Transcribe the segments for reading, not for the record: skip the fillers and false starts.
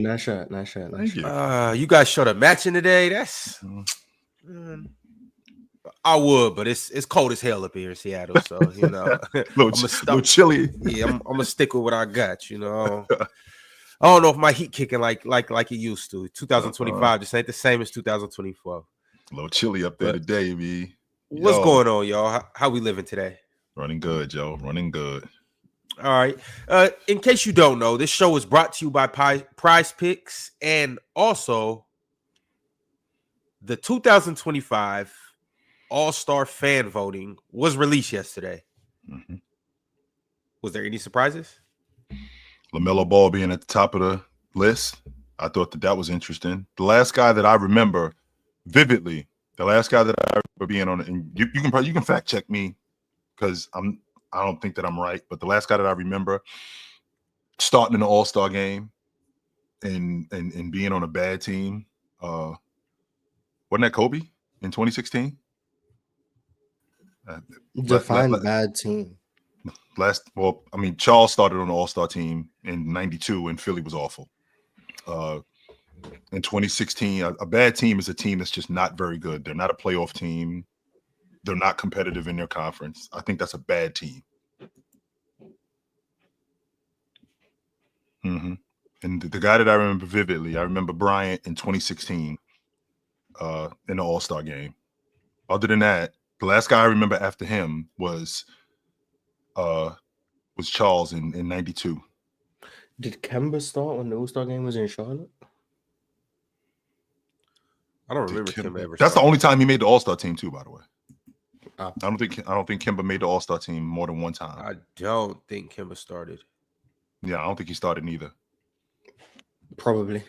Nice shot. Thank you. You guys showed up matching today. That's I would, but it's cold as hell up here in Seattle, so you know, little chilly. Yeah, I'm gonna stick with what I got. You know, I don't know if my heat kicking like it used to. 2025 just ain't the same as 2024. A little chilly up there today, B. What's going on, y'all? How we living today? Running good, Joe. Running good. All right. In case you don't know, this show is brought to you by PrizePicks, and also the 2025 All-Star fan voting was released yesterday. Mm-hmm. Was there any surprises? LaMelo Ball being at the top of the list, I thought that was interesting. The last guy that I remember vividly, being on it, and you can fact check me because I don't think that I'm right, but the last guy that I remember starting in the All-Star game and being on a bad team, wasn't that Kobe in 2016? Define bad team. Charles started on the All-Star team in 92 and Philly was awful. In 2016, a bad team is a team that's just not very good. They're not a playoff team. They're not competitive in their conference. I think that's a bad team. Mm-hmm. And the guy that I remember vividly, I remember Bryant in 2016 in the All-Star game. Other than that, the last guy I remember after him was Charles in 92. Did Kemba start when the All-Star game was in Charlotte? I don't remember Kemba ever. That's the only time he made the All-Star team too, by the way. Oh. I don't think Kemba made the All-Star team more than one time. I don't think Kemba started. Yeah, I don't think he started neither. Probably.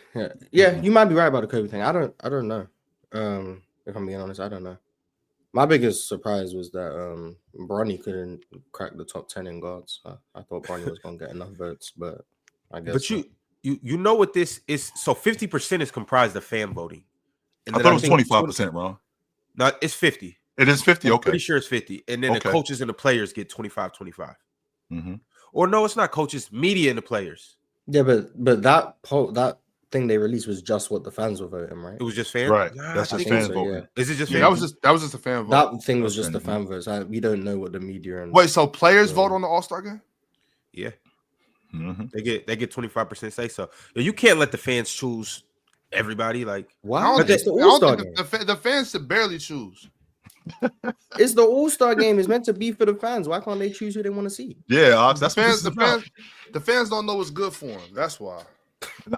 Yeah, you might be right about the Kobe thing. I don't know. If I'm being honest, I don't know. My biggest surprise was that Bronny couldn't crack the top 10 in guards. I thought Bronny was going to get enough votes, but I guess. But you know what this is? So 50% is comprised of fan voting. And I thought it was 25%, Ron. No, it's 50. It is 50. I'm okay. Pretty sure it's 50. And then the coaches and the players get 25. Mm-hmm. Or no, it's not coaches, media and the players. Yeah, but that thing they released was just what the fans were voting, right? It was just fans? Right. That's just fan voting. Yeah. Is it just fan? That was just a fan vote. That thing was just the fan votes. We don't know what the media and wait, so players vote on the All-Star game? Yeah. Mm-hmm. They get 25% say so. You can't let the fans choose everybody. Like, wow. But the fans should barely choose. It's the All-Star game. It's meant to be for the fans. Why can't they choose who they want to see? Yeah, that's the fans don't know what's good for them. That's why.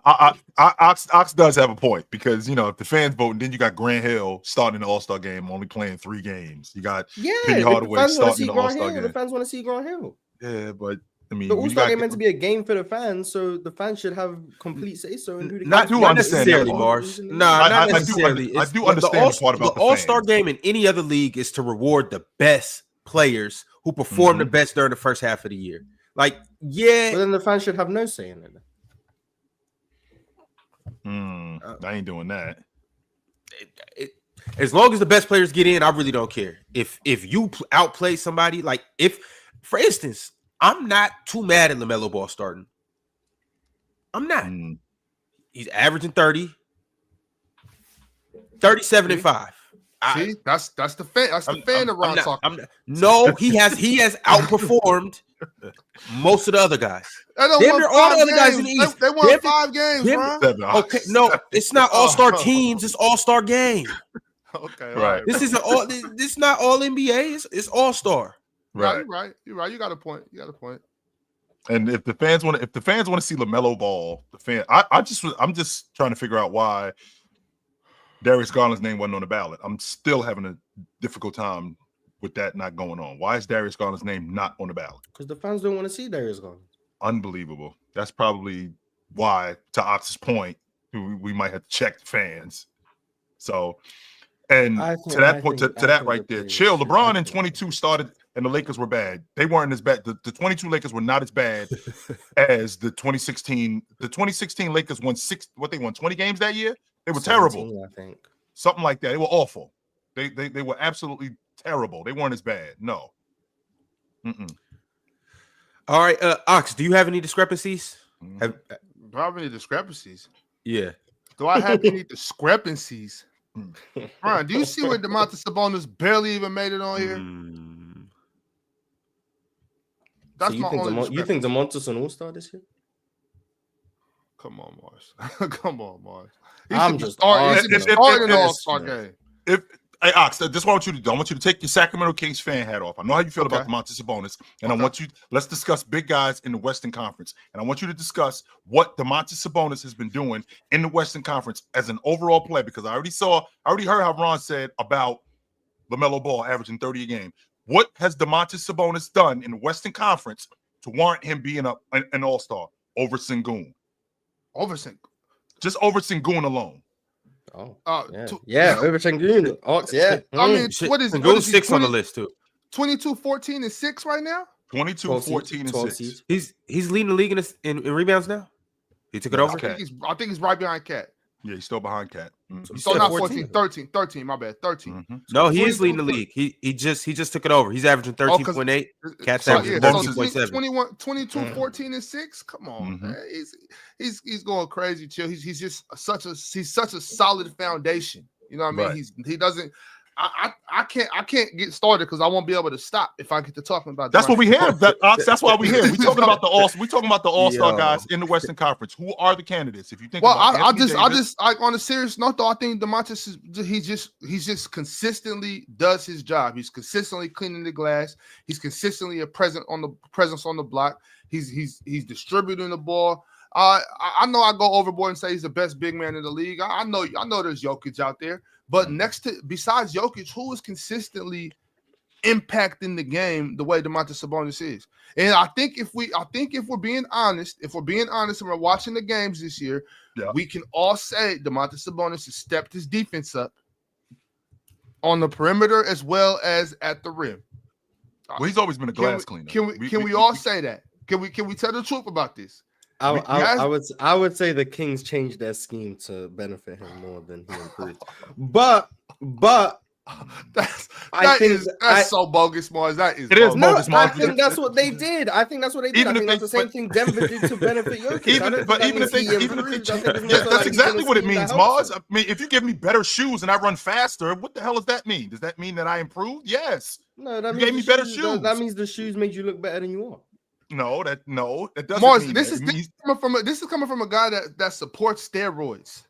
Ox does have a point because if the fans voting, then you got Grant Hill starting the All-Star game, only playing 3 games. You got Penny Hardaway starting the All-Star game. The fans want to see Grant Hill. Yeah, but the All-Star game meant to be a game for the fans, so the fans should have complete say so in who the not necessarily, Mars. Not necessarily. I do understand the part about the All-Star game in any other league is to reward the best players who perform the best during the first half of the year. Like, yeah, but then the fans should have no say in it. I ain't doing that. As long as the best players get in, I really don't care. If you outplay somebody, like for instance, I'm not too mad at LaMelo Ball starting. I'm not. He's averaging 30, 37 and 5. See, that's the fan. That's the fan that Ron talking. No, he has outperformed most of the other guys. All the other guys in the East. They won 5 games, Ron. Okay, no, it's not All-Star teams. It's All-Star game. Okay, right. This isn't all. This is not all NBA. It's All-Star. Right. You're right. You got a point. And if the fans want to see LaMelo Ball, I'm just trying to figure out why Darius Garland's name wasn't on the ballot. I'm still having a difficult time with that not going on. Why is Darius Garland's name not on the ballot? Because the fans don't want to see Darius Garland. Unbelievable. That's probably why, to Ox's point, we might have to check the fans. So, and to that right there, chill. LeBron in 22 started, and the Lakers were bad. They weren't as bad. The 22 Lakers were not as bad as the 2016. The 2016 Lakers won 20 games that year? They were terrible. I think something like that. They were awful. They were absolutely terrible. They weren't as bad. No. All right, Ox, do you have any discrepancies? Do I have any discrepancies? Yeah. Do I have any discrepancies? Brian, do you see where Domantas Sabonis barely even made it on here? That's so you my think only you think DeMontis an all-star this year? Come on, Mars. Come on, Mars. I'm just starting an all-star game. Hey, Ox, this is what I want you to do. I want you to take your Sacramento Kings fan hat off. I know how you feel about Domantas Sabonis, and I want you. Let's discuss big guys in the Western Conference, and I want you to discuss what Domantas Sabonis has been doing in the Western Conference as an overall play. Because I already heard how Ron said about LaMelo Ball averaging 30 a game. What has Domantas Sabonis done in the Western Conference to warrant him being an all-star over Sengun? Just over Sengun alone. Oh, over Sengun. I mean, what is Sengun's 6 on the list too? 22, 14, and 6 right now. 22, 14, and 6. He's leading the league in rebounds now. He took it over. I think he's right behind Cat. Yeah, he's still behind Cat. So not 14, 13, my bad, 13. Mm-hmm. No, he is leading the league. He just took it over. He's averaging 13.8. Cat's averaging 14.7. 22, 14, and 6. Come on, man. He's going crazy, chill. He's just such a solid foundation. You know what I mean? Right. He doesn't. I can't get started because I won't be able to stop if I get to talking about. That's what we have. That's why we're here. We're talking about the all-star guys in the Western Conference. Who are the candidates? If you think, I just on a serious note, though, I think Domantas he just consistently does his job. He's consistently cleaning the glass. He's consistently a presence on the block. He's distributing the ball. I know I go overboard and say he's the best big man in the league. I know there's Jokic out there. But besides Jokic, who is consistently impacting the game the way Domantas Sabonis is? And I think if we're being honest, and we're watching the games this year, we can all say Domantas Sabonis has stepped his defense up on the perimeter as well as at the rim. Well, he's always been a glass cleaner. Can we all say that? Can we tell the truth about this? I would say the Kings changed their scheme to benefit him more than he improved. But that's so bogus, Mars. That is bogus. I think that's what they did. I think that's the same thing Denver did to benefit Jokic. That's exactly what it means, Mars. I mean, if you give me better shoes and I run faster, what the hell does that mean? Does that mean that I improved? Yes. No, that means you gave me better shoes. That means the shoes made you look better than you are. No, that doesn't. Mars, mean this is coming from a guy that supports steroids.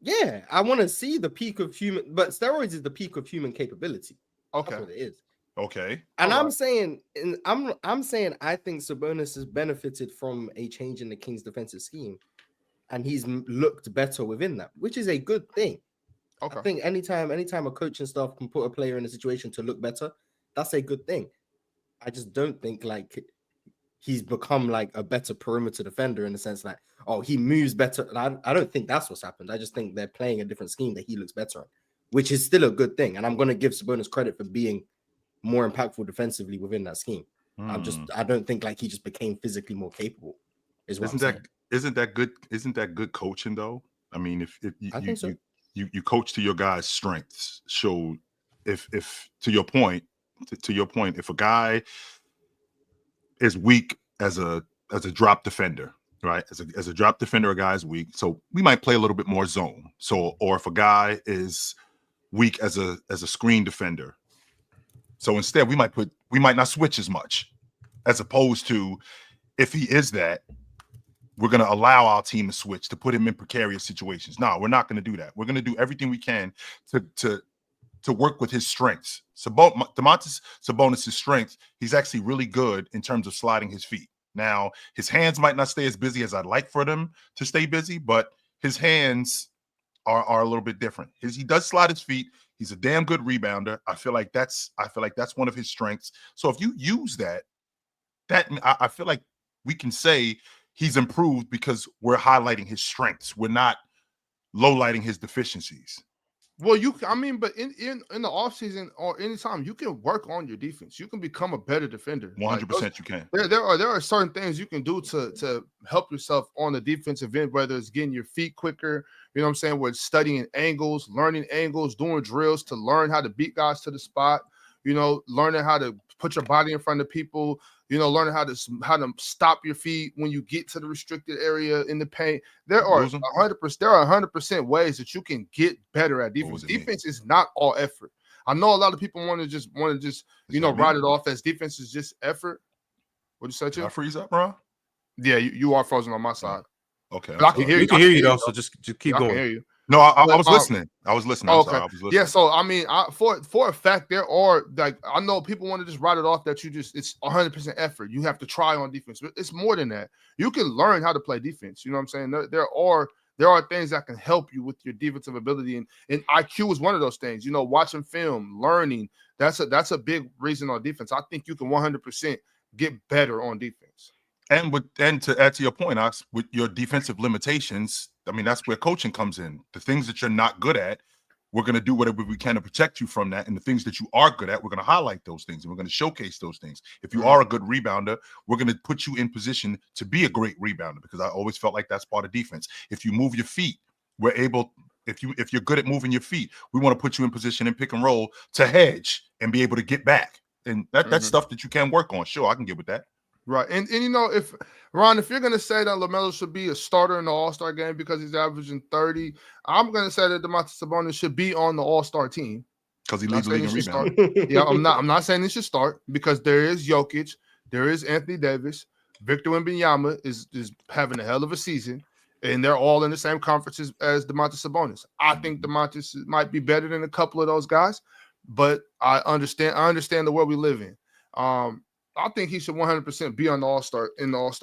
Yeah, I want to see the peak of human, but steroids is the peak of human capability. Okay, that's what it is. Okay, and I'm saying I think Sabonis has benefited from a change in the Kings' defensive scheme, and he's looked better within that, which is a good thing. Okay, I think anytime a coach and staff can put a player in a situation to look better, that's a good thing. I just don't think like he's become like a better perimeter defender in the sense that, oh, he moves better. I don't think that's what's happened. I just think they're playing a different scheme that he looks better at, which is still a good thing. And I'm going to give Sabonis credit for being more impactful defensively within that scheme. I don't think like he just became physically more capable. Isn't that good? Isn't that good coaching though? I mean, if I think so. You coach to your guys' strengths. So if to your point, if a guy is weak as a drop defender, right? As a drop defender, a guy is weak. So we might play a little bit more zone. So, or if a guy is weak as a screen defender, so instead we might not switch as much, as opposed to if he is that, we're going to allow our team to switch to put him in precarious situations. No, we're not going to do that. We're going to do everything we can to work with his strengths. Domantas Sabonis' strength, he's actually really good in terms of sliding his feet. Now, his hands might not stay as busy as I'd like for them to stay busy, but his hands are a little bit different. He does slide his feet. He's a damn good rebounder. I feel like that's one of his strengths. So if you use that I feel like we can say he's improved because we're highlighting his strengths. We're not lowlighting his deficiencies. Well, but in the offseason or anytime, you can work on your defense. You can become a better defender. 100% you can. There are certain things you can do to help yourself on the defensive end, whether it's getting your feet quicker, you know what I'm saying, with studying angles, learning angles, doing drills to learn how to beat guys to the spot, you know, learning how to put your body in front of people, learning how to stop your feet when you get to the restricted area in the paint. There are 100% ways that you can get better at defense. Defense is not all effort. I know a lot of people want to just write it off as defense is just effort. What'd you say, Chip? Did I freeze up, bro? Yeah, you are frozen on my side. Okay. But I can hear you. We can hear you though, so just keep going. I can hear you. No, I was listening. I was listening. I'm sorry. Okay. I was listening. Yeah, so I mean, for a fact, there are I know people want to just write it off that it's 100% effort. You have to try on defense, but it's more than that. You can learn how to play defense. You know what I'm saying? There are things that can help you with your defensive ability, and IQ is one of those things. Watching film, learning. That's a big reason on defense. I think you can 100% get better on defense. And to add to your point, Ox, with your defensive limitations, I mean, that's where coaching comes in. The things that you're not good at, we're going to do whatever we can to protect you from that. And the things that you are good at, we're going to highlight those things and we're going to showcase those things. If you are a good rebounder, we're going to put you in position to be a great rebounder, because I always felt like that's part of defense. If you move your feet, we're able. If you're good at moving your feet, we want to put you in position in pick and roll to hedge and be able to get back. And that's stuff that you can work on. Sure, I can get with that. Right. And if you're going to say that LaMelo should be a starter in the All-Star game because he's averaging 30, I'm going to say that Domantas Sabonis should be on the All-Star team. Because he leads the league in rebounding. Yeah, I'm not saying he should start, because there is Jokic, there is Anthony Davis, Victor Wembanyama is having a hell of a season, and they're all in the same conference as Domantas Sabonis. I think Domantas might be better than a couple of those guys, but I understand the world we live in. I think he should 100% be on the All-Star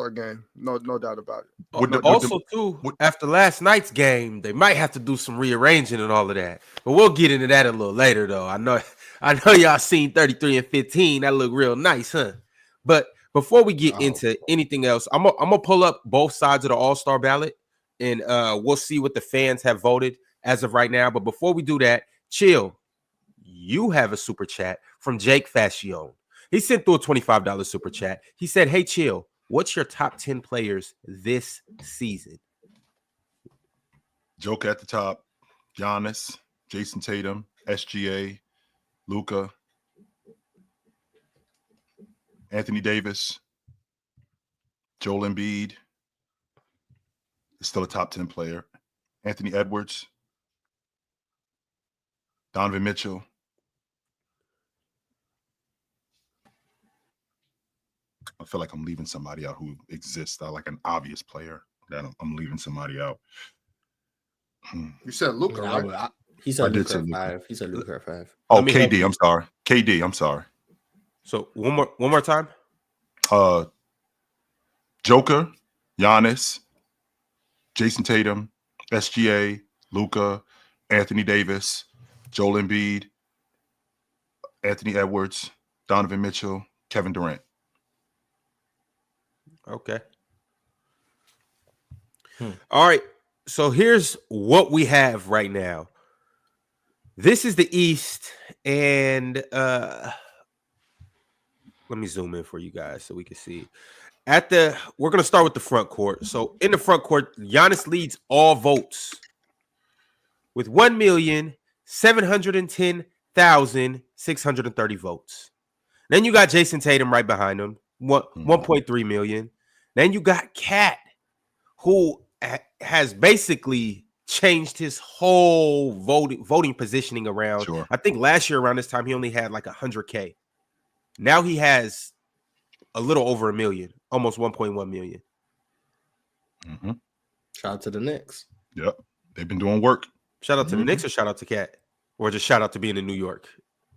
game. No doubt about it. After last night's game, they might have to do some rearranging and all of that. But we'll get into that a little later, though. I know y'all seen 33 and 15. That look real nice, huh? But before we get into anything else, I'm gonna pull up both sides of the All-Star ballot, and we'll see what the fans have voted as of right now. But before we do that, Chill, you have a super chat from Jake Fascione. He sent through a $25 super chat. He said, "Hey, Chill, what's your top 10 players this season?" Joker at the top, Giannis, Jason Tatum, SGA, Luka, Anthony Davis, Joel Embiid is still a top 10 player. Anthony Edwards, Donovan Mitchell, I feel like I'm leaving somebody out who exists, like an obvious player that I'm leaving somebody out. You said Luka, right? He said Luka at 5. He said Luka at 5. Oh, KD. I'm sorry. KD. I'm sorry. So one more time. Joker, Giannis, Jason Tatum, SGA, Luka, Anthony Davis, Joel Embiid, Anthony Edwards, Donovan Mitchell, Kevin Durant. Okay. All right. So here's what we have right now. This is the East, and let me zoom in for you guys so we can see. We're gonna start with the front court. So in the front court, Giannis leads all votes with 1,710,630 votes. Then you got Jason Tatum right behind him, 1.3 million. Then you got Cat, who has basically changed his whole voting positioning around. Sure. I think last year around this time he only had like 100K. Now he has a little over 1 million, almost 1.1 million. Mm-hmm. Shout out to the Knicks. Yep, they've been doing work. Shout out to the Knicks, or shout out to Cat, or just shout out to being in New York.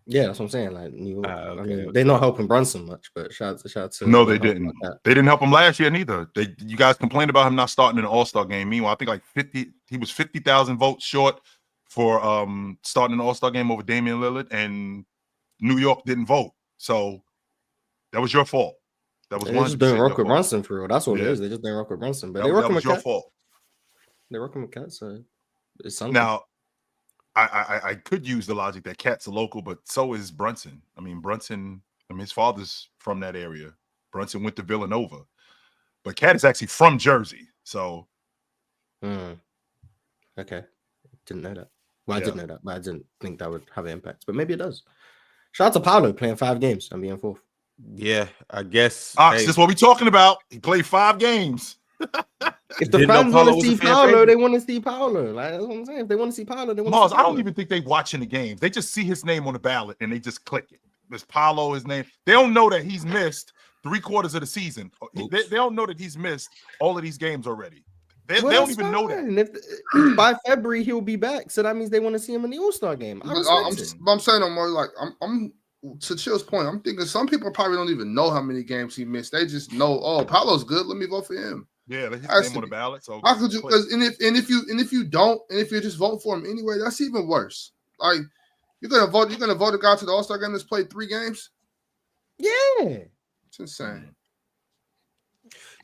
Yeah, that's what I'm saying. Like New York. Okay, I mean, they're not helping Brunson much, but shout out to. No, they didn't. They didn't help him last year neither. You guys complained about him not starting in the All-Star game. Meanwhile, I think like 50. He was 50,000 votes short for starting an All-Star game over Damian Lillard, and New York didn't vote. So that was your fault. That was They just didn't rock with Brunson for real. That's what it is. They just didn't rock with Brunson, but they working with Cat. Fault. They're working with Cat, so it's something. Now, I could use the logic that Cat's a local, but so is Brunson. I mean, his father's from that area. Brunson went to Villanova, but Cat is actually from Jersey. So, okay, didn't know that. Well, I did know that, but I didn't think that would have an impact. But maybe it does. Shout out to Paolo playing 5 games and being 4th. Yeah, I guess. Ox, Hey, this is what we talking about. He played 5 games. If the Didn't know fans Paulo want was to a see fan Paulo, favorite. they want to see Paulo. Like that's what I'm saying. If they want to see Paulo, they want to Mars, see I Paulo. don't even think they watching the games. They just see his name on the ballot and they just click it. There's Paulo, his name. They don't know that he's missed 3/4 of the season. They don't know that he's missed all of these games already. They don't even know that. And if by February he'll be back, so that means they want to see him in the All-Star game. I'm saying no more. Like I'm to Chill's point. I'm thinking some people probably don't even know how many games he missed. They just know, oh, Paulo's good. Let me vote for him. Yeah, they his name on the ballot. So how could you? Because if you don't, and if you're just voting for him anyway, that's even worse. Like you're gonna vote a guy to the All-Star game that's played 3 games. Yeah, it's insane.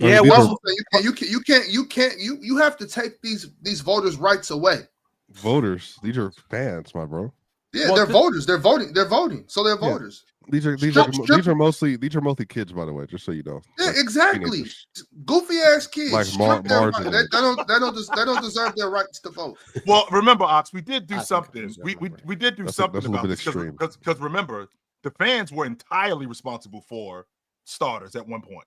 Yeah, well, you have to take these voters' rights away. Voters, these are fans, my bro. Yeah, well, they're voters. They're voting. So they're voters. These are mostly kids, by the way, just so you know. Yeah, exactly. Goofy ass kids. Like Mars. They don't deserve their rights to vote. Well, remember, Ox, we did do something. We did do something about this because remember, the fans were entirely responsible for starters at one point.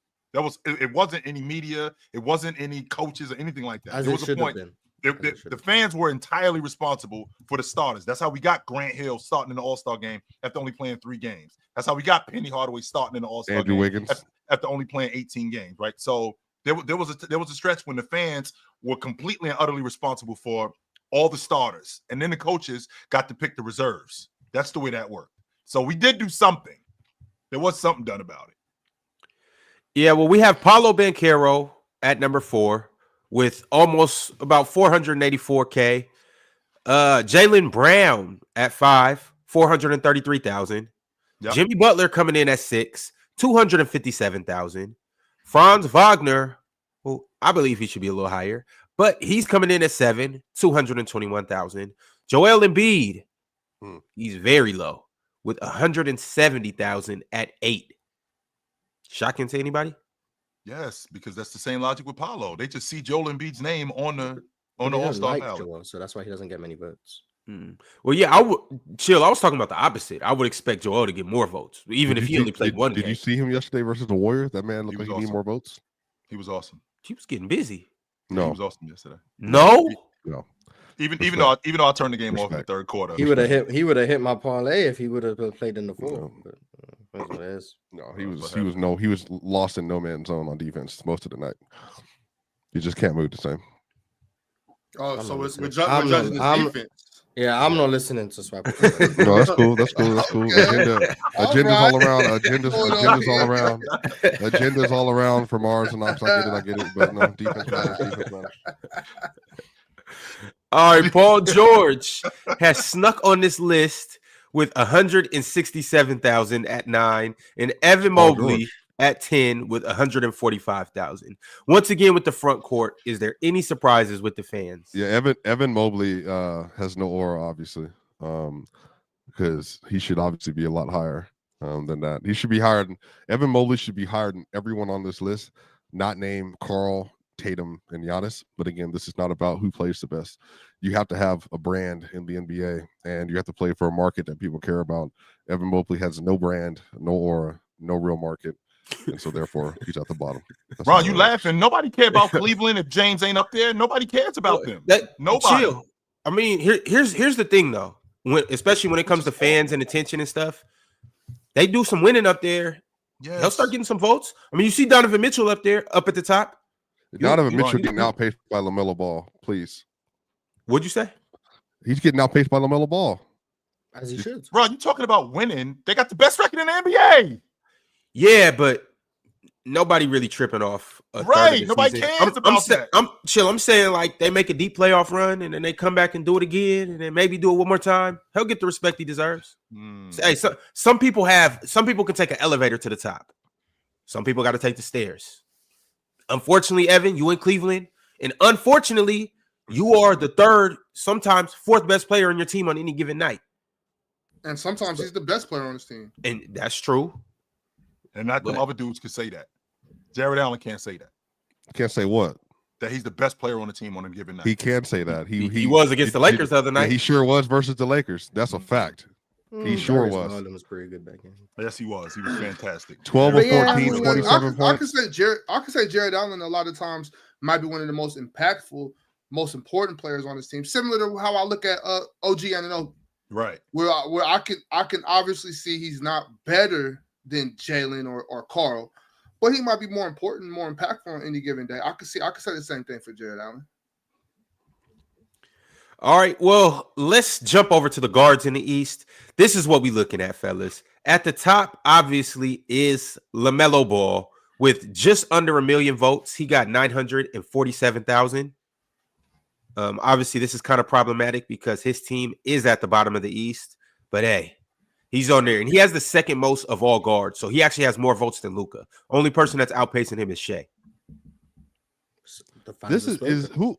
It wasn't any media, it wasn't any coaches or anything like that. There was a point. The fans were entirely responsible for the starters. That's how we got Grant Hill starting in the All-Star game after only playing 3 games. That's how we got Penny Hardaway starting in the All-Star game Wiggins. after only playing 18 games, right? So there was a stretch when the fans were completely and utterly responsible for all the starters, and then the coaches got to pick the reserves. That's the way that worked. So we did do something. There was something done about it. Yeah, well, we have Paulo Banchero at number 4 with almost about 484K. Jaylen Brown at 5, 433,000. Yep. Jimmy Butler coming in at 6, 257,000. Franz Wagner, who I believe he should be a little higher, but he's coming in at 7, 221,000. Joel Embiid, he's very low with 170,000 at 8. Shocking to anybody? Yes, because that's the same logic with Paulo. They just see Joel Embiid's name on the All-Star ballot. Joel, so that's why he doesn't get many votes. Well, yeah, I was talking about the opposite. I would expect Joel to get more votes, even if he only played 1 game. Did you see him yesterday versus the Warriors? That man looked like he needed more votes. He was awesome. He was getting busy. No, he was awesome yesterday. No. Even though I turned the game off in the 3rd quarter. He would have hit my parlay if he would have played in the 4th. But that's what it is. No, he was lost in no man's zone on defense most of the night. You just can't move the same. Oh, so we're judging his defense. Yeah, I'm not listening to Swipe. No, that's cool. Okay. Agendas all around. Agendas all around. Agendas all around for Mars and Ox. I get it. But no, defense matters. All right, Paul George has snuck on this list with 167,000 at 9, and Evan Mobley at 10 with 145,000. Once again, with the front court, is there any surprises with the fans? Yeah, Evan Mobley has no aura, obviously, because he should obviously be a lot higher than that. He should be higher. Evan Mobley should be higher than everyone on this list, not named Carl, Tatum, and Giannis. But again, this is not about who plays the best. You have to have a brand in the NBA, and you have to play for a market that people care about. Evan Mobley has no brand, no aura, no real market. And so therefore he's at the bottom. Ron, you laughing? Nobody care about Cleveland if James ain't up there. Nobody cares about them. Nobody. Chill. I mean, here's the thing though. Especially when it comes to fans and attention and stuff, they do some winning up there. Yeah, they'll start getting some votes. I mean, you see Donovan Mitchell up there, up at the top. Donovan Mitchell getting outpaced by LaMelo Ball. Please. What'd you say? He's getting outpaced by LaMelo Ball. As he should. Ron, you talking about winning? They got the best record in the NBA. Yeah, but nobody really tripping off. Right, nobody cares about that. I'm saying like they make a deep playoff run and then they come back and do it again and then maybe do it one more time. He'll get the respect he deserves. Hey, some people can take an elevator to the top. Some people got to take the stairs. Unfortunately, Evan, you in Cleveland, and unfortunately, you are the 3rd, sometimes 4th best player on your team on any given night. And sometimes he's the best player on his team. And that's true. And not them other dudes can say that. Jared Allen can't say that. Can't say what? That he's the best player on the team on a given night. He can say that. He was against the Lakers the other night. Yeah, he sure was versus the Lakers. That's a fact. He sure Darius was. Garland was pretty good back then. Yes, he was. He was fantastic. 12 But of yeah, 14, I mean, 27 I points. could say Jared Allen a lot of times might be one of the most impactful, most important players on this team. Similar to how I look at OG Anunoby, Right. where I can obviously see he's not better than Jalen or Carl, but he might be more important, more impactful on any given day. I could say the same thing for Jared Allen. All right, well, let's jump over to the guards in the East. This is what we're looking at, fellas. At the top, obviously, is LaMelo Ball with just under 1 million votes. He got 947,000. Obviously, this is kind of problematic because his team is at the bottom of the East. But hey, he's on there, and he has the second most of all guards. So he actually has more votes than Luka. Only person that's outpacing him is Shea. This is who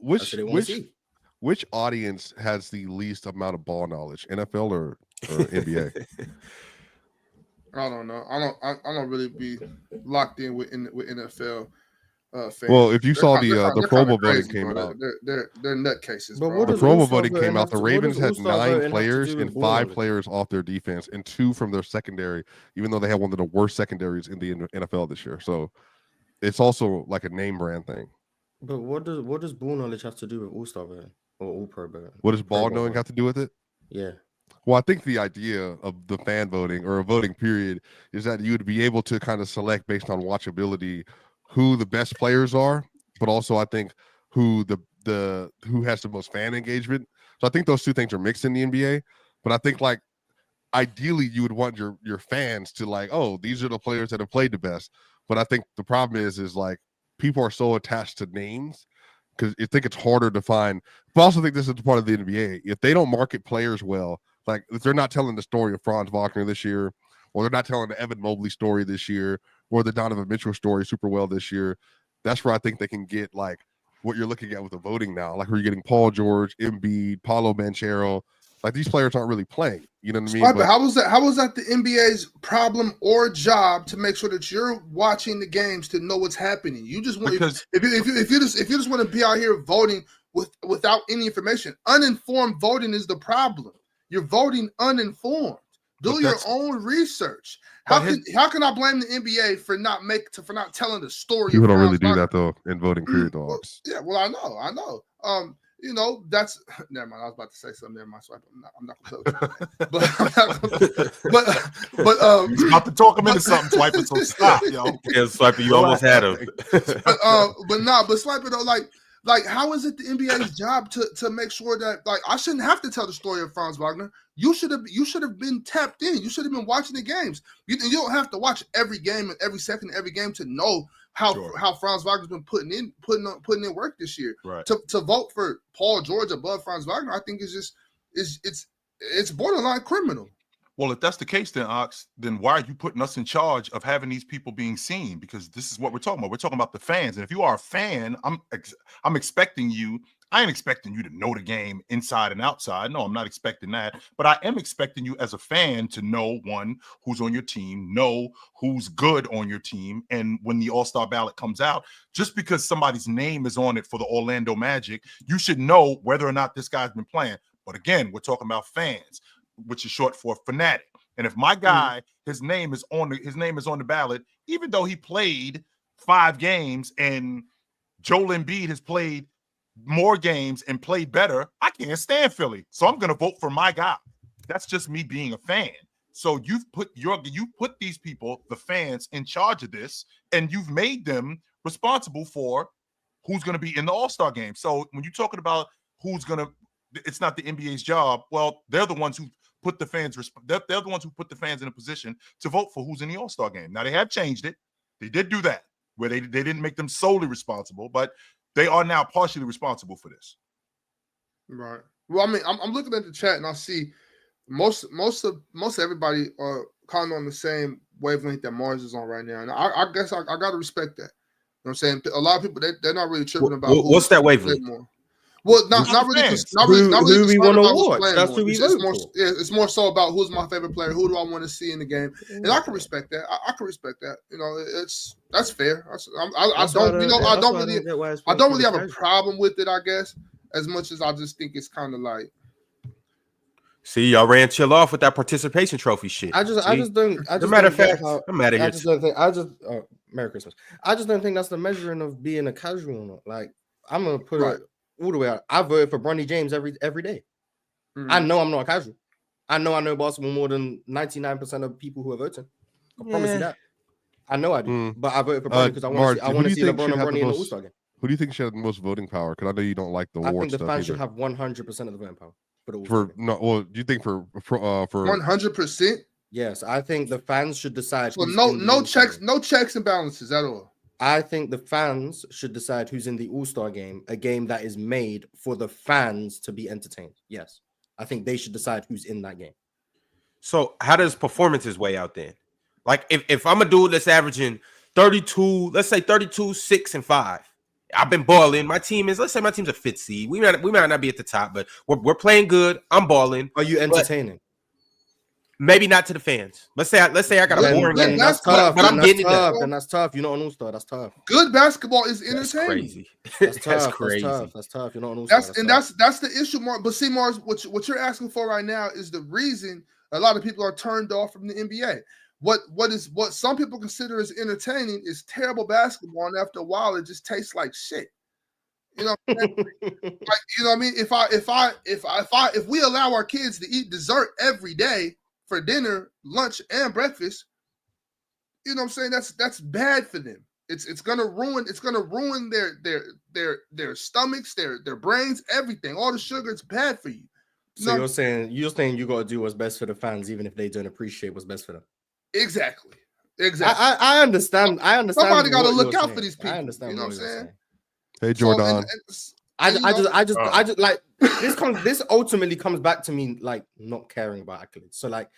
which audience has the least amount of ball knowledge, NFL or NBA? I don't know. I don't really be locked in with NFL fans. Well, if you saw the Pro Bowl voting crazy, came bro. out, they're nutcases. But Bro. what the does Pro Bowl All-Star voting voting came have out. The to- what Ravens does had All-Star 9 voting have to players do and with ball 5 knowledge? players off their defense and 2 from their secondary, even though they had one of the worst secondaries in the NFL this year. So it's also like a name brand thing. But what does ball knowledge have to do with All-Star voting or All-Pro voting? What does ball Pro Bowl knowing voting? have to do with it? Yeah. Well, I think the idea of the fan voting or a voting period is that you would be able to kind of select based on watchability who the best players are, but also I think who who has the most fan engagement. So I think those two things are mixed in the NBA. But I think like ideally you would want your fans to like, oh, these are the players that have played the best. But I think the problem is like people are so attached to names because I think it's harder to find. But I also think this is part of the NBA. If they don't market players well, like if they're not telling the story of Franz Wagner this year, or they're not telling the Evan Mobley story this year, or the Donovan Mitchell story super well this year, that's where I think they can get like what you're looking at with the voting now. Like where you're getting Paul George, Embiid, Paolo Banchero. Like these players aren't really playing. You know what I mean? But how was that the NBA's problem or job to make sure that you're watching the games to know what's happening? You just want if you just want to be out here voting without any information. Uninformed voting is the problem. You're voting uninformed. Do your own research. How can I blame the NBA for not telling the story? People don't really do that though in voting period dogs. Yeah, well, I know. You know, that's never mind. I was about to say something. Never mind. Swipe. I'm not gonna tell you. But he's about to talk him into something, Swiper. So stop, yo. Yeah, Swiper, you almost had him. but Swiper though, like how is it the NBA's job to make sure that like I shouldn't have to tell the story of Franz Wagner? You should have been tapped in. You should have been watching the games. You don't have to watch every game and every second of every game to know how Franz Wagner's been putting in work this year. Right. To vote for Paul George above Franz Wagner, I think it's borderline criminal. Well, if that's the case, then Ox, then why are you putting us in charge of having these people being seen? Because this is what we're talking about. We're talking about the fans, and if you are a fan, I'm expecting you. I ain't expecting you to know the game inside and outside. No, I'm not expecting that. But I am expecting you as a fan to know, one, who's on your team, know who's good on your team. And when the All-Star ballot comes out, just because somebody's name is on it for the Orlando Magic, you should know whether or not this guy's been playing. But again, we're talking about fans, which is short for fanatic. And if my guy, his name is on the ballot, even though he played 5 games and Joel Embiid has played more games and played better, I can't stand Philly. So I'm going to vote for my guy. That's just me being a fan. So you put these people, the fans, in charge of this, and you've made them responsible for who's going to be in the All-Star game. So when you're talking about it's not the NBA's job. Well, they're the ones who put the fans. They're the ones who put the fans in a position to vote for who's in the All-Star game. Now they have changed it. They did do that where they didn't make them solely responsible, but they are now partially responsible for this. Right. Well, I mean, I'm looking at the chat and I see most everybody are kind of on the same wavelength that Mars is on right now, and I guess I got to respect that. You know what I'm saying? A lot of people they're not really tripping about what's that wavelength. More. Well, not really. Who we want to watch? That's who we vote for. It's more so about who's my favorite player. Who do I want to see in the game? And I can respect that. I can respect that. You know, that's fair. I don't really have a problem with it. I guess as much as I just think it's kind of like. See, y'all ran chill off with that participation trophy shit. I just don't. As a matter of fact, I'm out of here. I just don't think. Merry Christmas. I just don't think that's the measuring of being a casual or not. Like, I'm gonna put it all the way out. I voted for Bronny James every day. I know I'm not a casual. I know basketball more than 99% of people who are voting. I promise you that. I know I do. But I voted for Bronny because I want to see LeBron and Bronny in the All-Star game. Who do you think should have the most voting power? Because I know you don't like the award stuff. I think the fans should have 100% of the voting power. Do you think for 100%? Yes, I think the fans should decide. So no checks and balances at all. I think the fans should decide who's in the All-Star game, a game that is made for the fans to be entertained. Yes, I think they should decide who's in that game. So how does performances weigh out then? Like if I'm a dude that's averaging 32, let's say 32, 6, and 5. I've been balling. My team is, let's say my team's a 5th seed. We might not be at the top, but we're playing good. I'm balling. Are you entertaining? Maybe not to the fans. Let's say I got a boring game. That's tough. But I'm getting it done. Then that's tough. You're not an All-Star. That's tough. Good basketball is entertaining. That's crazy. That's crazy. That's tough. You're not an All-Star. That's the issue, Mars. But see, Mars, what you're asking for right now is the reason a lot of people are turned off from the NBA. What some people consider as entertaining is terrible basketball, and after a while, it just tastes like shit. You know, like, you know what I mean? If we allow our kids to eat dessert every day for dinner, lunch, and breakfast, you know what I'm saying? That's bad for them. It's gonna ruin their stomachs, their brains, everything. All the sugar, it's bad for you. So you're saying you got to do what's best for the fans, even if they don't appreciate what's best for them. Exactly. I understand. Somebody got to look out for these people. I understand. You know what I'm saying? Hey, Jordan. I just like this ultimately comes back to me like not caring about accolades. So like,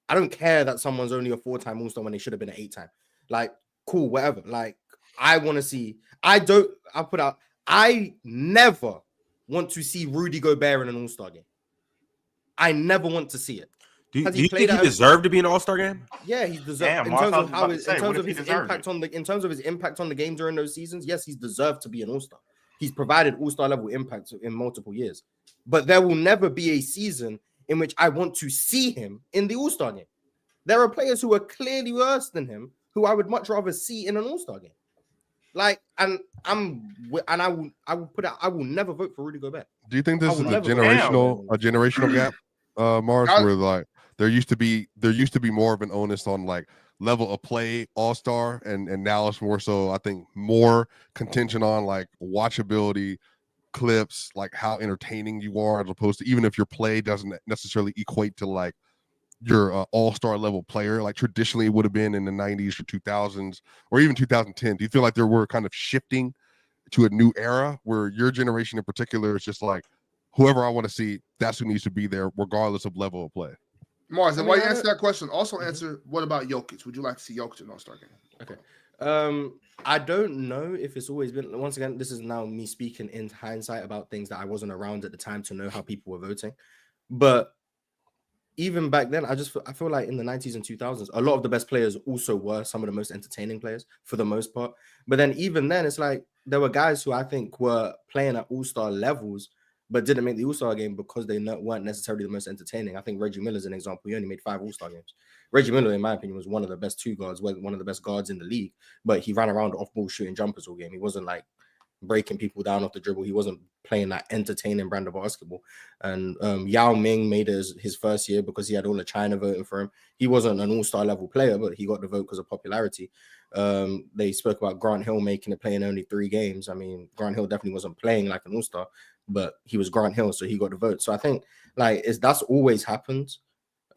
I don't care that someone's only a 4-time All-Star when they should have been an 8-time. Like, cool, whatever. Like, I want to see. I never want to see Rudy Gobert in an All-Star game. I never want to see it. Do you think he deserved to be in an All-Star game? Yeah, he deserved. In terms of his impact on the game during those seasons, yes, he's deserved to be an All-Star. He's provided All-Star level impact in multiple years. But there will never be a season in which I want to see him in the All-Star game. There are players who are clearly worse than him who I would much rather see in an All-Star game. Like, I will never vote for Rudy Gobert. Do you think this is a generational gap, Mars, where like there used to be more of an onus on like level of play All-Star, and now it's more so, I think, more contention on like watchability, clips, like how entertaining you are, as opposed to even if your play doesn't necessarily equate to like your all-star level player, like traditionally it would have been in the 90s or 2000s or even 2010. Do you feel like there were kind of shifting to a new era where your generation in particular is just like, whoever I want to see, that's who needs to be there regardless of level of play? Mars, and while you answer that question, also answer, what about Jokic? Would you like to see Jokic in All-Star game? Okay. I don't know if it's always been, once again, this is now me speaking in hindsight about things that I wasn't around at the time to know how people were voting. But even back then, I feel like in the 90s and 2000s, a lot of the best players also were some of the most entertaining players for the most part. But then even then, it's like there were guys who I think were playing at all-star levels but didn't make the All-Star game because they weren't necessarily the most entertaining. I think Reggie Miller is an example. He only made 5 All-Star games. Reggie Miller, in my opinion, was one of the best 2 guards, one of the best guards in the league, but he ran around off-ball shooting jumpers all game. He wasn't like breaking people down off the dribble. He wasn't playing that entertaining brand of basketball. And Yao Ming made it his first year because he had all of China voting for him. He wasn't an all-star level player, but he got the vote because of popularity. They spoke about Grant Hill making it, playing only 3 games. I mean, Grant Hill definitely wasn't playing like an all-star, but he was Grant Hill, so he got the vote. So I think like that's always happened.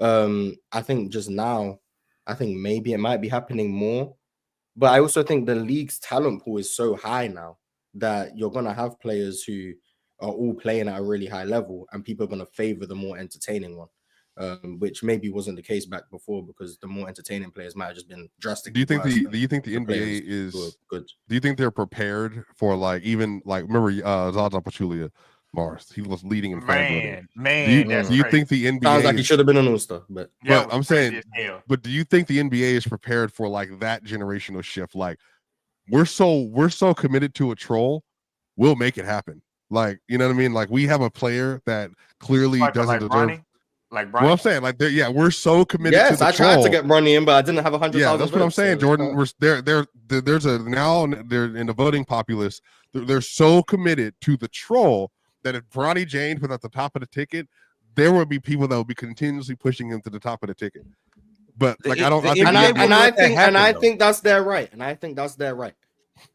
I think just now, I think maybe it might be happening more. But I also think the league's talent pool is so high now that you're going to have players who are all playing at a really high level, and people are going to favor the more entertaining one, which maybe wasn't the case back before because the more entertaining players might have just been drastic. Do you think the NBA is good? Do you think they're prepared for like, even like, remember Zaza Pachulia, Mars, he was leading in fan voting. Do you think the NBA sounds like he should have been an all-star? But I'm saying, but do you think the NBA is prepared for like that generational shift? Like, we're so committed to a troll, we'll make it happen. Like, you know what I mean? Like, we have a player that clearly doesn't deserve. Like Well, Brian. I'm saying, like, we're so committed. Yes, to the I tried troll. to get Bronny in, but I didn't have 100,000. Yeah, that's what I'm saying, votes, Jordan. We're there's a now they're in the voting populace. They're so committed to the troll that if Bronny James was at the top of the ticket, there would be people that would be continuously pushing him to the top of the ticket. But like, I think that's their right, and I think that's their right.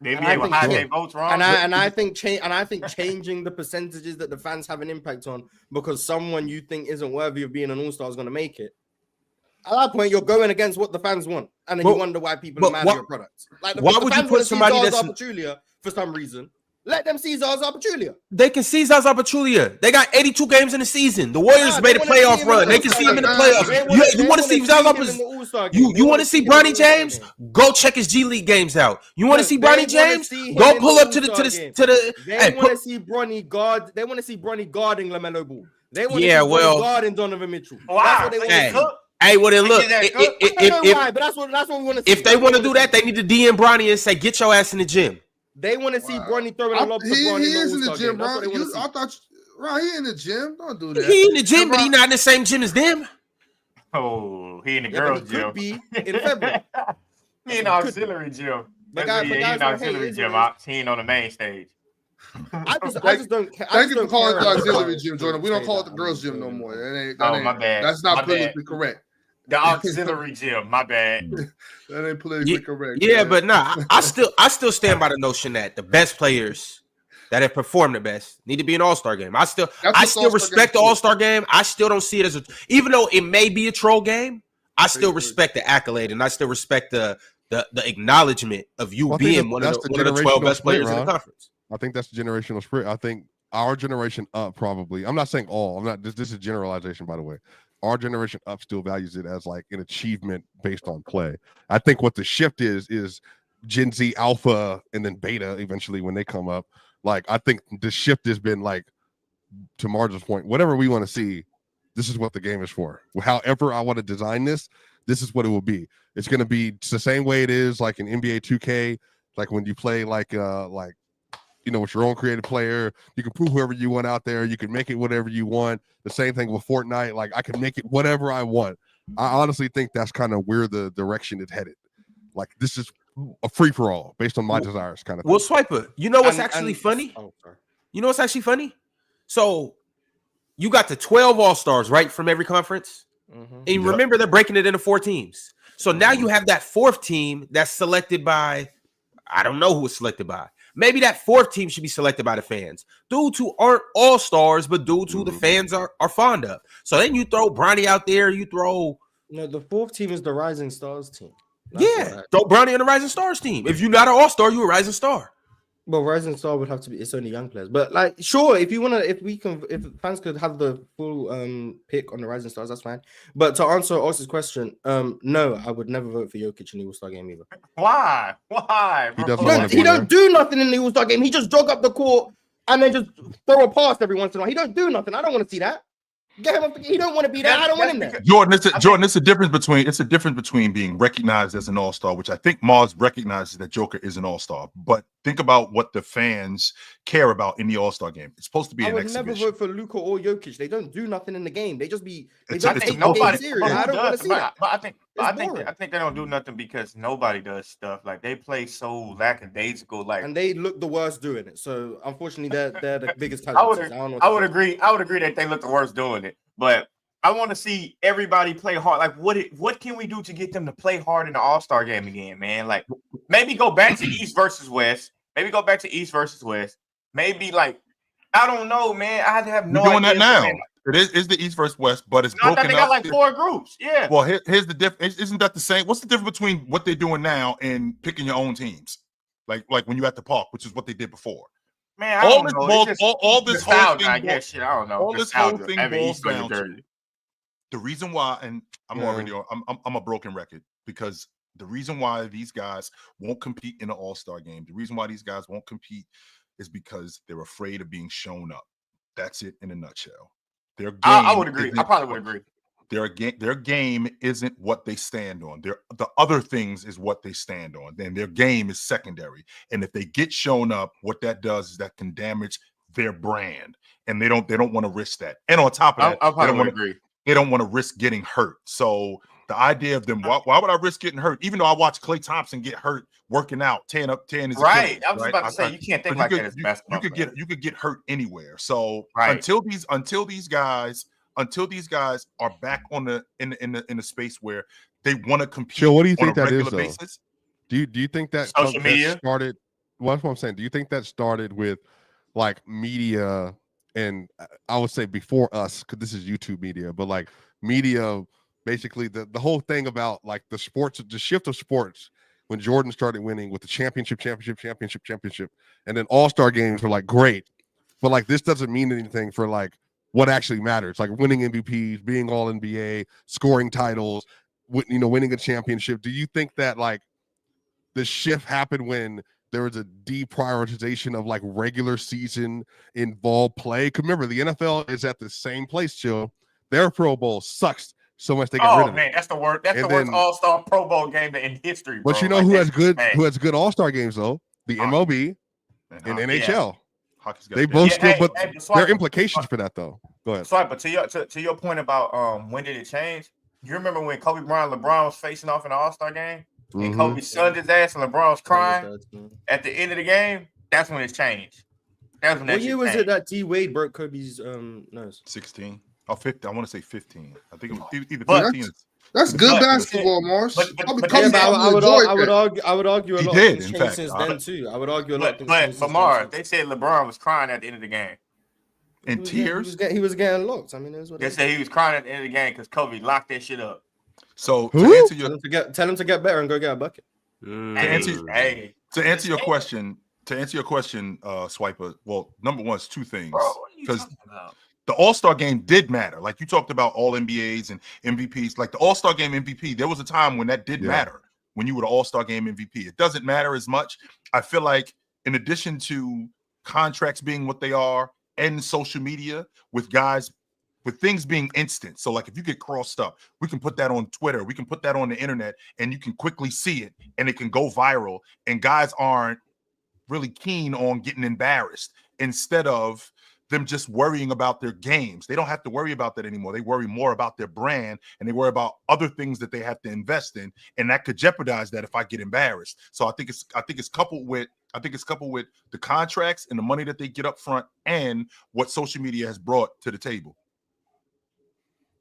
The NBA will hide their votes wrong. And I think changing the percentages that the fans have an impact on because someone you think isn't worthy of being an all-star is going to make it. At that point, you're going against what the fans want, and then you wonder why people are mad at your products. Like, why would you put somebody that's Pachulia for some reason? Let them see Zaza Pachulia. They can see Zaza Pachulia. They got 82 games in the season. The Warriors made a playoff run. They can see him in the playoffs. You want to see Zaza? You want to see Bronny James? Go check his G League games out. You want to see Bronny James? Go pull up to the. They want to see Bronny guard. They want to see Bronny guarding LaMelo Ball. They want to see Bronny guarding Donovan Mitchell. Wow. That's what they want to see. Hey, well then look. But that's what we want to see. If they want to do that, they need to DM Bronny and say, "Get your ass in the gym." They want to see Bronny throwing a lob to Bronny. He is in the gym, bro. I thought, he in the gym. Don't do that. He in the gym, but he not in the same gym as them. Oh, he in the girls' gym. Could be in February. He in the auxiliary gym. He in the auxiliary gym. He ain't on the main stage. I just don't. Thank you for calling it the auxiliary gym, Jordan. We don't call it the girls' gym no more. My bad. That's not politically correct. The auxiliary gym, my bad. That ain't politically correct. Yeah, man. But nah, I still stand by the notion that the best players that have performed the best need to be an all-star game. I still respect the all-star game. I still don't see it as even though it may be a troll game, I still respect the accolade and I still respect the acknowledgement of you being one of the 12 best players in the conference. I think that's the generational spirit. I think our generation up probably. I'm not saying all. I'm not. This is generalization, by the way. Our generation up still values it as like an achievement based on play. I think what the shift is Gen Z alpha and then beta eventually when they come up. Like, I think the shift has been like, to Marge's point, whatever we want to see, this is what the game is for. However I want to design this is what it will be. It's going to be the same way it is like in NBA 2K, like when you play like with your own creative player, you can put whoever you want out there. You can make it whatever you want. The same thing with Fortnite. Like, I can make it whatever I want. I honestly think that's kind of where the direction is headed. Like, this is a free for all based on my desires, kind of thing. Well, Swiper, you know what's actually funny? You know what's actually funny? So you got the 12 all-stars, right, from every conference. Mm-hmm. And remember, they're breaking it into 4 teams. So now you have that 4th team that's selected by, I don't know who it's selected by. Maybe that 4th team should be selected by the fans. Dudes who aren't all-stars, but dudes who the fans are fond of. So then you throw Bronny out there. You throw... No, the 4th team is the Rising Stars team. Throw Bronny on the Rising Stars team. If you're not an all-star, you're a Rising Star. Well, Rising Star would have to be. It's only young players, but like, sure, if fans could have the full pick on the Rising Stars, that's fine. But to answer Os's question, no, I would never vote for Jokic in the All-Star game either. Why? He don't do nothing in the All-Star game. He just jog up the court and then just throw a pass every once in a while. He don't do nothing. I don't want to see that. Get him up. He don't want to be there. I don't want him there. Jordan, it's a difference between being recognized as an all-star, which I think Mars recognizes that Joker is an all-star. But think about what the fans care about in the all-star game. It's supposed to be an exhibition. I would never vote for Luka or Jokic. They don't do nothing in the game. They just be. I think nobody. I don't want to see that. But I think they don't do nothing because nobody does stuff. Like, they play so lackadaisical. Like, and they look the worst doing it. So unfortunately, they're the biggest talent. I would agree that they look the worst doing it. But I want to see everybody play hard. Like, what can we do to get them to play hard in the All-Star game again, man? Like, maybe go back to East versus West. Maybe, like, I don't know, man. I have no idea. Doing that now. It is the East versus West, but it's broken up. They got like 4 groups. Yeah. Well, here's the difference. Isn't that the same? What's the difference between what they're doing now and picking your own teams? Like when you're at the park, which is what they did before. Man, all this whole thing. I don't know. All this whole thing boils down to the reason why, and I'm a broken record, because the reason why these guys won't compete in an All-Star game, the reason why these guys won't compete is because they're afraid of being shown up. That's it in a nutshell. Their game, I would agree. I probably would agree. Their game isn't what they stand on. The other things is what they stand on. Then their game is secondary. And if they get shown up, what that does is that can damage their brand. And they don't want to risk that. And on top of that, I probably would agree. they don't want to risk getting hurt. So the idea of them, why would I risk getting hurt? Even though I watched Klay Thompson get hurt working out, tearing his right. Achilles, I was about to say you can't think like that as basketball. You could get hurt anywhere. So right. until these guys are back in the space where they want to compete. Chill, what do you think on a that regular is? basis? Do you think that social media started? Well, that's what I'm saying. Do you think that started with like media, and I would say before us, because this is YouTube media, but like media, basically the whole thing about like the shift of sports when Jordan started winning with the championship, and then all-star games were like great, but like this doesn't mean anything for like what actually matters, like winning MVPs, being all NBA, scoring titles, winning a championship. Do you think that like the shift happened when there was a deprioritization of like regular season involved play? Because remember, the NFL is at the same place, Chill. Their Pro Bowl sucks so much they got rid of it. That's the worst. That's the worst All-Star Pro Bowl game in history, bro. But you know who has good All-Star games though? The MLB and NHL. They both still, there are implications for that though. Go ahead. But to your point about when did it change? You remember when Kobe Bryant and LeBron was facing off in the All-Star game? And Kobe sunned his ass and LeBron was crying at the end of the game? That's when it changed. That's when what year was it that D Wade broke Kobe's nose? 16. Oh, 50. I want to say 15. I think it was either 15. That's good basketball, Morris. I would argue a lot has changed since then too. I would argue a lot. But for Mars, they said LeBron was crying at the end of the game. In tears? He was getting locked. I mean, they said he was crying at the end of the game because Kobe locked that shit up. So to answer your tell him to get better and go get a bucket. To answer your question, Swiper. Well, number one is two things, because the All-Star game did matter. Like you talked about all NBAs and MVPs, like the All-Star game MVP. There was a time when that did matter, when you were the All-Star game MVP. It doesn't matter as much. I feel like in addition to contracts being what they are and social media with guys, with things being instant. So like if you get crossed up, we can put that on Twitter, we can put that on the internet, and you can quickly see it and it can go viral, and guys aren't really keen on getting embarrassed instead of them just worrying about their games. They don't have to worry about that anymore. They worry more about their brand, and they worry about other things that they have to invest in, and that could jeopardize that if I get embarrassed. So I think it's coupled with the contracts and the money that they get up front and what social media has brought to the table.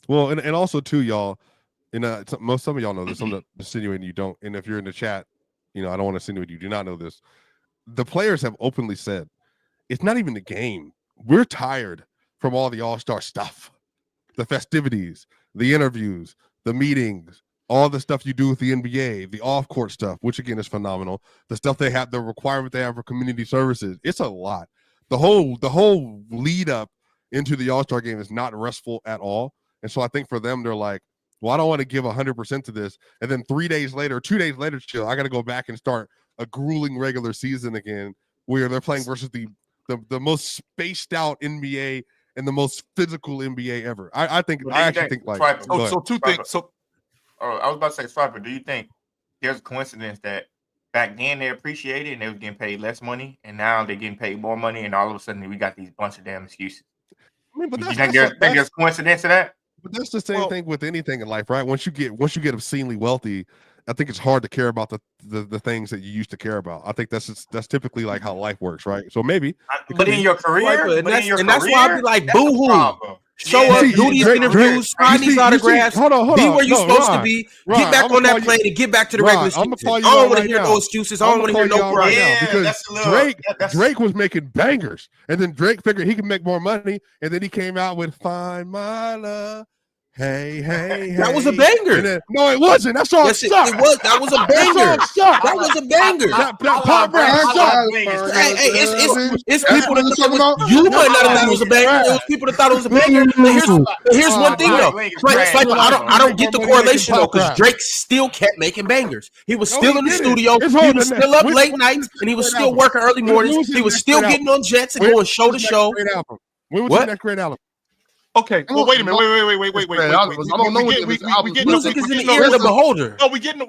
Well, and also too, y'all, some of y'all know this. I'm not insinuating you don't. And if you're in the chat, I don't want to insinuate you do not know this. The players have openly said it's not even the game. We're tired from all the all-star stuff, the festivities, the interviews, the meetings, all the stuff you do with the NBA, the off-court stuff, which again is phenomenal. The stuff they have, the requirement they have for community services. It's a lot. The whole lead up into the all-star game is not restful at all. And so I think for them, they're like, well, I don't want to give 100% to this. And then 2 days later, Chill, I got to go back and start a grueling regular season again, where they're playing versus the most spaced out NBA and the most physical NBA ever. I actually think like two things. So I was about to say, Swiper, do you think there's a coincidence that back then they appreciated it and they was getting paid less money, and now they're getting paid more money, and all of a sudden we got these bunch of damn excuses? I mean, but you think there's coincidence to that? But that's the same thing with anything in life, right? Once you get obscenely wealthy, I think it's hard to care about the things that you used to care about. I think that's typically like how life works, right? So maybe, but in your career, that's why I be like, boo-hoo. Show up, do these interviews, sign these autographs, be where you're supposed to be, get back on that plane and get back to the regular season. I don't want to hear no excuses. I don't want to hear no crying. Because Drake was making bangers, and then Drake figured he could make more money, and then he came out with "Find My Love." Hey. That was a banger. Then, no, it wasn't. That song sucked. It was. That was a banger. That was a banger. It's people that thought you might not have thought it was a banger. It was people that thought it was a banger. But here's one thing though. I don't get the correlation though, because Drake still kept making bangers. He was still in the studio. He was still up late nights, and he was still working early mornings. He was still getting on jets and going show to show. When was the next great album? Okay. Well, wait a minute. Wait. I don't know what music is in the ear of the beholder. No, we getting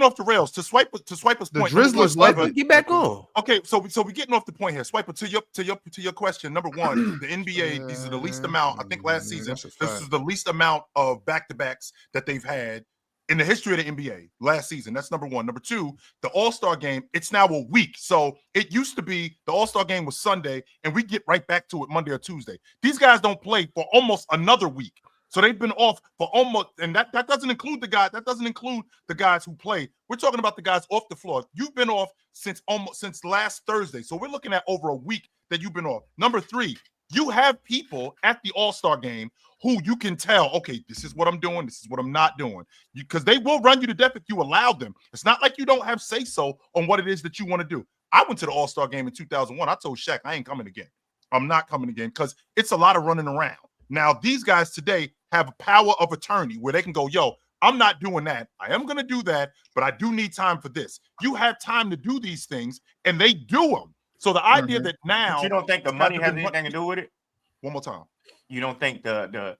off the rails. To Swiper's point. The Drizzler's legend. Get back on. Okay, so we getting off the point here. Swiper, to your question. Number one, the NBA. These are the least amount. I think last season this is the least amount of back-to-backs that they've had in the history of the NBA last season. That's number one. Number two, the All-Star game, it's now a week. So it used to be the All-Star game was Sunday, and we get right back to it Monday or Tuesday. These guys don't play for almost another week. So they've been off for almost, and that doesn't include the guys who play. We're talking about the guys off the floor. You've been off since last Thursday. So we're looking at over a week that you've been off. Number three, you have people at the All-Star game who you can tell, okay, this is what I'm doing, this is what I'm not doing. Because they will run you to death if you allow them. It's not like you don't have say-so on what it is that you want to do. I went to the All-Star game in 2001. I told Shaq, I ain't coming again. I'm not coming again because it's a lot of running around. Now, these guys today have a power of attorney where they can go, yo, I'm not doing that. I am going to do that, but I do need time for this. You have time to do these things, and they do them. So the idea that now— But you don't think the money has anything to do with it? One more time. You don't think the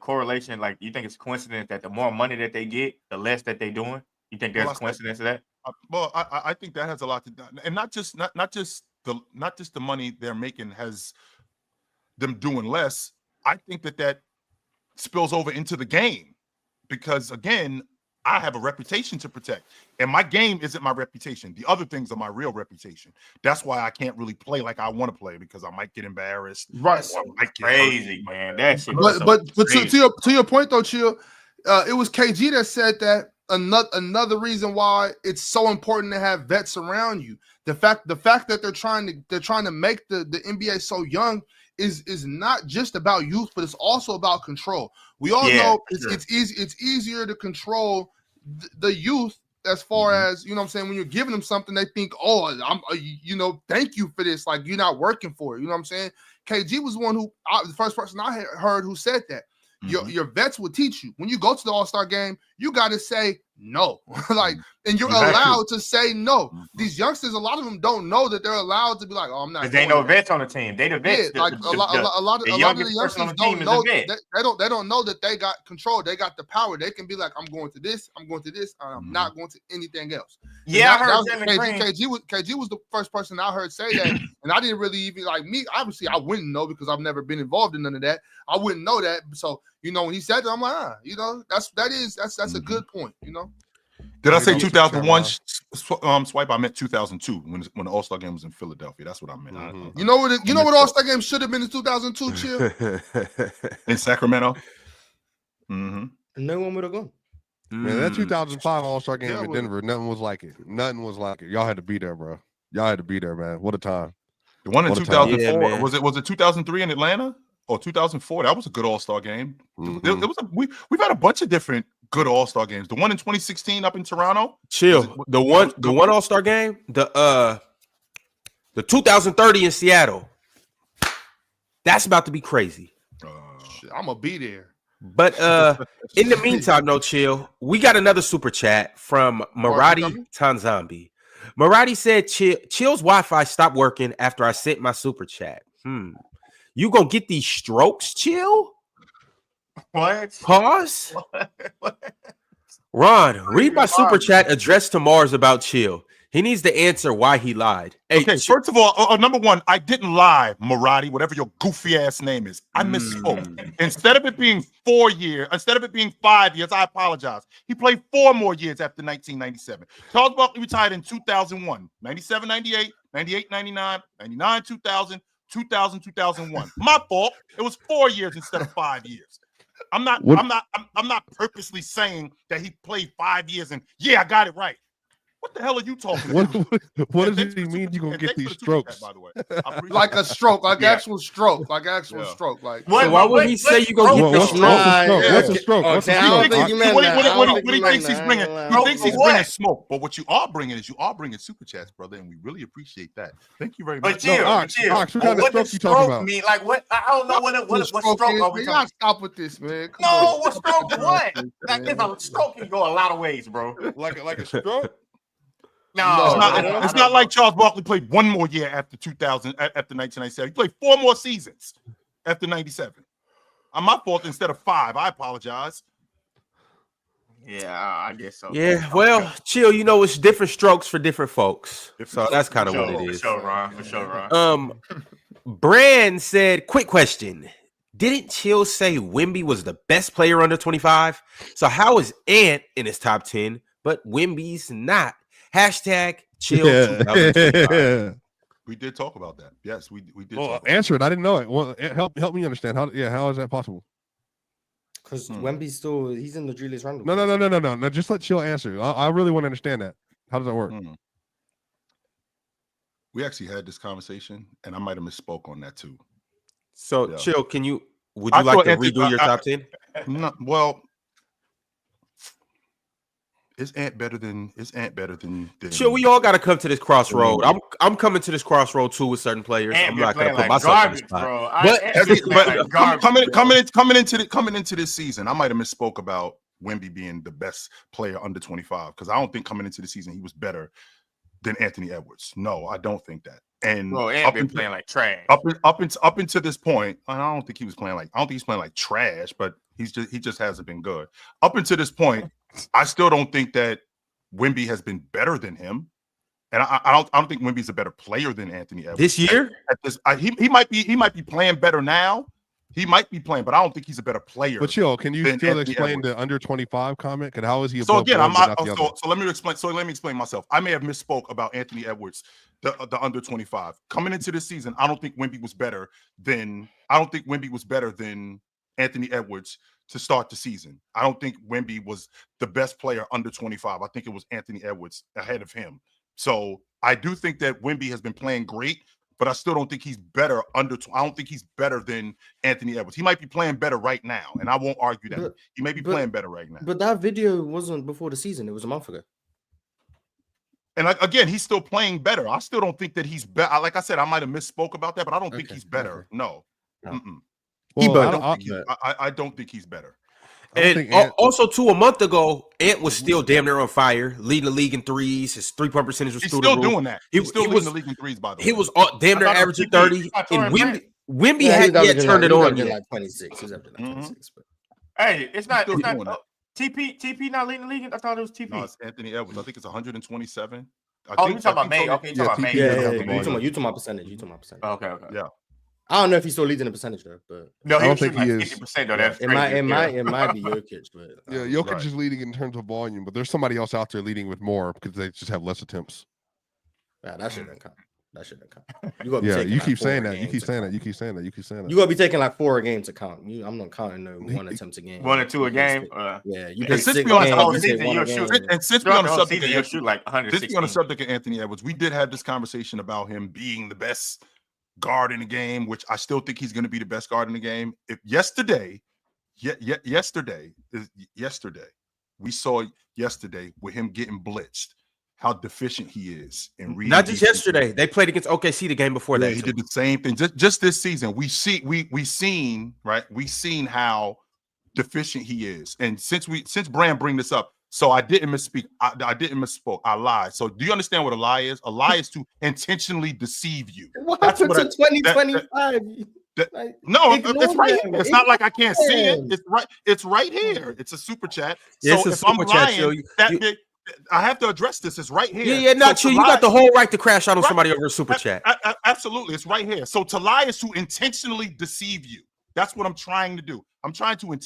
correlation, like you think it's coincidence that the more money that they get, the less that they're doing? You think there's a coincidence to that? I think that has a lot to do, and not just the money they're making has them doing less. I think that spills over into the game because again, I have a reputation to protect, and my game isn't my reputation. The other things are my real reputation. That's why I can't really play like I want to play because I might get embarrassed. Right, crazy, man. That shit. But to your point though, Chill, it was KG that said that another reason why it's so important to have vets around you. The fact that they're trying to make the NBA so young is not just about youth, but it's also about control. We all know it's easier to control the youth as far as, you know what I'm saying, when you're giving them something, they think, oh, I'm thank you for this, like you're not working for it. You know what I'm saying? KG was one the first person I heard who said that. Your vets will teach you when you go to the All-Star game, you got to say no, and you're allowed to say no. These youngsters, a lot of them don't know that they're allowed to be like, oh, I'm not. Because they know vets on the team. They the vets. Yeah, a lot of the youngsters don't know. They don't know that they got control. They got the power. They can be like, I'm going to this. I'm going to this. I'm not going to anything else. Yeah, I heard KG was the first person I heard say that, and I didn't really even like me. Obviously, I wouldn't know because I've never been involved in none of that. I wouldn't know that. So when he said that, I'm like, that's a good point. Did I say 2001 swipe? I meant 2002 when the All-Star game was in Philadelphia. That's what I meant. You know what All-Star game should have been in 2002, Chill? In Sacramento. No one would have gone. Man, that 2005 All-Star game in Denver, nothing was like it. Nothing was like it. Y'all had to be there, bro. Y'all had to be there, man. What a time. The one in 2004, was it 2003 in Atlanta or 2004? That was a good All-Star game. We've had a bunch of different good All-Star games. The one in 2016 up in Toronto. Chill. The one All-Star game, the 2030 in Seattle. That's about to be crazy. I'm gonna be there. But in the meantime, no, Chill. We got another super chat from Maradi Tanzambi. Maradi said, Chill's Wi-Fi stopped working after I sent my super chat. You gonna get these strokes, Chill? What? Pause. What? Ron, read my super chat addressed to Mars about Chill. He needs to answer why he lied. Hey, okay, first of all, number one, I didn't lie, Maradi, whatever your goofy ass name is. I misspoke. Instead of it being 4 years, instead of it being 5 years, I apologize. He played 4 more years after 1997. Charles Barkley retired in 2001, 97, 98, 98, 99, 99, 2000, 2000, 2001. My fault. It was 4 years instead of 5 years. I'm not purposely saying that he played 5 years and I got it right. What the hell are you talking about? What does he mean? You gonna get these strokes? By the way, like a stroke, actual stroke, stroke. Like so why would he say you gonna get the stroke? What's a stroke? What's a stroke? What he thinks he's bringing? He thinks he's bringing smoke. But what you are bringing is super chats, brother, and we really appreciate that. Thank you very much. But Ox, what kind of stroke you talking about? Mean? Like what? I don't know what stroke are we talking. Stop with this, man. No, what stroke? What? Like a stroke can go a lot of ways, bro. Like a stroke. No, it's not like Charles Barkley played 1 more year after 2000, after 1997. He played 4 more seasons after 97. My fault instead of 5. I apologize. Yeah, I guess so. Yeah, well, chill. You know, it's different strokes for different folks. So that's kind of what it is. For sure, Ron. Brand said, quick question. Didn't Chill say Wemby was the best player under 25? So how is Ant in his top 10, but Wemby's not? Hashtag Chill 2025. We did talk about that. Yes, we did. Well, answer it. I didn't know it. Well, help me understand. How is that possible? Because Wemby's he's in the Julius Randle. No. Just let Chill answer. I really want to understand that. How does that work? We actually had this conversation, and I might have misspoke on that too. So, Chill, would you like to redo your top 10? No, well, is Ant better than Chill, we all got to come to this crossroad. I'm coming to this crossroad too with certain players. I'm not going to put myself in the spot. But coming into this season, I might have misspoke about Wemby being the best player under 25 because I don't think coming into the season he was better than Anthony Edwards. No, I don't think that. And Ant been playing like trash. Up until this point, I don't think he's playing like trash, but he just hasn't been good. Up until this point, I still don't think that Wemby has been better than him. And I don't think Wemby's a better player than Anthony Edwards. This year? He might be playing better now. He might be playing, but I don't think he's a better player. But Chill, can you still explain the under 25 comment? And how is he? So again, so let me explain myself. I may have misspoke about Anthony Edwards, the under 25 coming into this season. I don't think Wemby was better than Anthony Edwards to start the season. I don't think Wemby was the best player under 25. I think it was Anthony Edwards ahead of him. So I do think that Wemby has been playing great. But I still don't think he's better I don't think he's better than Anthony Edwards. He might be playing better right now, and I won't argue that. He may be playing better right now. But that video wasn't before the season. It was a month ago. And again, he's still playing better. I still don't think that he's better. Like I said, I might have misspoke about that, but I don't think he's better. Okay. No. Well, I don't think he's better. And also, a month ago, Ant was still damn near on fire, leading the league in threes. His 3-point percentage was still doing that. He's still leading the league in threes, by the way. He was damn near averaging 30. And Wemby hadn't yet turned it on yet. Like 26. He's up to 26. But... Hey, it's not TP not leading the league. I thought it was TP. No, it's Anthony Edwards. I think it's 127. You talking about May? Okay, you talking about May. Yeah. You talking about percentage. Okay. Yeah. I don't know if he's still leading the percentage though, but no, I don't think he is. 50% though. That's it might be Jokic, but yeah, Jokic is leading in terms of volume, but there's somebody else out there leading with more because they just have less attempts. Yeah, that shouldn't count. You keep saying that. You keep saying that. You gotta be taking like 4 a game to count. I'm not counting no 1 attempt a game. 1 or 2 a game. Yeah, since we're on the subject of Anthony Edwards, we did have this conversation about him being the best guard in the game, which I still think he's going to be the best guard in the game. If yesterday, we saw with him getting blitzed, how deficient he is in reading. Not just yesterday, they played against OKC the game before that. He did the same thing. Just this season, we seen how deficient he is. And since Brand bring this up, so I didn't misspeak. I didn't misspoke. I lied. So do you understand what a lie is? A lie is to intentionally deceive you. What happened to 2025? No, it's right here. It's not like I can't see it. It's right here. It's a super chat. So if I'm lying, I have to address this. It's right here. Yeah, not true. You got the whole right to crash out on somebody over a super chat. Absolutely. It's right here. So to lie is to intentionally deceive you. That's what I'm trying to do. I'm trying to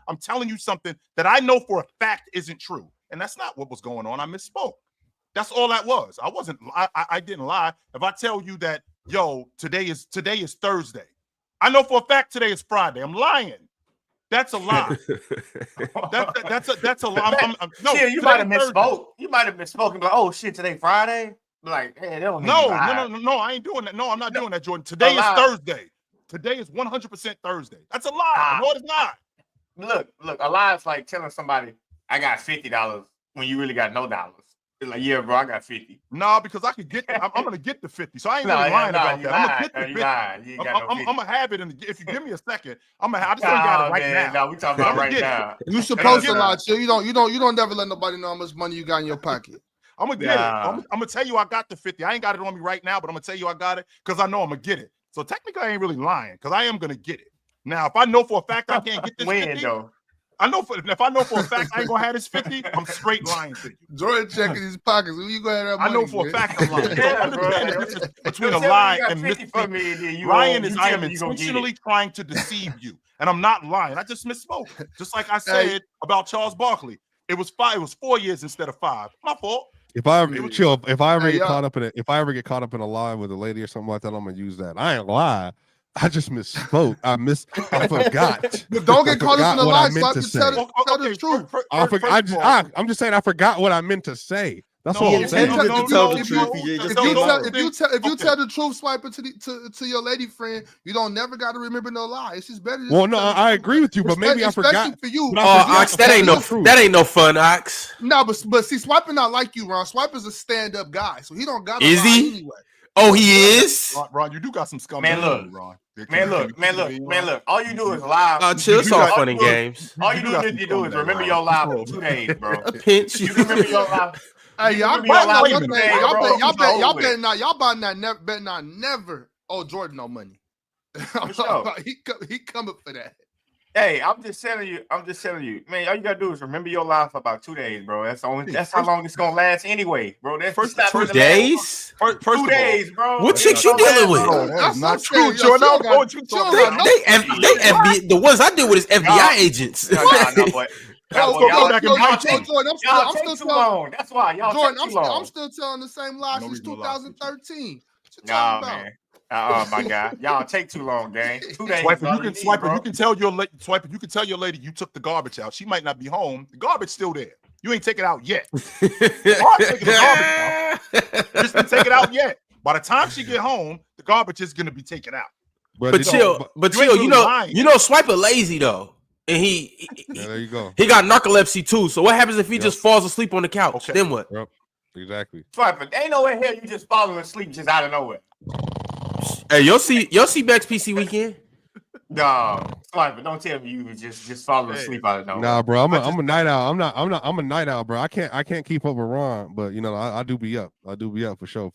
I'm telling you something that I know for a fact isn't true. And that's not what was going on. I misspoke. That's all that was. I didn't lie. If I tell you that, today is Thursday, I know for a fact today is Friday. I'm lying. That's a lie. That's a lie. No, you might have misspoke. You might have misspoken. Like, oh shit, today Friday. Like, hey, they don't. No, I ain't doing that. No, I'm not doing that, Jordan. Today is Thursday. Today is 100% Thursday. That's a lie. No, it's not. Look, a lie is like telling somebody I got $50 when you really got no dollars. It's like, yeah, bro, I got 50. No, because I could get. I'm gonna get the 50. So I ain't really lying about that. I'm gonna get the 50. I'm gonna have it. And if you give me a second, I just don't got it right now. No, we talking about right now. You supposed to lie, so you don't never let nobody know how much money you got in your pocket. I'm gonna get it. I'm gonna tell you I got the 50. I ain't got it on me right now, but I'm gonna tell you I got it because I know I'm gonna get it. So technically, I ain't really lying because I am gonna get it. Now, if I know for a fact I can't get this When 50, though? if I know for a fact I ain't gonna have this 50, I'm straight lying to you. Jordan checking his pockets. Who you gonna have that I know money, for a man? fact I'm lying. So Yeah, understand bro. the difference between You a tell me lie you got and 50 for me, and then you lying is you I tell am me you gonna get it. intentionally trying to deceive you, and I'm not lying. I just misspoke. Just like I Hey. said about Charles Barkley, it was 4 years instead of 5. My fault. If I It was chill, if I ever Hey, get y'all. caught up in it, if I ever get caught up in a lie with a lady or something like that, I'm gonna use that. I ain't lie. I just misspoke. I forgot. But don't get I caught up forgot in the what I lie. meant So I to can tell say. the truth. I'm just saying I forgot what I meant to say. That's No, all I'm He saying. intended to tell the if truth. you- He just If came you out. tell the truth, Swiper, to your lady friend, you don't never got to remember no lie. It's just better. Well, no, I agree with you, but maybe I forgot. Especially for you. But I forgot Ox, that ain't the truth. that ain't no fun, Ox. No, but see, Swiper not like you, Ron. Swiper's a stand-up guy, so he don't got to Is lie he? anyway. Oh, he is. Ron, you do got some scum. Man, in look. you, Ron. Man, look. All you do is lie. Chill. It's all got- fun and games. All You you do got need some to scum do in is that, remember Ron. your lie for 2 days, bro. A pinch. You remember your lie. Hey, y'all remember your lie wait a for 2 minute. days, bro. y'all It's better over. not, better not never. Oh, Jordan, no money. sure. he coming for that. Hey, I'm just telling you, man. All you gotta do is remember your life for about 2 days, bro. That's how long it's gonna last anyway, bro. That's First- not 2 gonna days. First 2 of all, days, bro. What It's chicks you gonna dealing last with? long. that is not so true, serious. Jordan. I Yo, don't know what you chill talking got about. They the ones I deal with is FBI agents. No, but Yo, y'all back in my take Jordan, y'all I'm take still too telling long. That's why y'all Jordan, take too long. I'm still telling the same lie No since reason to lie to you. 2013. What you Nah, talking about? man. My guy. Y'all take too long, gang. 2 days. Swiper, all you can need, swipe. bro. You can tell your Swiper. You can tell your lady you took the garbage out. She might not be home. The garbage still there. You ain't take it out yet. Taking the garbage out. Just didn't take it out yet. By the time she get home, the garbage is gonna be taken out. But chill, you ain't really lying. you know, Swiper lazy though, and he Yeah, there you go. he got narcolepsy too. So what happens if he Yep. just falls asleep on the couch? Okay. Then what? Yep. Exactly. Swiper, ain't no way hell you just falling asleep just out of nowhere. Hey, you'll see Beck's PC weekend. No, Swiper, don't tell me you was just falling asleep out of nowhere. Nah, bro, I'm a night owl. I'm a night owl, bro. I can't keep up with Ron, but you know, I do be up. I do be up for sure.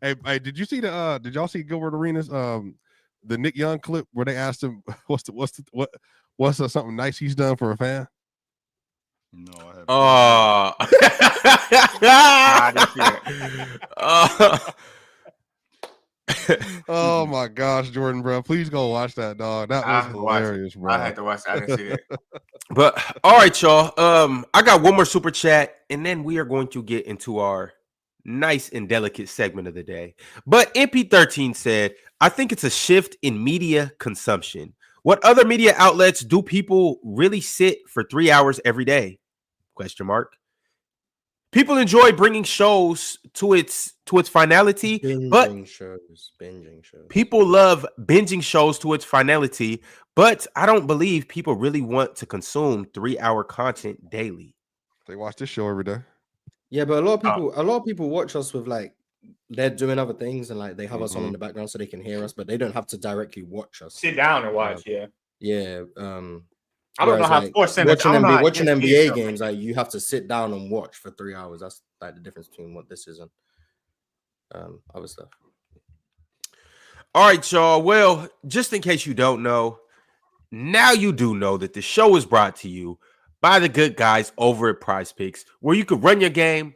Hey, did you see did y'all see Gilbert Arenas the Nick Young clip where they asked him what's something nice he's done for a fan? No, I haven't. I didn't see it. Oh my gosh, Jordan, bro, please go watch that, dog. That was hilarious, bro. I had to watch it. I didn't see it. But all right, y'all. I got one more super chat, and then we are going to get into our nice and delicate segment of the day. But MP13 said, I think it's a shift in media consumption. What other media outlets do people really sit for 3 hours every day? Question mark. People enjoy bringing shows to its finality, but Binging shows. people love binging shows to its finality, but I don't believe people really want to consume 3-hour content daily. They watch this show every day. Yeah, but a lot of people watch us with like they're doing other things and like they have us on in the background so they can hear us, but they don't have to directly watch us. Sit down and watch. Yeah. Yeah. I don't know how sports center. Watching NBA games, like you have to sit down and watch for 3 hours. That's like the difference between what this is and other stuff. All right, y'all. Well, just in case you don't know, now you do know that the show is brought to you by the good guys over at PrizePicks, where you can run your game,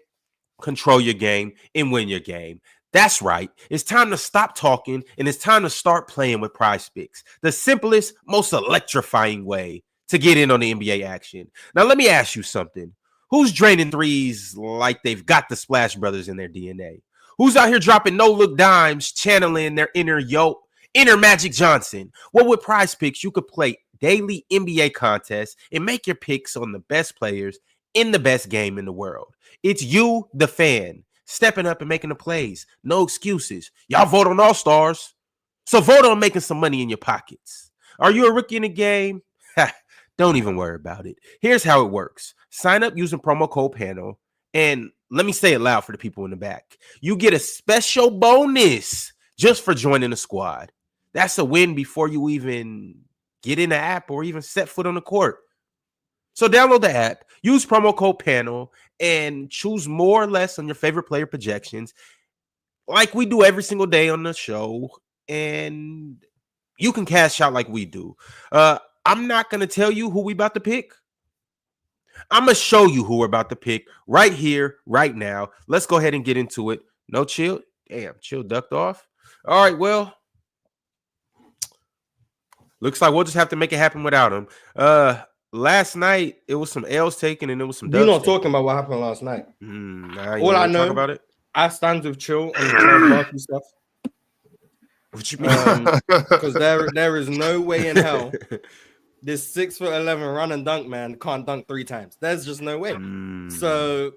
control your game, and win your game. That's right. It's time to stop talking, and it's time to start playing with PrizePicks, the simplest, most electrifying way to get in on the NBA action. Now, let me ask you something. Who's draining threes like they've got the Splash Brothers in their DNA? Who's out here dropping no-look dimes, channeling their inner Magic Johnson? Well, with PrizePicks, you could play daily NBA contests and make your picks on the best players in the best game in the world. It's you, the fan, stepping up and making the plays. No excuses. Y'all vote on All-Stars, so vote on making some money in your pockets. Are you a rookie in the game? Don't even worry about it. Here's how it works. Sign up using promo code PANEL, and let me say it loud for the people in the back. You get a special bonus just for joining the squad. That's a win before you even get in the app or even set foot on the court. So download the app, use promo code PANEL, and choose more or less on your favorite player projections like we do every single day on the show. And you can cash out like we do. I'm not gonna tell you who we about to pick. I'm gonna show you who we're about to pick right here, right now. Let's go ahead and get into it. No chill. Damn, chill ducked off. All right, well, looks like we'll just have to make it happen without him. Last night it was some L's taken and it was some dubs. You're not taken. talking about what happened last night. All I know talk about it. I stand with Chill on the Charles Barkley stuff. What you mean? Because there is no way in hell this 6'11" run and dunk man can't dunk 3 times. There's just no way. So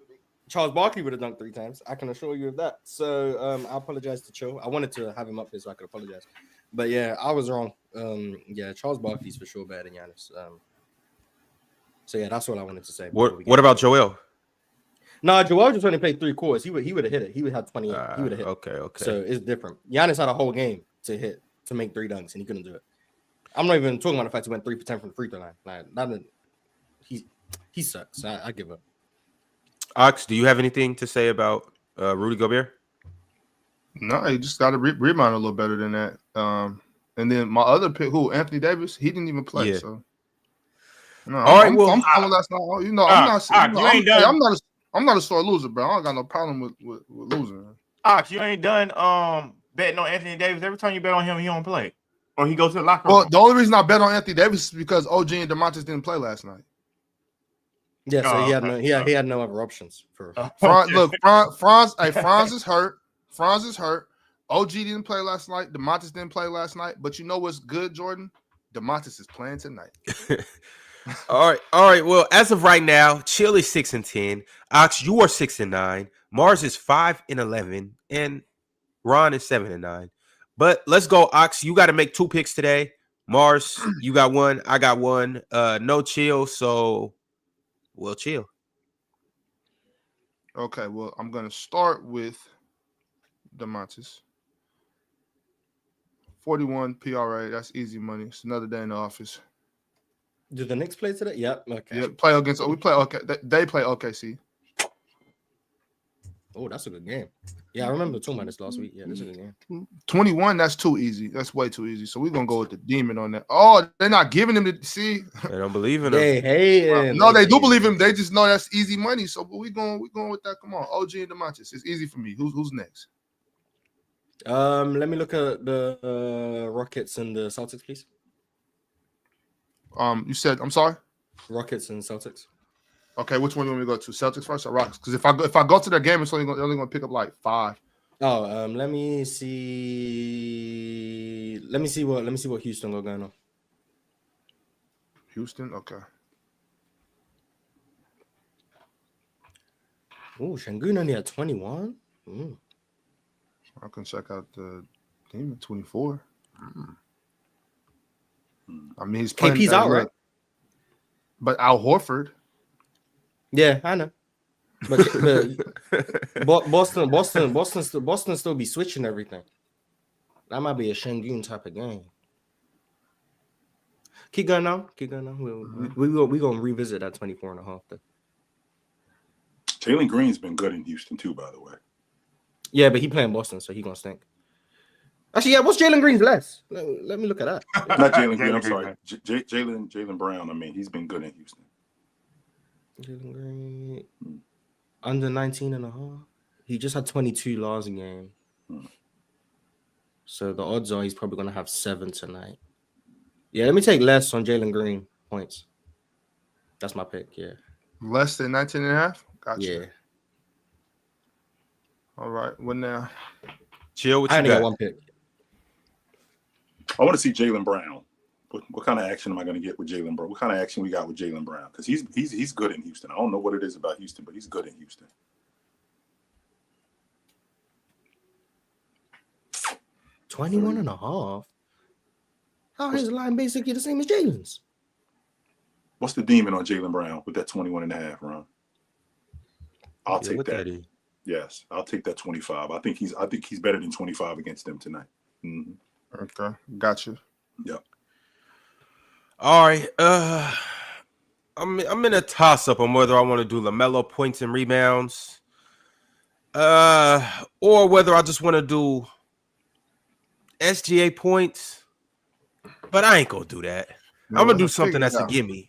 Charles Barkley would have dunked 3 times. I can assure you of that. So I apologize to Chill. I wanted to have him up here so I could apologize. But yeah, I was wrong. Yeah, Charles Barkley's for sure better than Giannis. So yeah, that's all I wanted to say. What about Joel? No, Joel just only played 3 quarters. He would have hit it. He would have 28. He would have hit. Okay. So it's different. Giannis had a whole game to hit to make 3 dunks, and he couldn't do it. I'm not even talking about the fact he went 3 for 10 from the free throw line. Like he sucks. I give up. Ox, do you have anything to say about Rudy Gobert? No, he just got to rebound a little better than that. And then my other pick, Anthony Davis, he didn't even play. Yeah. So no, All right, I'm following last night. You know, I'm not a sore loser, bro. I don't got no problem with losing. Ox, you ain't done betting on Anthony Davis. Every time you bet on him, he don't play. Or he goes to the locker room. Well, the only reason I bet on Anthony Davis is because OG and DeMontis didn't play last night. Yeah, so he had no other options for Look, Franz is hurt. Franz is hurt. OG didn't play last night. DeMontis didn't play last night. But you know what's good, Jordan? DeMontis is playing tonight. All right. Well, as of right now, Chill is 6-10. Ox, you are 6-9. Mars is 5-11, and Ron is 7-9. But let's go, Ox. You got to make 2 picks today. Mars, you got 1. I got 1. No Chill, so we'll chill. Okay, well, I'm gonna start with DeMontis. 41 PRA. That's easy money. It's another day in the office. Do the Knicks play today? Yep. Okay. Yeah, play against. We play. Okay, they play OKC. Oh, that's a good game. Yeah, I remember talking about this last week. Yeah, that's a good game. 21. That's too easy. That's way too easy. So we're gonna go with the demon on that. Oh, they're not giving him the see. They don't believe in him. They hate him. No, they do believe him. They just know that's easy money. So we going with that. Come on, OG and DeMontis. It's easy for me. Who's next? Let me look at the Rockets and the Celtics, please. You said I'm sorry. Rockets and Celtics. Okay, which one do you want me to go to? Celtics first or Rockets? Because if I go to their game, it's only going to pick up like 5. Oh, let me see. Let me see what Houston got going on. Houston, okay. Oh, Şengün only at 21. I can check out the team at 24. I mean, he's playing. KP's out, right? But Al Horford. Yeah, I know. But Boston still be switching everything. That might be a Şengün type of game. Keep going now. We're gonna revisit that 24.5 then. Jalen Green's been good in Houston too, by the way. Yeah, but he playing Boston, so he gonna stink. Actually, yeah, what's Jalen Green's less? Let me look at that. Not Jalen Green, I'm sorry. Jalen Brown, I mean, he's been good in Houston. Jalen Green under 19.5. He just had 22 last game. So the odds are he's probably gonna have 7 tonight. Yeah, let me take less on Jalen Green points. That's my pick, yeah. Less than 19.5? Gotcha. Yeah. All right. What now? Chill, what I you only got? got 1 pick. I want to see Jalen Brown. What kind of action am I going to get with Jalen Brown? What kind of action we got with Jalen Brown? Because he's good in Houston. I don't know what it is about Houston, but he's good in Houston. 21.5. How is the line basically the same as Jalen's? What's the demon on Jalen Brown with that 21.5, Ron? I'll take that. Yes, I'll take that 25. I think he's better than 25 against them tonight. Mm-hmm. Okay, gotcha. Yep. All right. I'm in a toss up on whether I want to do LaMelo points and rebounds, or whether I just want to do SGA points but I ain't gonna do that. I'm gonna do something that's a gimme.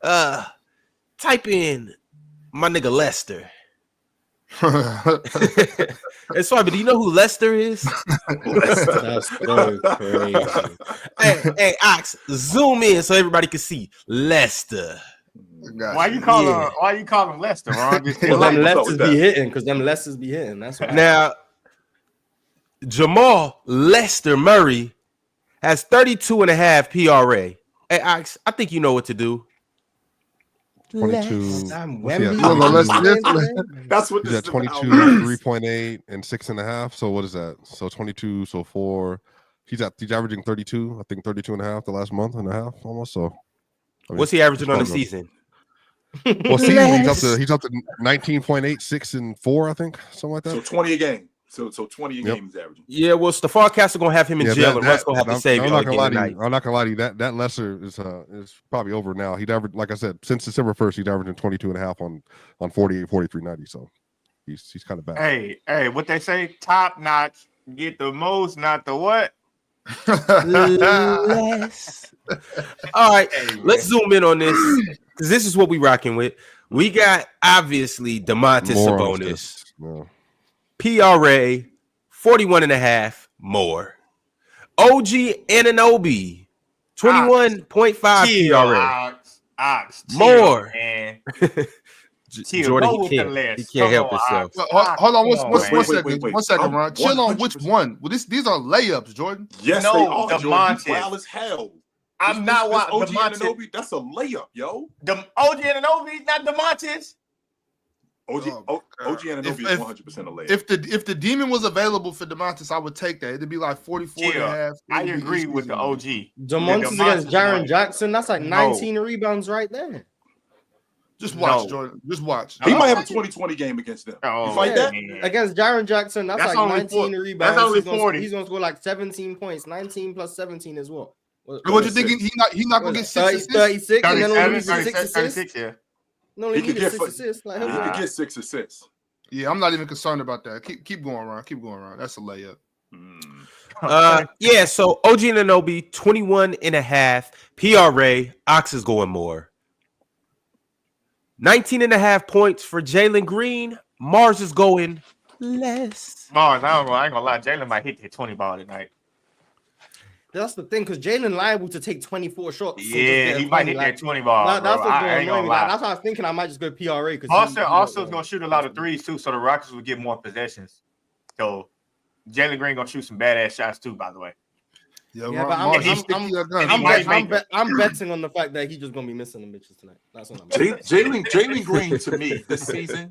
Type in my nigga Lester. It's funny, but do you know who Lester is? That's so crazy. Hey, Ox, zoom in so everybody can see Lester. Why you call him Lester, Ron? Because them Lesters be hitting. Because them Lesters be hitting. That's why. Now, Jamal Lester Murray has 32.5 PRA. Hey, Ox, I think you know what to do. 22. That's what he's at 22, 3.8, and 6.5. So what is that? So 22, so 4. He's averaging 32. I think 32.5 the last month and a half almost. So I mean, what's he averaging on the season? Well, season he's up to 19.8, 6 and 4, I think, something like that. So 20 a game. So 20 a game is averaging. Yeah, well, Stephon Castle gonna have him in jail, and Russ gonna have to save him. I'm not gonna lie to you. That Lesser is probably over now. He'd averaged, like I said, since December 1st, he's averaging 22.5 on 48, 43, 90. So he's kind of bad. Hey, what they say? Top notch, get the most, not the what? Less. All right, let's zoom in on this because this is what we rocking with. We got obviously Domantas Sabonis. No. PRA 41.5 more. OG Anunoby 21.5 PRA. Ox, more. Man. Jordan, he can't help himself. Hold on, one second, Ron. Chill on which one? Well, these are layups, Jordan. Yes, no, they are. Domantas. Wild as hell. I'm not watching OG Anunoby. That's a layup, yo. OG Anunoby, not Domantas. OG Anunoby is 100% a layup. If the demon was available for Domantas, I would take that. It'd be like 44.5. I agree with the OG. Domantas against Jaren Jackson, that's like 19 rebounds right there. Just watch, Jordan. Just watch. He might have a 20-20 game against them. You fight that? Against Jaren Jackson, that's like 19 rebounds. That's only 40. He's gonna score like 17 points. 19 plus 17 as well. What you thinking? He's not gonna get 6 36 and then only 6 36, assists. Yeah. No, he could get 6 assists. Like, he could get 6 assists. Yeah, I'm not even concerned about that. Keep going around. Keep going around. That's a layup. Yeah, so OG Anunoby 21.5 PRA. Ox is going more. 19.5 points for Jalen Green. Mars is going less. Mars, I ain't gonna lie. Jalen might hit the 20 ball tonight. That's the thing, because Jalen liable to take 24 shots. Yeah, he might hit that 20 ball. That's what's going on. That's why I was thinking I might just go PRA. Also is gonna shoot a lot of threes too, so the Rockets will get more possessions. So Jalen Green gonna shoot some badass shots too, by the way. Yeah, but I'm betting on the fact that he's just gonna be missing the bitches tonight. That's what I'm betting. Jalen Green, to me, this season,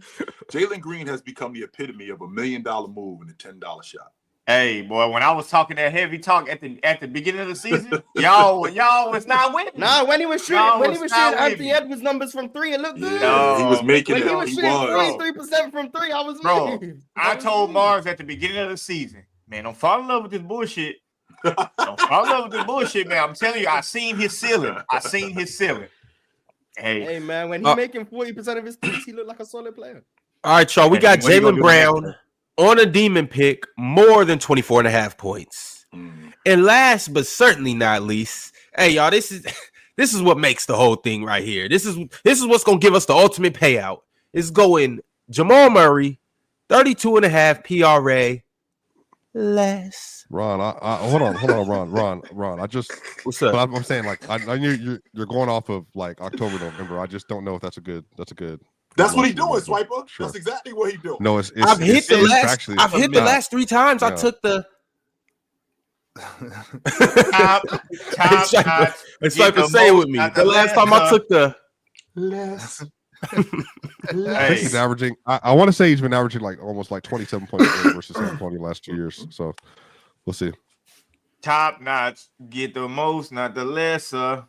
Jalen Green has become the epitome of $1 million move and a $10 shot. Hey, boy, when I was talking that heavy talk at the beginning of the season, y'all was not with me. Nah, when he was shooting Anthony Edwards numbers from 3, it looked good. Yeah, he was making it. He was shooting 33% from 3. I was moved. I told Mars at the beginning of the season, man, don't fall in love with this bullshit. Don't fall in love with this bullshit, man. I'm telling you, I seen his ceiling. Hey, man, when he making 40% of his threes, he looked like a solid player. All right, y'all. We got Jaylen Brown on a demon pick, more than 24.5 points. And last but certainly not least, hey, y'all, this is what makes the whole thing right here. This is what's gonna give us the ultimate payout. It's going Jamal Murray, 32.5 PRA. Less. Ron, hold on, Ron. I just what's up? But I'm saying, like, I knew you're going off of like October, November. I just don't know if that's a good. That's what he's doing, Swiper. Sure. That's exactly what he's doing. No, I've hit the last 3 times. Yeah. I took the top. Swiper, say it with me. The last time I took the less. I think he's averaging. I want to say he's been averaging like almost like 27 points versus 20 last 2 years. So we'll see. Top notch, get the most, not the lesser.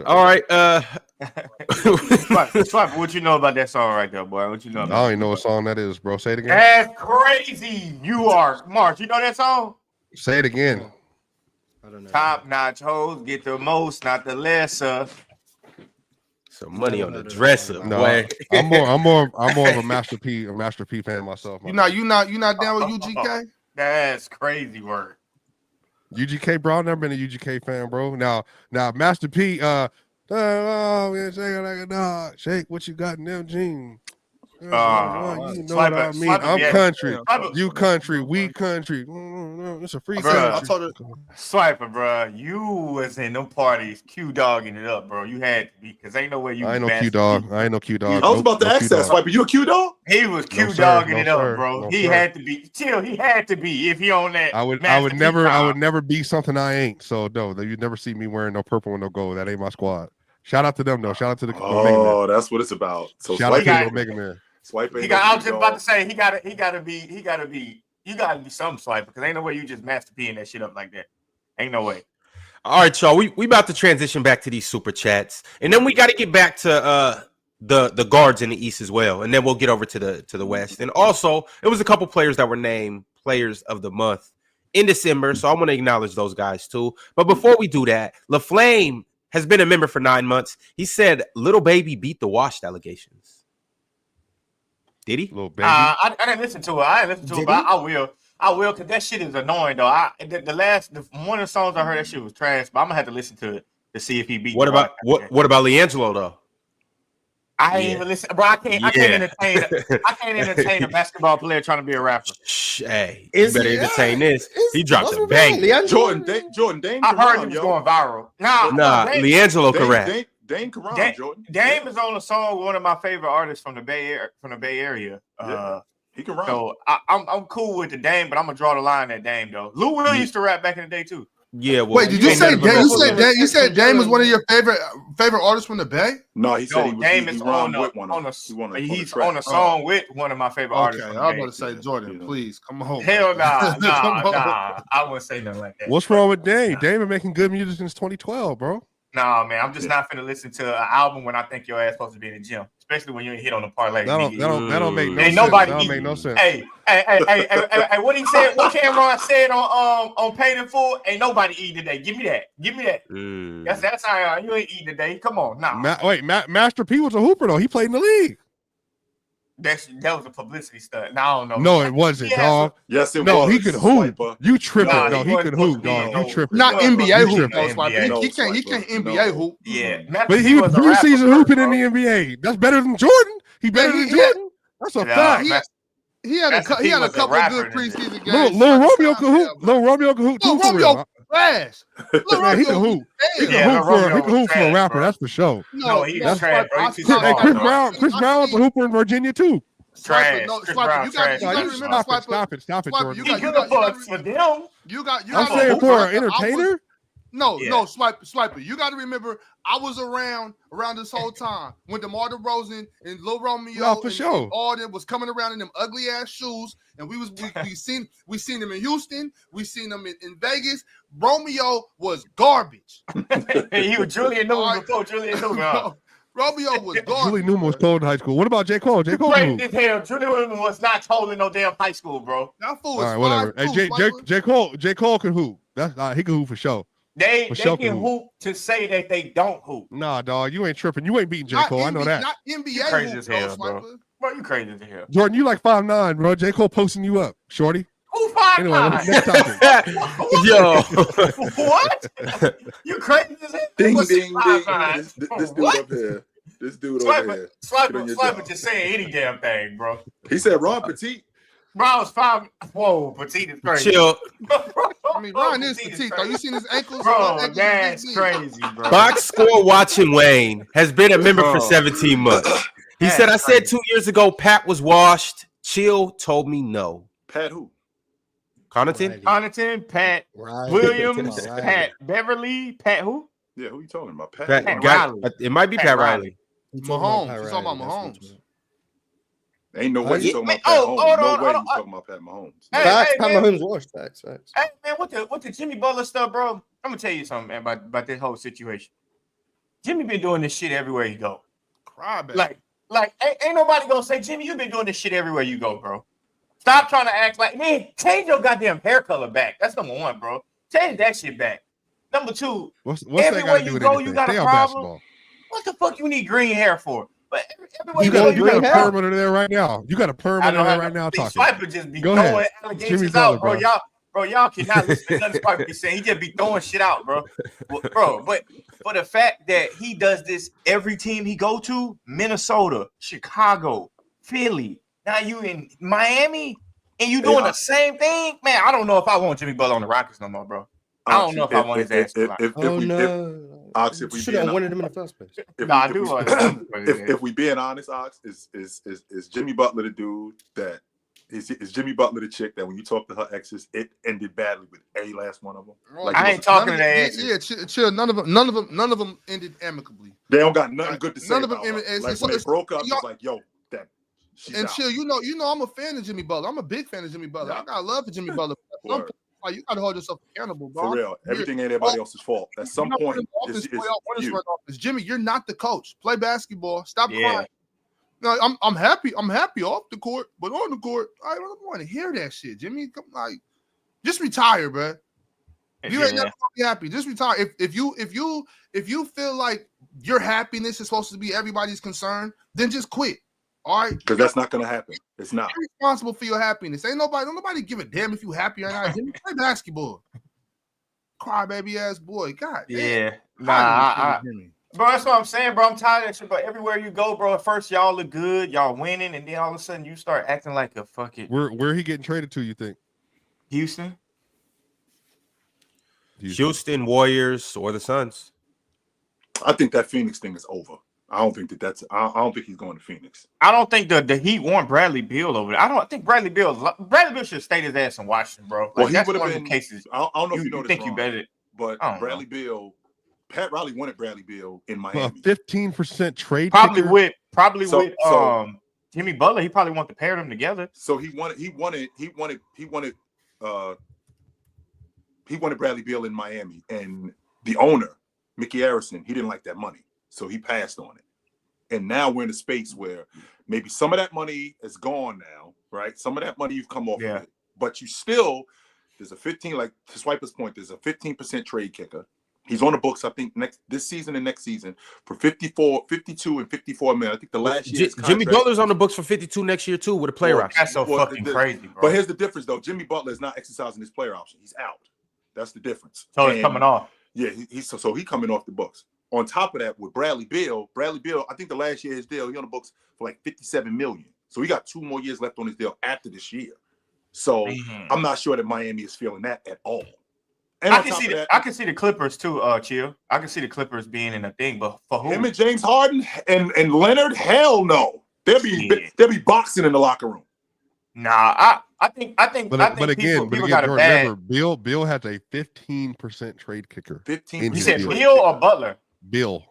All right. Swap, what you know about that song right there, boy? What you know? I don't even know what song that is, bro. Say it again. That's crazy. You are smart. You know that song? Say it again. I don't know. Top notch hoes, get the most, not the lesser. Some money on the dresser. No, boy. I'm more of a Master P fan myself. You not down with UGK? That's crazy word. UGK, bro. I've never been a UGK fan, bro. Now, Master P, shake it like a dog. Shake what you got in them jeans. You know what I mean. I'm country. You country. We country. It's a free country. Swiper, bro. You was in them parties, Q dogging it up, bro. You had to be, because ain't no way you. I ain't no Q dog. I ain't no Q dog. I was about to ask that, Swiper. You a Q dog? He was Q dogging it up, bro. He had to be. Chill. He had to be if he on that. I would never be something I ain't. So no, you'd never see me wearing no purple and no gold. That ain't my squad. Shout out to them though. Shout out to the Omega Man. That's what it's about. So shout out to the Omega Man. Swipe. I was just about to say he gotta be. You gotta be some swiper, because ain't no way you just Master P in that shit up like that. Ain't no way. All right, y'all. We about to transition back to these super chats, and then we got to get back to the guards in the East as well, and then we'll get over to the West. And also, it was a couple players that were named players of the month in December, so I want to acknowledge those guys too. But before we do that, LaFlame has been a member for 9 months. He said, "Little baby beat the washed allegations." Did he? Little baby. I didn't listen to it. But I will, because that shit is annoying though. One of the songs I heard, that shit was trash, but I'm gonna have to listen to it to see if he beat. What about LiAngelo though? I ain't even listen, bro. I can't entertain a basketball player trying to be a rapper. Hey, you better entertain this. He dropped a bang. Jordan Dame. I heard he was going viral. Nah, LiAngelo can rap. Dame Karan, Jordan. Dame is on a song with one of my favorite artists from the Bay Area. He can rap. So I'm cool with the Dame, but I'm gonna draw the line at Dame though. Lou Will used to rap back in the day too. Yeah. Well, wait, did you say Dame? You said Dame was one of your favorite artists from the Bay? No, he said Dame is on a song with one of my favorite artists. Okay, I was about to say Jordan. Please come home. Hell nah. I wouldn't say nothing like that. What's wrong with Dame? Dame been making good music since 2012, bro. Nah, man, I'm just not finna listen to an album when I think your ass supposed to be in the gym, especially when you hit on the parlay. That don't make no sense. Nobody that don't make no sense. Hey, what he said? What Cameron said on Paid in Full? Ain't nobody eat today. Give me that. That's how you ain't eating today. Come on, nah. Master P was a hooper though. He played in the league. That was a publicity stunt. Now I don't know. No, it wasn't, dog. Yes, it was. No, he could hoop. You tripping? No, he could hoop, dog. You tripping? Not NBA hoop, though. He can't NBA hoop. Yeah, but he was preseason hooping in the NBA. That's better than Jordan. He better than Jordan. That's a fact. He had a couple of good preseason games. Lil Romeo could hoop. Lil Romeo could hoop too. Romeo trash. Man, he can hoop. He can hoop for a rapper. That's for sure. No, he's trash. Chris Brown's a hooper in Virginia too. Trash. Swiper, you got to remember, Swiper. Stop it, Jordan. I'm saying for an entertainer. No, Swiper. You got to remember, I was around this whole time when DeMar DeRozan and Lil Romeo and Alden was coming around in them ugly ass shoes, and we seen them in Houston, we seen them in Vegas. Romeo was garbage. He was Julian Newman before Julian Newman. Romeo was garbage. Julian Newman was told in high school. What about J. Cole? J. Cole Julian Newman was not told in no damn high school, bro. That fool was all right, whatever. Hey, J. Cole can hoop. That's he can hoop for sure. They can hoop to say that they don't hoop. Nah, dog, you ain't tripping. You ain't beating J. Cole. I know that. Not NBA you crazy hoop, as hell, bro. Bro, you crazy as hell. Jordan, you like 5'9", bro. J. Cole posting you up, shorty. Who 5'9"? Anyway, next topic. Yo. What? You crazy as hell? Ding. This dude up here. This dude over here. Swiper just saying any damn thing, bro. He said Ron Petit. Ron was 5. Whoa, Petit is crazy. Chill. I mean, Ron is petite, though. You seen his ankles? Bro, that's crazy, bro. Box Score Watching Wayne has been a member for 17 months. He said, I said 2 years ago, Pat was washed. Chill told me no. Pat who? Connaughton, Pat Williams, Pat Beverly, Pat who? Yeah, who you talking about? Pat Riley. It might be Pat Riley. Mahomes. He's talking about Mahomes. Ain't no way you talking about Pat Mahomes. No way you talking about Pat Mahomes. Pat Mahomes washed. Facts. Hey man, what the Jimmy Butler stuff, bro? I'm gonna tell you something, man, about this whole situation. Jimmy been doing this shit everywhere you go. Like ain't nobody gonna say, Jimmy, you've been doing this shit everywhere you go, bro. Stop trying to act like, man, change your goddamn hair color back. That's number one, bro. Change that shit back. Number two, what's everywhere you go, you got a problem. Basketball. What the fuck you need green hair for? But everywhere you got a perm under there right now. You got a perm under there right now talking. Swiper just be throwing allegations out, bro. Bro, y'all cannot listen to nothing Spike be saying. He just be throwing shit out, bro. Bro, but for the fact that he does this every team he go to, Minnesota, Chicago, Philly, now you in Miami, and you doing the same thing, man. I don't know if I want Jimmy Butler on the Rockets no more, bro. I don't know if I want his ass. If we should have wanted him in the first place. If we being honest, Ox, is Jimmy Butler the dude that is Jimmy Butler the chick that when you talk to her exes, it ended badly with every last one of them? Like, I ain't talking to their exes. Yeah, chill. None of them ended amicably. They don't got nothing good to say. None of them ended. like when they broke up, it's like, yo, that. And chill, you know, I'm a fan of Jimmy Butler. I'm a big fan of Jimmy Butler. I got love for Jimmy Butler. Like, you gotta hold yourself accountable, bro. For real, everything ain't everybody else's fault. At some point, it's Jimmy, you're not the coach. Play basketball. Stop crying. No, I'm happy. I'm happy off the court, but on the court, I don't want to hear that shit, Jimmy. Come, like, just retire, bro. You ain't never gonna be happy. Just retire. If you feel like your happiness is supposed to be everybody's concern, then just quit. All right, because that's not gonna happen. It's not. You're responsible for your happiness. Don't nobody give a damn if you happy or not. Jimmy, play basketball. Cry baby ass boy. God. Yeah. Nah. Bro, that's what I'm saying, bro. I'm tired of that shit. But everywhere you go, bro, at first y'all look good, y'all winning, and then all of a sudden you start acting like a fucking. Where he getting traded to? You think? Houston, Warriors, or the Suns. I think that Phoenix thing is over. I don't think he's going to Phoenix. I don't think the Heat want Bradley Beal over there. I think Bradley Beal should stay his ass in Washington, bro. Like, well, he would have been cases. I don't know if you know this think wrong, you better, but Bradley Beal, Pat Riley wanted Bradley Beal in Miami. 15% trade. Probably with Jimmy Butler. He probably want to pair them together. So he wanted Bradley Beal in Miami, and the owner, Mickey Harrison, he didn't like that money. So he passed on it. And now we're in a space where maybe some of that money is gone now, right? Some of that money you've come off of it. But you still, there's a 15, like to Swiper's point, there's a 15% trade kicker. He's on the books, I think, this season and next season for 52 and 54 million. I think the last year. Jimmy Butler's on the books for 52 next year, too, with a player option. That's so fucking crazy, bro. But here's the difference, though. Jimmy Butler is not exercising his player option. He's out. That's the difference. So he's coming off. Yeah, he's coming off the books. On top of that, with Bradley Beal, I think the last year his deal, he on the books for like 57 million. So he got 2 more years left on his deal after this year. So I'm not sure that Miami is feeling that at all. And I can see the Clippers too, Chill. I can see the Clippers being in a thing, but for who? Him and James Harden and Leonard, hell no. They'll be boxing in the locker room. Nah, I think. But again, remember, Bill has a 15% trade kicker. 15. You said Bill or Butler? Bill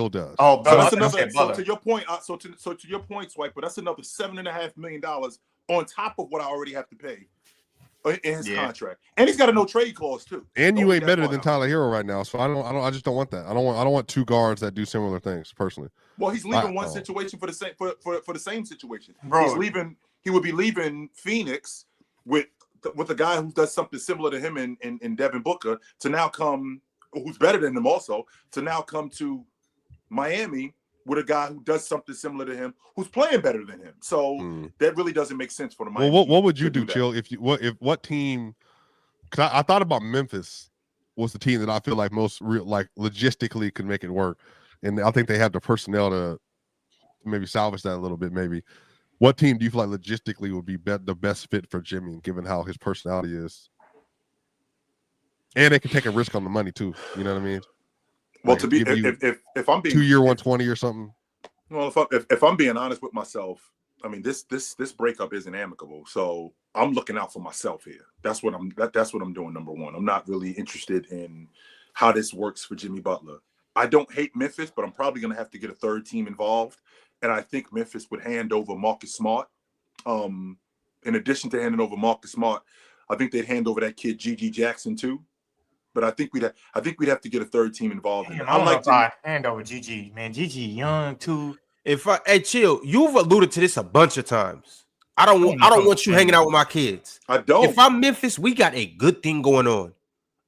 does. Oh, so that's another. So to your point, to your point, Swipe, but that's another $7.5 million on top of what I already have to pay in his contract, and he's got a no trade clause too. And you ain't better than Tyler Hero right now, so I just don't want that. I don't want 2 guards that do similar things personally. Well, he's leaving one situation for the same situation. Bro. He would be leaving Phoenix with a guy who does something similar to him in Devin Booker to now come, who's better than him also, to now come to Miami with a guy who does something similar to him, who's playing better than him. So that really doesn't make sense for the Miami. Well, what would you do, Chill? What team? Because I thought about Memphis was the team that I feel like most logistically could make it work, and I think they have the personnel to maybe salvage that a little bit. Maybe. What team do you feel like logistically would be the best fit for Jimmy, given how his personality is? And they can take a risk on the money too. You know what I mean? Well, to be if I'm being 2-year 120 or something. Well, if I'm being honest with myself, I mean this breakup isn't amicable. So I'm looking out for myself here. That's what I'm doing. Number one, I'm not really interested in how this works for Jimmy Butler. I don't hate Memphis, but I'm probably going to have to get a third team involved. And I think Memphis would hand over Marcus Smart. In addition to handing over Marcus Smart, I think they'd hand over that kid Gigi Jackson too. But I think we'd have to get a third team involved. I like to hand over Gigi, man. Gigi young too. Hey, Chill, you've alluded to this a bunch of times. I don't want you hanging out with my kids. I don't. If I'm Memphis, we got a good thing going on.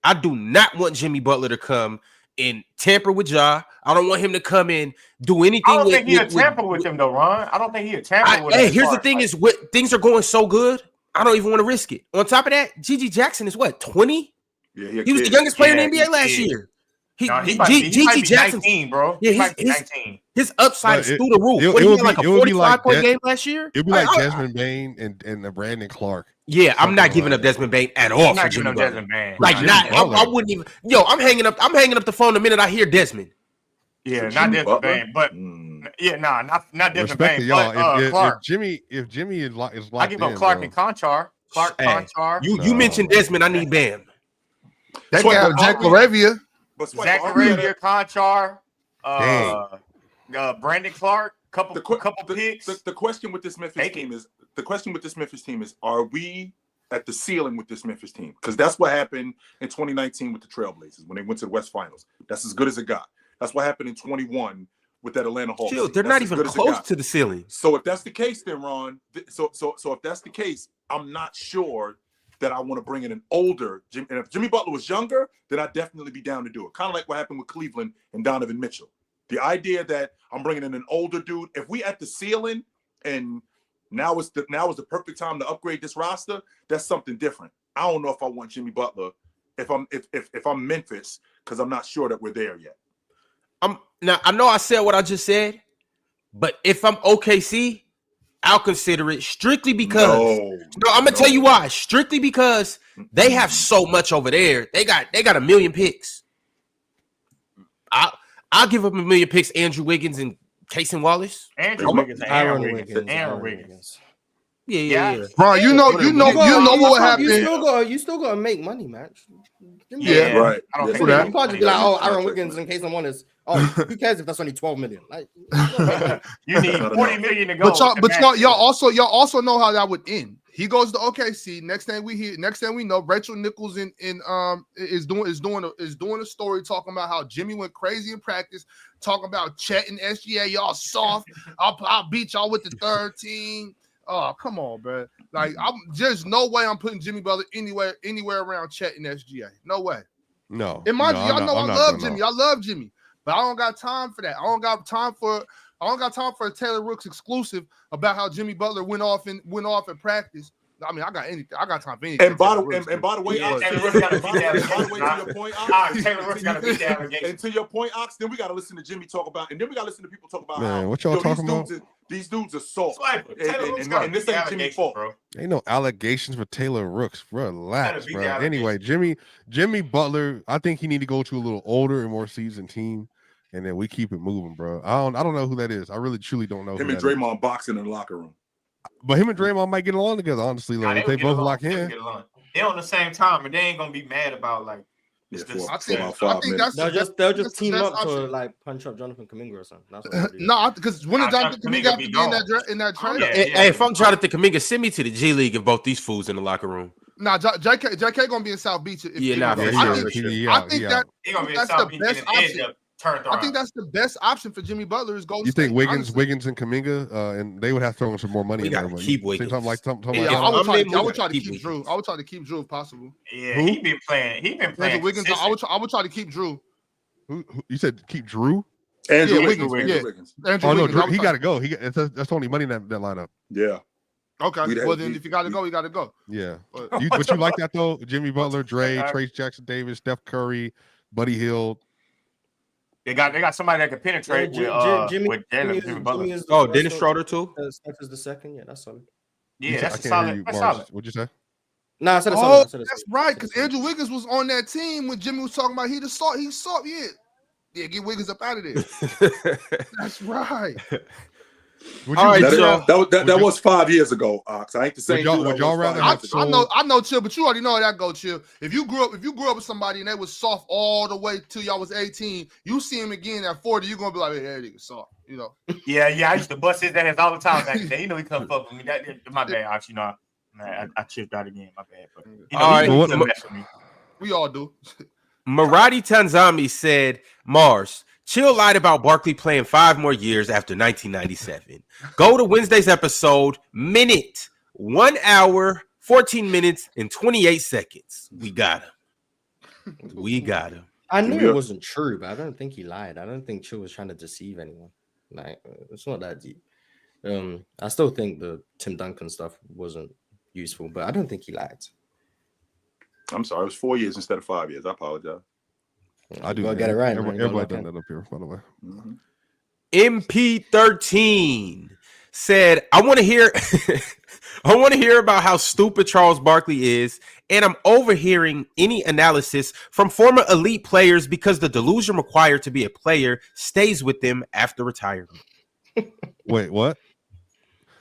I do not want Jimmy Butler to come and tamper with Ja. I don't want him to come in, do anything. I don't think he'll tamper with him though, Ron. I don't think he'll tamper with him. Hey, here's the thing: is things are going so good. I don't even want to risk it. On top of that, Gigi Jackson is what, 20? Yeah, He was the youngest player in the NBA last year. He might be 19, bro. Yeah, he might be 19. His upside is through the roof. It What, he would had like be- a it would be like 45-point that- game last year? It'd be like Desmond Bain and Brandon Clark. Yeah, I'm not Something giving like up Desmond Bain at all I'm for not Jimmy giving him Butler. Desmond Bain. Like, Jimmy not, Butler. I wouldn't even. Yo, I'm hanging up the phone the minute I hear Desmond. Yeah, not Jimmy Desmond Butler? Bain, but Yeah, not Desmond Respect Bain, to y'all. but Clark. If Jimmy is locked I give up in, Clark bro. and Conchar. Conchar. You mentioned Desmond. I need Bam. They Swipe, got but Jack are we- Laravia. But Swipe, Zach are we at Arabia, Conchar, Dang. Brandon Clark, couple picks. The question with this Memphis team is, are we at the ceiling with this Memphis team? Because that's what happened in 2019 with the Trailblazers when they went to the West Finals. That's as good as it got. That's what happened in 21 with that Atlanta Hawks. Chill, team. they're That's not as even good as it close got. to the ceiling. So if that's the case, then Ron, so if that's the case, I'm not sure that I want to bring in an older Jimmy. And if Jimmy Butler was younger, then I'd definitely be down to do it. Kind of like what happened with Cleveland and Donovan Mitchell. The idea that I'm bringing in an older dude, if we at the ceiling and now is the perfect time to upgrade this roster, that's something different. I don't know if I want Jimmy Butler if I'm Memphis, because I'm not sure that we're there yet. Now I know I said what I just said, but if I'm OKC, I'll consider it strictly because I'm gonna tell you why. Strictly because they have so much over there. They got a million picks. I'll give up a million picks. Andrew Wiggins and Casey Wallace. Andrew Wiggins and Aaron Aaron Wiggins. Yeah. Bro, you know what happened. You still gotta make money, man. Yeah, right. I don't You think can't just be like, oh, Contract. Aaron Wiggins in case someone is. Oh, who cares if that's only 12 million? Like, you need 40 million to go. But y'all also know how that would end. He goes to OKC. Next thing we know, Rachel Nichols is doing a story talking about how Jimmy went crazy in practice, talking about Chet and SGA, y'all soft. I'll beat y'all with the third team. Oh, come on, bro. Like, there's no way I'm putting Jimmy Butler anywhere around Chet and SGA. No way. No. And mind no, you, y'all I'm know not I love doing Jimmy. that. I love Jimmy, but I don't got time for that. I don't got time for a Taylor Rooks exclusive about how Jimmy Butler went off in practice. I mean, I got time for anything. And by the way, Taylor Rooks gotta beat that. to your point, Ox, Taylor Rooks gotta beat that allegation. and to your point, Ox, then we gotta listen to Jimmy talk about, and then we gotta listen to people talk about Man, how what y'all talking these dudes are soft. Taylor Rooks gotta And this beat ain't Jimmy's fault. bro. Ain't no allegations for Taylor Rooks. Relax, beat bro. the Anyway, Jimmy Butler, I think he need to go to a little older and more seasoned team, and then we keep it moving, bro. I don't know who that is. I really truly don't know. Him who and that is. Draymond boxing in the locker room. But him and Draymond might get along together, honestly. Nah, If they both lock in. They're on the same time, and they ain't gonna be mad about like. Yeah, I think minutes. they'll just team the up best to option. like punch up Jonathan Kuminga or something. That's what they'll do. No, because when did Jonathan Kuminga Kuminga be be gone. in that trade? Yeah. Hey, if I'm Jonathan Kuminga, send me to the G League and vote these fools in the locker room. Nah, JK gonna be in South Beach. Yeah, nah, for Yeah, sure. I think that He gonna be that's South the Beach best and end option. up turned around. I think that's the best option for Jimmy Butler is Golden You think State, Wiggins honestly. and Kaminga, and they would have to throw in some more money We in there. gotta but keep you Wiggins. think something Yeah, like I would I'm try to keep keep Drew. Wiggins. I would try to keep Drew if possible. Yeah, Who? he been playing. Andrew Wiggins, consistent. I would try to keep Drew. who you said keep Drew? Andrew Yeah, Wiggins. Wiggins, Andrew Wiggins. Andrew Oh no, Wiggins, I Drew, would he try- got to go. That's only money in that lineup. Yeah. Okay, We- well then we- if you got to we- go, you got to go. Yeah, But- but you like that though? Jimmy Butler, Dre, All right. Trace Jackson Davis, Steph Curry, Buddy Hield. They got somebody that can penetrate with Jimmy Butler. is the Oh, first, Dennis Schroeder too. Steph is the second. Yeah, that's solid. Yeah, that's I a can't hear solid. you, That's Mars. solid. What'd you say? Nah, I said it's Oh, solid. I said it's that's solid. right, because Andrew Wiggins was on that team when Jimmy was talking about he saw, yeah, get Wiggins up out of there. That's right. Would All right, That was 5 years ago, Ox. I ain't the same. Would y'all rather have I know, Chill, but you already know how that go, Chill. If you grew up with somebody and they was soft all the way till y'all was 18, you see him again at 40, you're gonna be like, hey, that nigga soft, you know. Yeah. I used to bust his ass all the time back then. You know he couldn't fuck with me. That my bad, Ox. You know, I chipped out again. My bad. But you know, All right, he what- couldn't mess with me. We all do. Maradi Tanzami said, Mars, Chill lied about Barkley playing 5 more years after 1997. Go to Wednesday's episode, 1 hour, 14 minutes, and 28 seconds. We got him. I knew Yeah. it wasn't true, but I don't think he lied. I don't think Chill was trying to deceive anyone. Like, it's not that deep. I still think the Tim Duncan stuff wasn't useful, but I don't think he lied. I'm sorry, it was 4 years instead of 5 years. I apologize. I do gotta get it right. Everybody done that up here, by the way. Mm-hmm. MP13 said, I want to hear I want to hear about how stupid Charles Barkley is, and I'm overhearing any analysis from former elite players because the delusion required to be a player stays with them after retirement. Wait, what?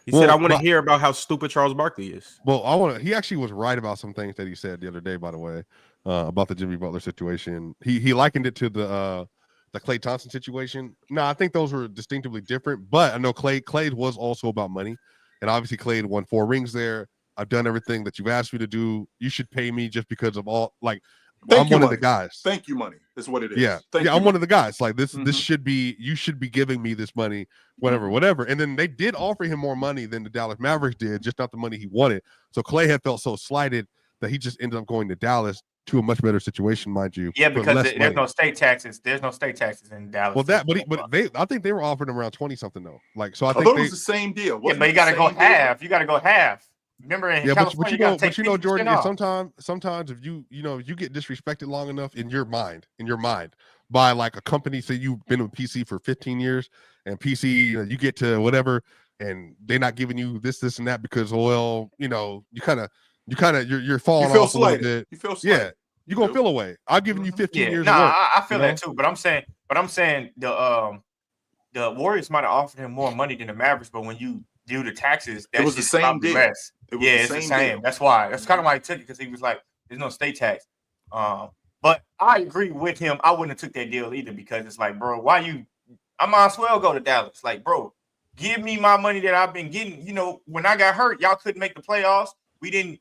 He said, I want to hear about how stupid Charles Barkley is. Well, he actually was right about some things that he said the other day, by the way, about the Jimmy Butler situation. He likened it to the Klay Thompson situation. No, I think those were distinctively different, but I know Klay was also about money. And obviously Klay won 4 rings there. I've done everything that you've asked me to do. You should pay me just because of all, like, I'm one of the guys. Thank you, money. That's what it is. Yeah. I'm one of the guys. Like, this should be, you should be giving me this money, whatever. And then they did offer him more money than the Dallas Mavericks did, just not the money he wanted. So Klay had felt so slighted that he just ended up going to Dallas, to a much better situation, mind you. Yeah, because there's no state taxes. There's no state taxes in Dallas. Well, I think they were offering him around 20 something though. Like, so I thought it was the same deal. Yeah, but you got to go half. You got to go half. Remember in California, but you know, Jordan, if sometimes if you get disrespected long enough in your mind by like a company, say you've been with PC for 15 years and PC, you get to whatever and they're not giving you this and that because, well, you're falling off a little bit. You feel slighted. Yeah. You're gonna feel away. I've given you 15 years. I feel that too. But I'm saying the Warriors might have offered him more money than the Mavericks, but when you do the taxes, it was the same deal. Less. It's the same. Deal. That's why. That's kind of why he took it, because he was like, "There's no state tax." But I agree with him. I wouldn't have took that deal either, because it's like, bro, I might as well go to Dallas. Like, bro, give me my money that I've been getting. When I got hurt, y'all couldn't make the playoffs. We didn't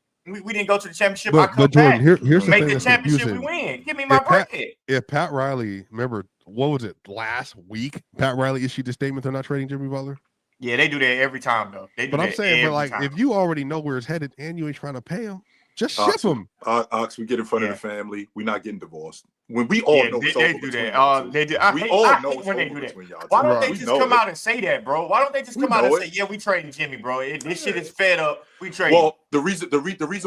go to the championship. But Jordan, here's the make thing the championship. We win. Give me my bracket. If Pat Riley, remember what was it last week? Pat Riley issued a statement they're not trading Jimmy Butler. Yeah, they do that every time though. But I'm saying, if you already know where it's headed and you ain't trying to pay him, just ship him. Ox, we get in front of the family. We're not getting divorced. When we all know it's they over do that. They do. We all know when they do that. Why don't they just come out and say that, bro? Why don't they just come out and say, "Yeah, we trading Jimmy, bro. This shit is fed up. We trading." Well, the reason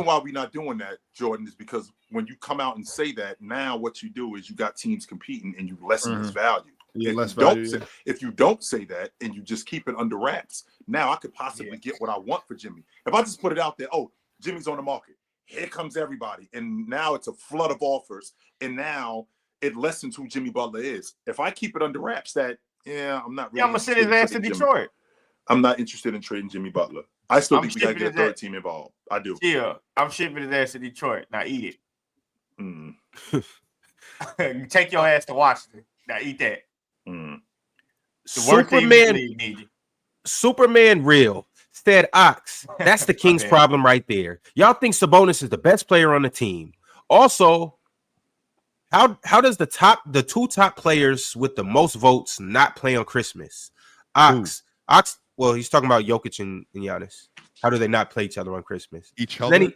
why we're not doing that, Jordan, is because when you come out and say that, now what you do is you got teams competing and you lessen his value. If you don't say that and you just keep it under wraps, now I could possibly get what I want for Jimmy. If I just put it out there, oh, Jimmy's on the market. Here comes everybody. And now it's a flood of offers. And now it lessens who Jimmy Butler is. If I keep it under wraps, I'm not really. I'm going to send his ass to Detroit. I'm not interested in trading Jimmy Butler. I still think we got to get a third team involved. I do. Yeah, I'm shipping his ass to Detroit. Now eat it. Take your ass to Washington. Now eat that. Superman Real said, Ox, that's the Kings problem right there. Y'all think Sabonis is the best player on the team. Also, how does the two top players with the most votes not play on Christmas? Ox, well, he's talking about Jokic and Giannis. How do they not play each other on Christmas? Each other?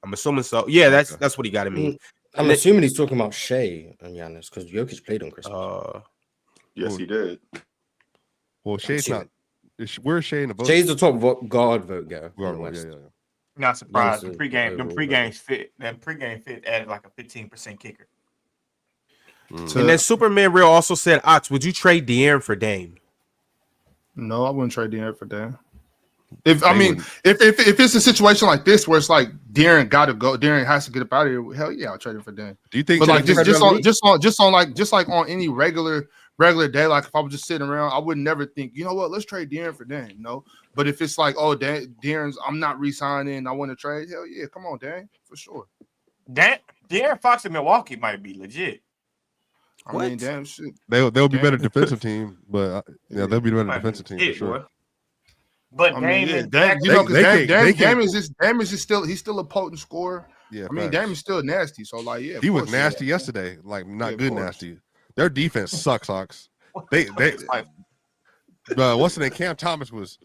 I'm assuming so. Yeah, that's what he got to mean. I'm assuming he's talking about Shea and Giannis, because Jokic played on Christmas. Yes, he did. Well, Shea's not. Where's Shea in the vote? Shea's the top guard vote guy. Not surprised. The pregame fit added like a 15% kicker. And then Superman Real also said, Ox, would you trade De'Aaron for Dame? No, I wouldn't trade De'Aaron for Dame. If it's a situation like this where it's like De'Aaron got to go, De'Aaron has to get up out of here. Hell yeah, I'll trade him for Dame. Do you think? But like just on any regular day, like if I was just sitting around, I would never think, you know what, let's trade De'Aaron for Dame. No, but if it's like, oh, De'Aaron's, I'm not re-signing, I want to trade. Hell yeah, come on, Dame, for sure. De'Aaron Fox in Milwaukee might be legit. I mean, damn shit. They'll be better defensive team, but they'll be better defensive team for sure. But Dame is still a potent scorer. Yeah, I mean, Dame is still nasty. So like, yeah, he was nasty yesterday. Like, not good nasty. Their defense sucks, Ox. They what's the name? Cam Thomas was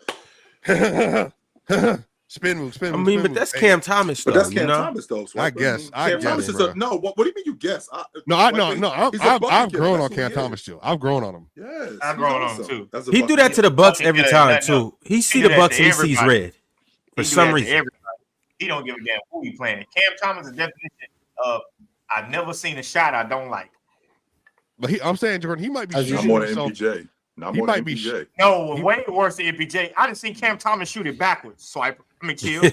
spin move. I mean, but that's Cam Thomas. But that's Cam Thomas, though. I guess. Cam Thomas is no. What do you mean you guess? I've grown on Cam Thomas too. I've grown on him. Yes, I've grown on him too. He do that to the Bucks every time too. He see the Bucks and he sees red. For some reason. everybody. He don't give a damn who he playing. Cam Thomas is the definition of I've never seen a shot I don't like. But I'm saying, Jordan, he might be As shooting Not more than himself. MPJ. Not He more might than be MPJ. No, way worse than MPJ. I didn't see Cam Thomas shoot it backwards. Chill.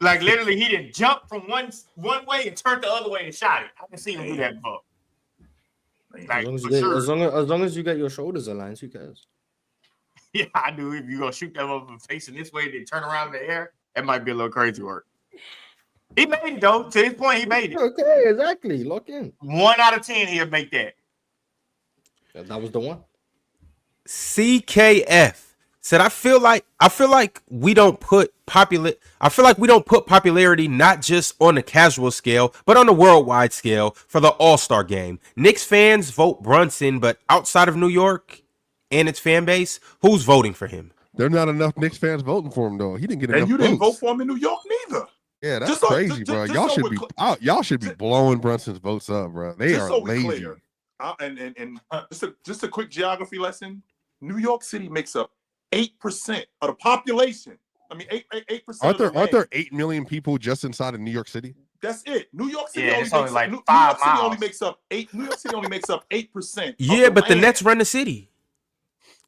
Like literally, he didn't jump from one way and turned the other way and shot it. I didn't see him do that before. Like, as long as you get your shoulders aligned, who cares? Yeah, I do. If you're gonna shoot them up and facing this way, then turn around in the air, that might be a little crazy work. He made it though. To his point, he made it. Okay, exactly. Lock in. 1 out of 10, he'll make that. Yeah, that was the one. CKF said, I feel like we don't put popularity not just on the casual scale, but on the worldwide scale for the All-Star game. Knicks fans vote Brunson, but outside of New York and its fan base, who's voting for him? There's not enough Knicks fans voting for him though. He didn't get enough. And you didn't votes. vote for him in New York neither. Yeah, that's Just so- crazy, just- bro. just Y'all so should we're be clear- y'all should be blowing Brunson's votes up, bro. They Just are so we're lazy. clear, and just a quick geography lesson. New York City makes up 8% of the population. I mean, 8%. Aren't there 8 million people just inside of New York City? That's it. New York City Yeah, only it's makes only like New 5 York City miles. only makes up 8. New York City only makes up 8%. Yeah, but the Nets run the city.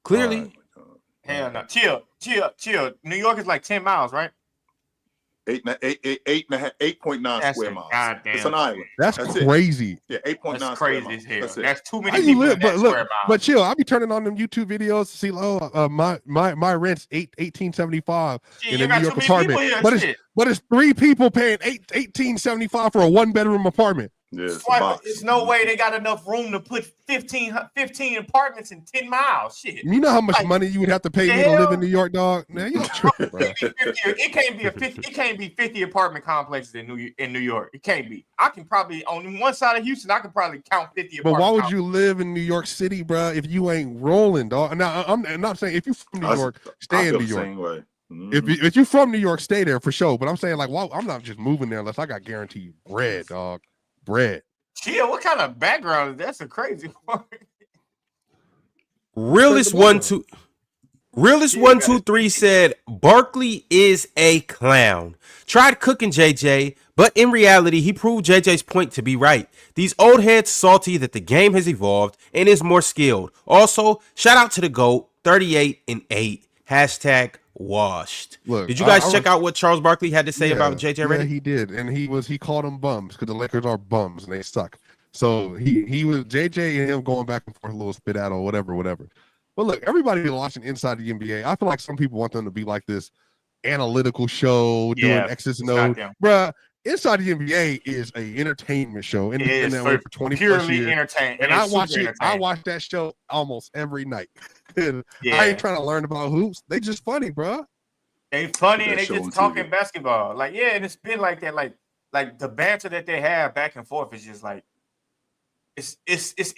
Clearly. Hell no. Chill. New York is like 10 miles, right? 8.9 square miles. Goddamn. It's an island. That's it. crazy. Yeah, 8.9 That's square crazy miles. as hell. That's it. That's too How many you people live? in that But look, square mile. but chill. I be turning on them YouTube videos to see, my rent's $18.75 in a New York apartment. But it's 3 people paying $18.75 for a 1-bedroom apartment. Yeah, it's a Why, box. there's no way they got enough room to put 15 apartments in 10 miles. Shit. You know how much Like, money you would have to pay me to live in New York, dog? Man, you don't trip, bro. It can't be 50 apartment complexes in New York. It can't be. I can probably on one side of Houston, I can probably count 50 But apartment why would complexes. you live in New York City, bro, if you ain't rolling, dog? Now, I'm not saying if you're from New York, stay in New York. Same way. If you're from New York, stay there for sure. But I'm saying, like, why? I'm not just moving there unless I got guaranteed bread, dog. Bread. Chill, what kind of background is that? That's a crazy one. Realist 123 said Barkley is a clown. Tried cooking JJ, but in reality, he proved JJ's point to be right. These old heads salty that the game has evolved and is more skilled. Also, shout out to the GOAT, 38-8. Hashtag washed. Look, did you guys check out what Charles Barkley had to say about JJ Redick? Yeah, he did, and he called them bums because the Lakers are bums and they suck. So he was JJ and him going back and forth a little spit out or whatever. But look, everybody watching inside the NBA, I feel like some people want them to be like this analytical show doing X's and O's. Bruh, inside the NBA is a entertainment show, and it's been that way for 20 plus years. Entertaining. And I watch that show almost every night. I ain't trying to learn about hoops. They just funny, bro. They funny and they just talking basketball. Like, yeah, and it's been like that. Like the banter that they have back and forth is just like it's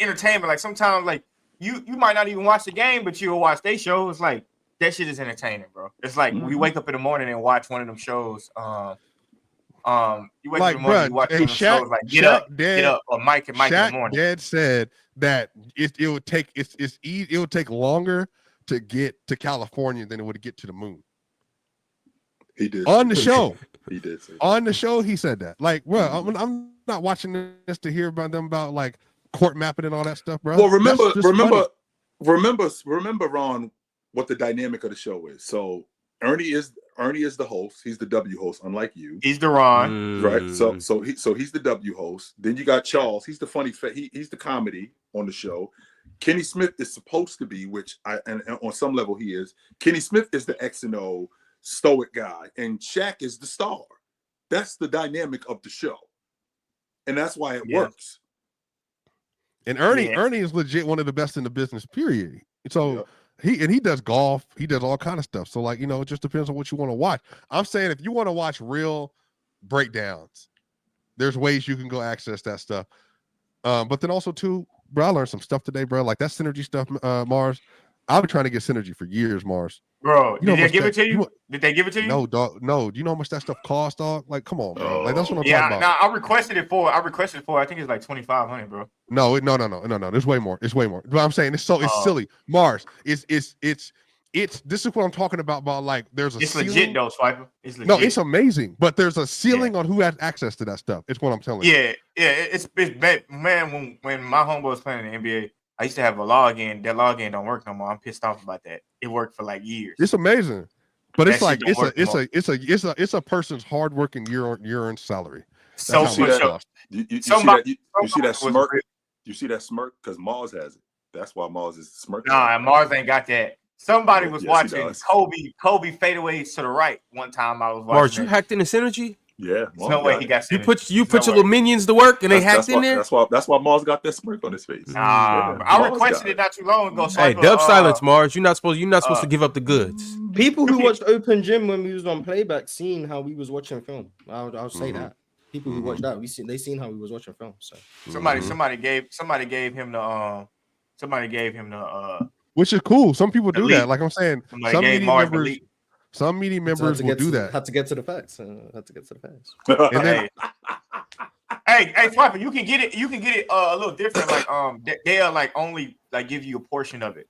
entertainment. Like sometimes like you might not even watch the game, but you'll watch their show. It's like that shit is entertaining, bro. It's like we wake up in the morning and watch one of them shows. You wake up in the morning, you watch one of them shows like Get Up, or Mike in the morning. Dad said that it would take it would take longer to get to California than it would get to the moon. He did on the show. He did say on the show. He said that. Like, bro, I'm not watching this to hear about them about like court mapping and all that stuff, bro. Well, remember, Ron, what the dynamic of the show is. So Ernie is the host. He's the W host, unlike you. He's the Ron, right? So he's the W host. Then you got Charles. He's the funny. He's the comedy on the show. Kenny Smith is supposed to be, which and on some level he is. Kenny Smith is the X and O stoic guy, and Shaq is the star. That's the dynamic of the show, and that's why it works. And Ernie is legit one of the best in the business, period. So he does golf, he does all kind of stuff. So like, it just depends on what you want to watch. I'm saying if you want to watch real breakdowns, there's ways you can go access that stuff. But then also too, bro, I learned some stuff today, bro. Like that synergy stuff, Mars. I've been trying to get synergy for years, Mars. Bro, did they give it to you? Did they give it to you? No, dog. No. Do you know how much that stuff costs, dog? Like, come on, bro. Like that's what I'm talking about. Yeah, I requested it for. I think it's like $2,500, bro. No. There's way more. It's way more. But I'm saying it's silly. Mars. It's this is what I'm talking about like there's a It's ceiling. legit though, Swiper. It's legit. No, it's amazing, but there's a ceiling on who has access to that stuff. It's what I'm telling you. Yeah, it's bad. Man, when my homeboy was playing in the NBA, I used to have a login. That login don't work no more. I'm pissed off about that. It worked for like years. It's amazing, but it's That like shit don't work it's a person's hardworking year-earned salary. So That's how much much of- costs. You Somebody- see that was smirk? real- You see that smirk? Because Mars has it. That's why Mars is smirking. Nah, Mars ain't got that. Somebody was Yes, he watching does. Kobe fadeaways to the right one time. I was watching. Mars, you that. hacked in the synergy? Yeah, There's no way he got You synergy. put There's your no little way. minions to work and they hacked in why, there? That's why Mars got that smirk on his face. Nah, Yeah, I Mars requested got it not too long ago. So Hey, dub silence, Mars. You're not supposed to give up the goods. People who watched Open Gym when we was on playback seen how we was watching film. I'll say that. People who watched that, they seen how we was watching film. So Somebody gave him the Which is cool. Some people do Elite. that. Like I'm saying, somebody some gave media Mars members, Elite. some media had members to will get do to- that. Had to get to the facts. Had to get to the facts. And then, Hey, Swiper, you can get it. You can get it a little different. Like they'll like only like give you a portion of it.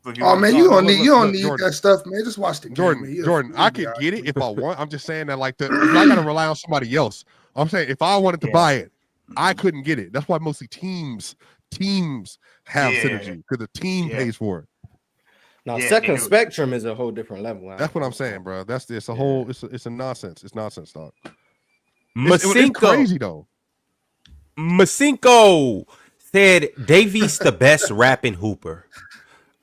If Oh man, you don't need Jordan. that stuff, man. Just watch the game. man. Jordan, I could get it if I want. I'm just saying that like I gotta rely on somebody else. I'm saying if I wanted to buy it, I couldn't get it. That's why mostly teams have synergy because the team pays for it. Now, Yeah, Second they do. Spectrum is a whole different level. That's what I'm saying, bro. It's a whole it's a nonsense. It's nonsense, dog. It's Masinko crazy though. said Davies the best rapping hooper.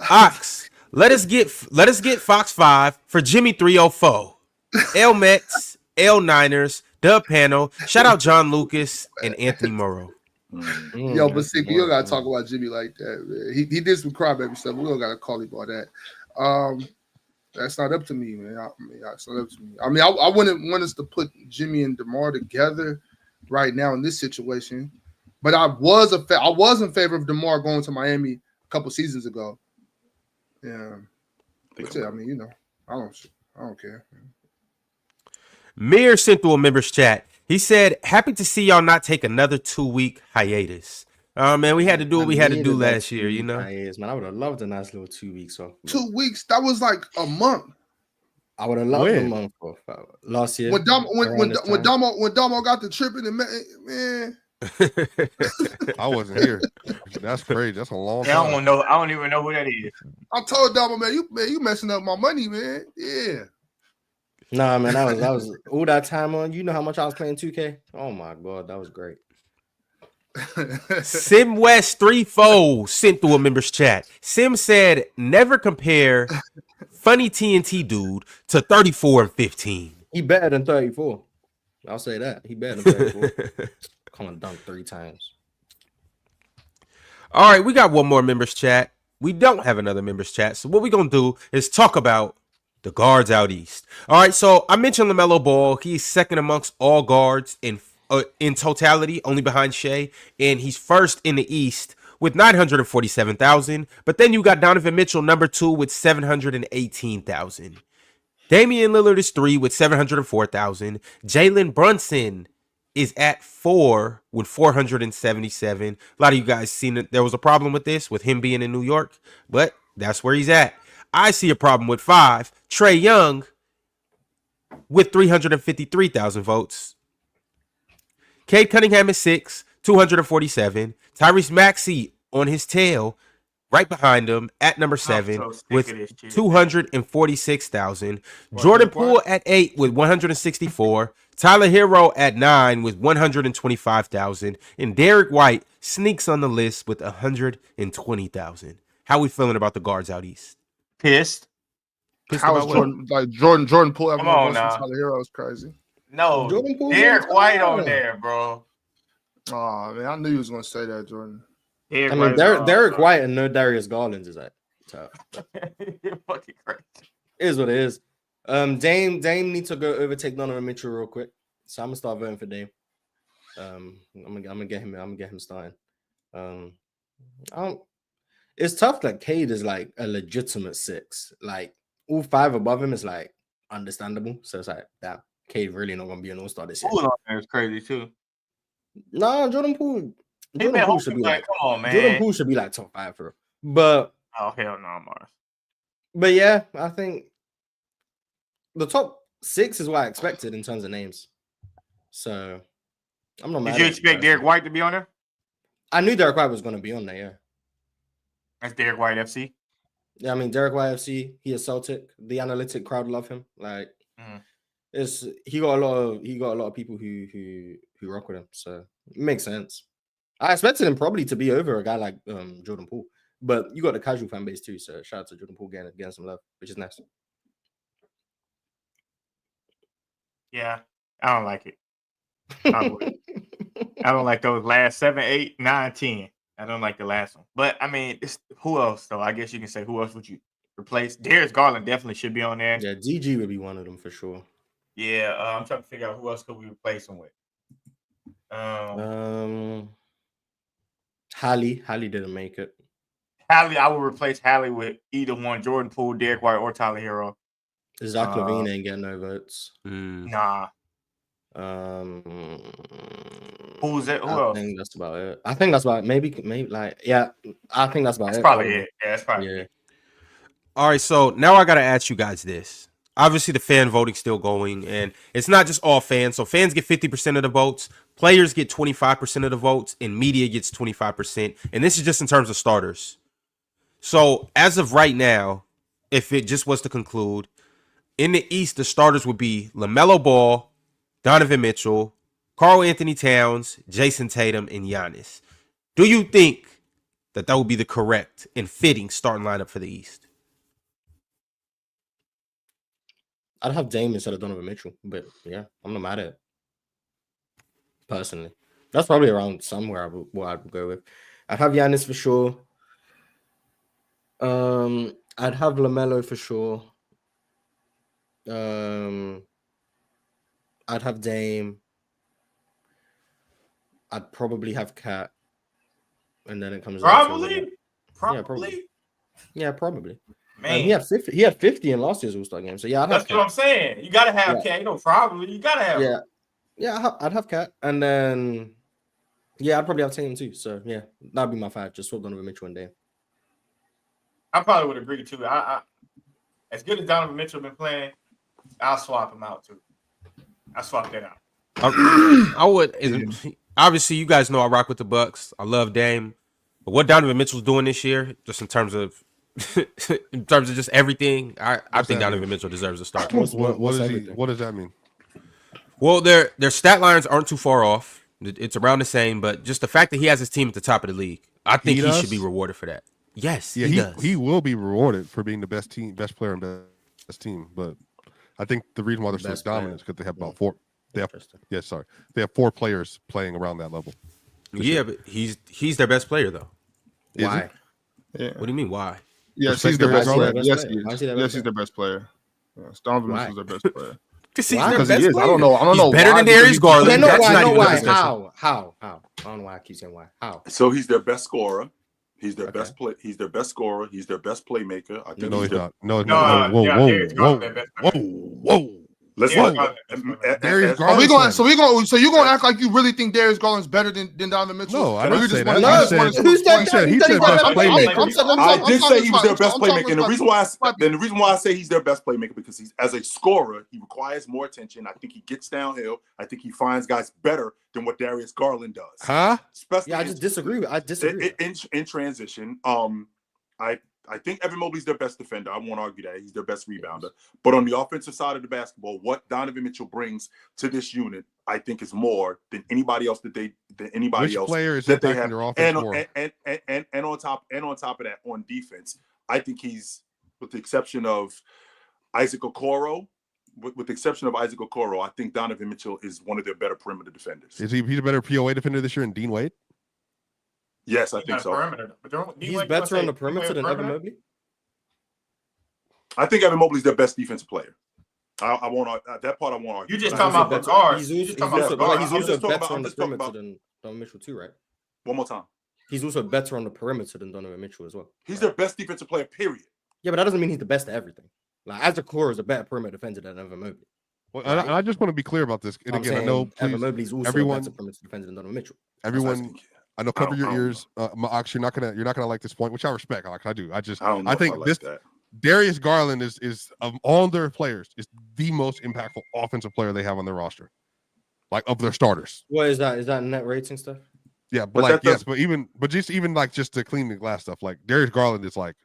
Ox, let us get Fox 5 for Jimmy 304. L Mets, L Niners, Dub Panel. Shout out John Lucas and Anthony Morrow. Yo, but see, you don't gotta talk about Jimmy like that, man. He did some crybaby stuff. We don't gotta call him about that. That's not up to me, man. That's not up to me. I mean, I wouldn't want us to put Jimmy and DeMar together right now in this situation, but I was in favor of DeMar going to Miami a couple seasons ago. Yeah, but yeah, I mean, I don't care. Mir sent through a members chat. He said, happy to see y'all not take another 2-week hiatus. Oh man, we had to do what we had to do last year, you know. Man, I would have loved a nice little 2 weeks off. 2 weeks, that was like a month. I would have loved a month off last year. When Damo got the trip in the man. I wasn't here. That's crazy. That's a long Yeah, time. I don't even know who that is. I told Damo, man, you messing up my money, man. Yeah. Nah, man, that was all that time on. You know how much I was playing 2K? Oh my god, that was great. Sim West 3-4 sent through a members chat. Sim said, never compare funny TNT dude to 34 and 15. He better than 34. I'll say that. He better than 34. Come on, dunk 3 times. All right, we got one more members chat. We don't have another members chat. So what we're going to do is talk about the guards out east. All right, so I mentioned LaMelo Ball. He's second amongst all guards in totality, only behind Shea. And he's first in the East with 947,000. But then you got Donovan Mitchell, number 2, with 718,000. Damian Lillard is 3 with 704,000. Jalen Brunson is at 4 with 477. A lot of you guys seen that there was a problem with this, with him being in New York, but that's where he's at. I see a problem with 5. Trae Young with 353,000 votes. Cade Cunningham is 6, 247. Tyrese Maxey on his tail, right behind him at number 7 with 246,000. Jordan Poole at 8 with 164. Tyler Hero at 9 with 125,000. And Derek White sneaks on the list with 120,000. How we feeling about the guards out east? Pissed. How is Jordan Poole? Come on now. Tyler Hero is crazy. No, Jordan Poole Derek was White on on there, bro. Oh man, I knew you was gonna say that, Jordan. I mean, Derek White and no Darius Garland is that tough. You're fucking crazy. It is what it is. Dame needs to go overtake Donovan Mitchell real quick. So I'm gonna start voting for Dame. I'm gonna get him starting. It's tough that Cade is like a legitimate 6. Like all 5 above him is like understandable. So it's like that Cade really not gonna be an all-star this year. Poole on there is crazy too. Nah, Jordan Poole should be like, come on, man. Jordan Poole should be like top 5 for real. But oh hell no, Mars. But yeah, I think the top 6 is what I expected in terms of names. So I'm not mad. Did you at expect Derek White to be on there? I knew Derek White was going to be on there. Yeah. That's Derek White FC. Yeah, I mean Derek White FC. He is Celtic. The analytic crowd love him. Like, he got a lot of people who rock with him. So it makes sense. I expected him probably to be over a guy like Jordan Poole, but you got the casual fan base too. So shout out to Jordan Poole getting some love, which is nice. Yeah, I don't like it. I don't like those last 7, 8, 9, 10. I don't like the last one. But I mean, who else though? I guess you can say who else would you replace? Darius Garland definitely should be on there. Yeah, DG would be one of them for sure. Yeah, I'm trying to figure out who else could we replace him with. Hallie didn't make it. Hallie, I would replace Hallie with either one, Jordan Poole, Derek White, or Tyler Hero. Zach LaVine ain't getting no votes. Nah. Who's it? Who else? I think that's about it. I think that's about it. Maybe like, yeah. I think that's about That's it. probably it. Yeah, that's probably it. All right, so now I gotta ask you guys this. Obviously, the fan voting's still going, and it's not just all fans. So fans get 50% of the votes, players get 25% of the votes, and media gets 25%. And this is just in terms of starters. So as of right now, if it just was to conclude, in the East, the starters would be LaMelo Ball, Donovan Mitchell, Karl Anthony Towns, Jason Tatum, and Giannis. Do you think that would be the correct and fitting starting lineup for the East? I'd have Dame instead of Donovan Mitchell, but yeah, I'm not mad at it. Personally, that's probably around somewhere what I would go with. I'd have Giannis for sure. I'd have LaMelo for sure. I'd have Dame. I'd probably have Cat, and then it comes probably. Yeah, probably. Man, he had 50 in last year's All-Star game. So yeah, that's what I'm saying. You gotta have Cat. You know, probably you gotta have. Yeah, I'd have Cat, and then I'd probably have Tatum too. So yeah, that'd be my 5. Just swap Donovan Mitchell and Dame. I probably would agree too. I as good as Donovan Mitchell been playing, I'll swap him out too. I swap that out. I would. Obviously, you guys know I rock with the Bucks. I love Dame, but what Donovan Mitchell's doing this year, just in terms of just everything, I think Donovan Mitchell deserves a start. What does that mean? Well, their stat lines aren't too far off. It's around the same, but just the fact that he has his team at the top of the league, I think he should be rewarded for that. Yes, he does. He will be rewarded for being the best player, and best team. But I think the reason why they're so dominant is because they have about 4. They have 4 players playing around that level. Yeah, but he's their best player though. Why? Yeah. What do you mean? Why? Yes, he's the best player. Yes, he is. Yes, he's the best player. Yes, Donovan Mitchell's their best player. Because he's their best player. I don't know. He's better than Darius Garland. I know why. How? I don't know why I keep saying why. How? So he's their best scorer. He's their best play. He's their best scorer. He's their best playmaker. I think he's not. No. Whoa. Let's look. Darius Garland. So you're gonna act like you really think Darius Garland's better than Donovan Mitchell? No, I didn't say that. He said best playmaker. I did say he was their best playmaker, and the reason why I say he's their best playmaker because he's as a scorer, he requires more attention. I think he gets downhill. I think he finds guys better than what Darius Garland does. Huh? Yeah, I just disagree. In transition. I think Evan Mobley's their best defender. I won't argue that. He's their best rebounder. But on the offensive side of the basketball, what Donovan Mitchell brings to this unit, I think, is more than anybody else that they have. Their offense more? And on top of that, on defense, I think he's, with the exception of Isaac Okoro, I think Donovan Mitchell is one of their better perimeter defenders. Is he's a better POA defender this year than Dean Wade? Yes, I think so. He's better on the perimeter than Evan Mobley? I think Evan Mobley's their best defensive player. I won't that part. I won't argue. You just talking about the guards. He's also better on the perimeter than Donovan Mitchell too, right? One more time. He's also better on the perimeter than Donovan Mitchell as well. He's their best defensive player, period. Yeah, but that doesn't mean he's the best at everything. Like, Isaac Okoro is a better perimeter defender than Evan Mobley. Well, right? I just want to be clear about this. And again, I know Evan Mobley's also a better perimeter defender than Donovan Mitchell. Everyone, I know. Cover your ears, Ox. You're not gonna like this point, which I respect. Ox, I do. I think Darius Garland is of all their players is the most impactful offensive player they have on their roster, like of their starters. What is that? Is that net rating stuff? Yeah, but But like that does- but just to clean the glass stuff, like Darius Garland is like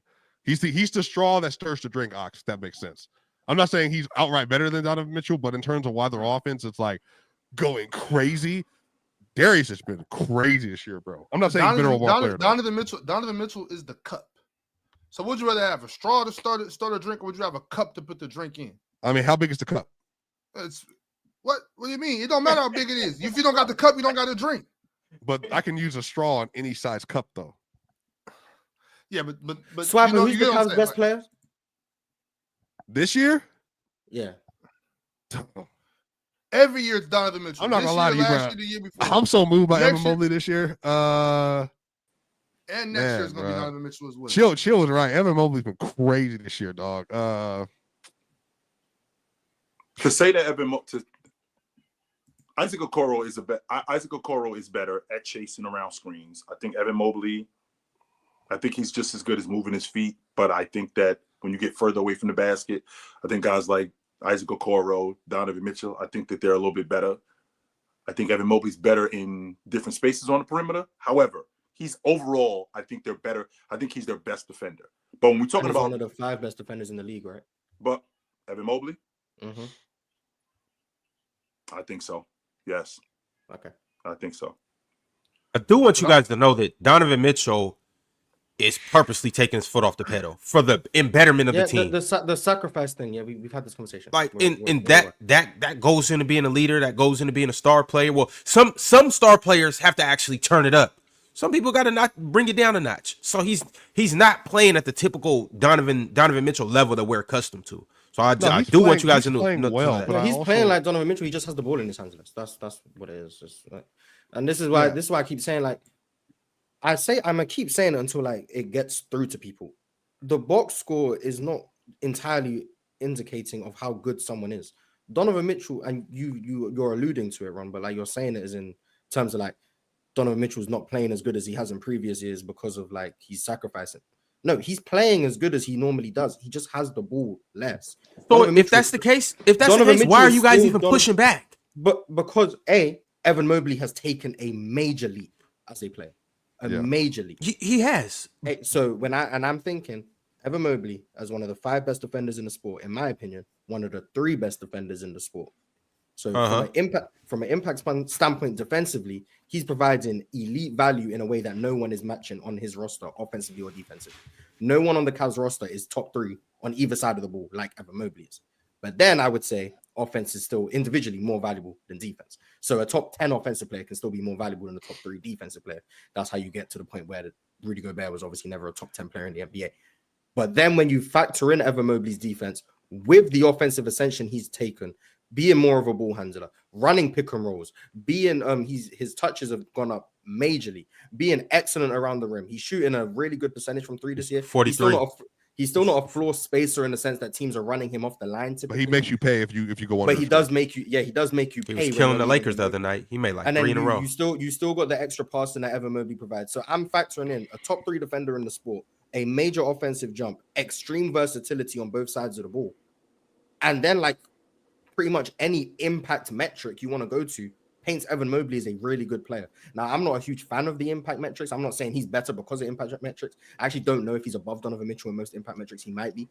he's the straw that stirs the drink, Ox. If that makes sense. I'm not saying he's outright better than Donovan Mitchell, but in terms of why their offense, it's like going crazy. Darius has been crazy this year, bro. I'm not saying he's better overall player. Donovan Mitchell is the cup. So would you rather have a straw to start a drink, or would you have a cup to put the drink in? I mean, how big is the cup? It's what do you mean? It don't matter how big it is. If you don't got the cup, you don't got a drink. But I can use a straw on any size cup, though. Yeah, but Swapper, who's you the get what I'm Cavs' saying, best like, player? This year? Yeah. every year it's Donovan Mitchell. I'm not gonna lie to you, last bro. year, the year before. I'm so moved by Next Evan year- Mobley this year. And next year is gonna be Donovan Mitchell as well. Chill was right. Evan Mobley's been crazy this year, dog. To say that Isaac Okoro is better at chasing around screens. I think Evan Mobley, he's just as good as moving his feet. But I think that when you get further away from the basket, I think guys like Isaac Okoro, Donovan Mitchell, I think that they're a little bit better. I think Evan Mobley's better in different spaces on the perimeter. However, I think they're better. I think he's their best defender. But when we're talking about one of the 5 best defenders in the league, right? But Evan Mobley, Mm-hmm. I think so. Yes, Okay. I think so. I do want you guys to know that Donovan Mitchell is purposely taking his foot off the pedal for the embetterment of the team. The sacrifice thing. Yeah, we've had this conversation. Like that goes into being a leader, that goes into being a star player. Well, some star players have to actually turn it up. Some people got to bring it down a notch. So he's not playing at the typical Donovan Mitchell level that we're accustomed to. So I do want you guys to know. He's playing like Donovan Mitchell. He just has the ball in his hands. That's what it is. Just like, and this is why I keep saying, like, I'm gonna keep saying it until like it gets through to people. The box score is not entirely indicating of how good someone is. Donovan Mitchell, and you're alluding to it, Ron, but like you're saying it is in terms of like Donovan Mitchell's not playing as good as he has in previous years because of like he's sacrificing. No, he's playing as good as he normally does. He just has the ball less. So if that's the case, why are you guys even pushing back? But because Evan Mobley has taken a major leap as a player. Major leap. He has. So I'm thinking Evan Mobley as one of the 5 best defenders in the sport, in my opinion, one of the 3 best defenders in the sport. So from an impact standpoint defensively, he's providing elite value in a way that no one is matching on his roster, offensively or defensively. No one on the Cavs roster is top 3 on either side of the ball like Evan Mobley is. But then I would say offense is still individually more valuable than defense. So a top 10 offensive player can still be more valuable than a top 3 defensive player. That's how you get to the point where Rudy Gobert was obviously never a top 10 player in the NBA. But then when you factor in Evan Mobley's defense with the offensive ascension he's taken, being more of a ball handler, running pick and rolls, being his touches have gone up majorly, being excellent around the rim. He's shooting a really good percentage from 3 this year. 43. He's still not a floor spacer in the sense that teams are running him off the line. Typically. But he makes you pay if you go on. But he does make you. Yeah, he does make you He pay. was killing the Lakers the other night. He made like 3 in a row. You still got the extra passing that Evan Mobley provides. So I'm factoring in a top 3 defender in the sport, a major offensive jump, extreme versatility on both sides of the ball, and then like pretty much any impact metric you want to go to paints Evan Mobley as a really good player. Now, I'm not a huge fan of the impact metrics. I'm not saying he's better because of impact metrics. I actually don't know if he's above Donovan Mitchell in most impact metrics. He might be.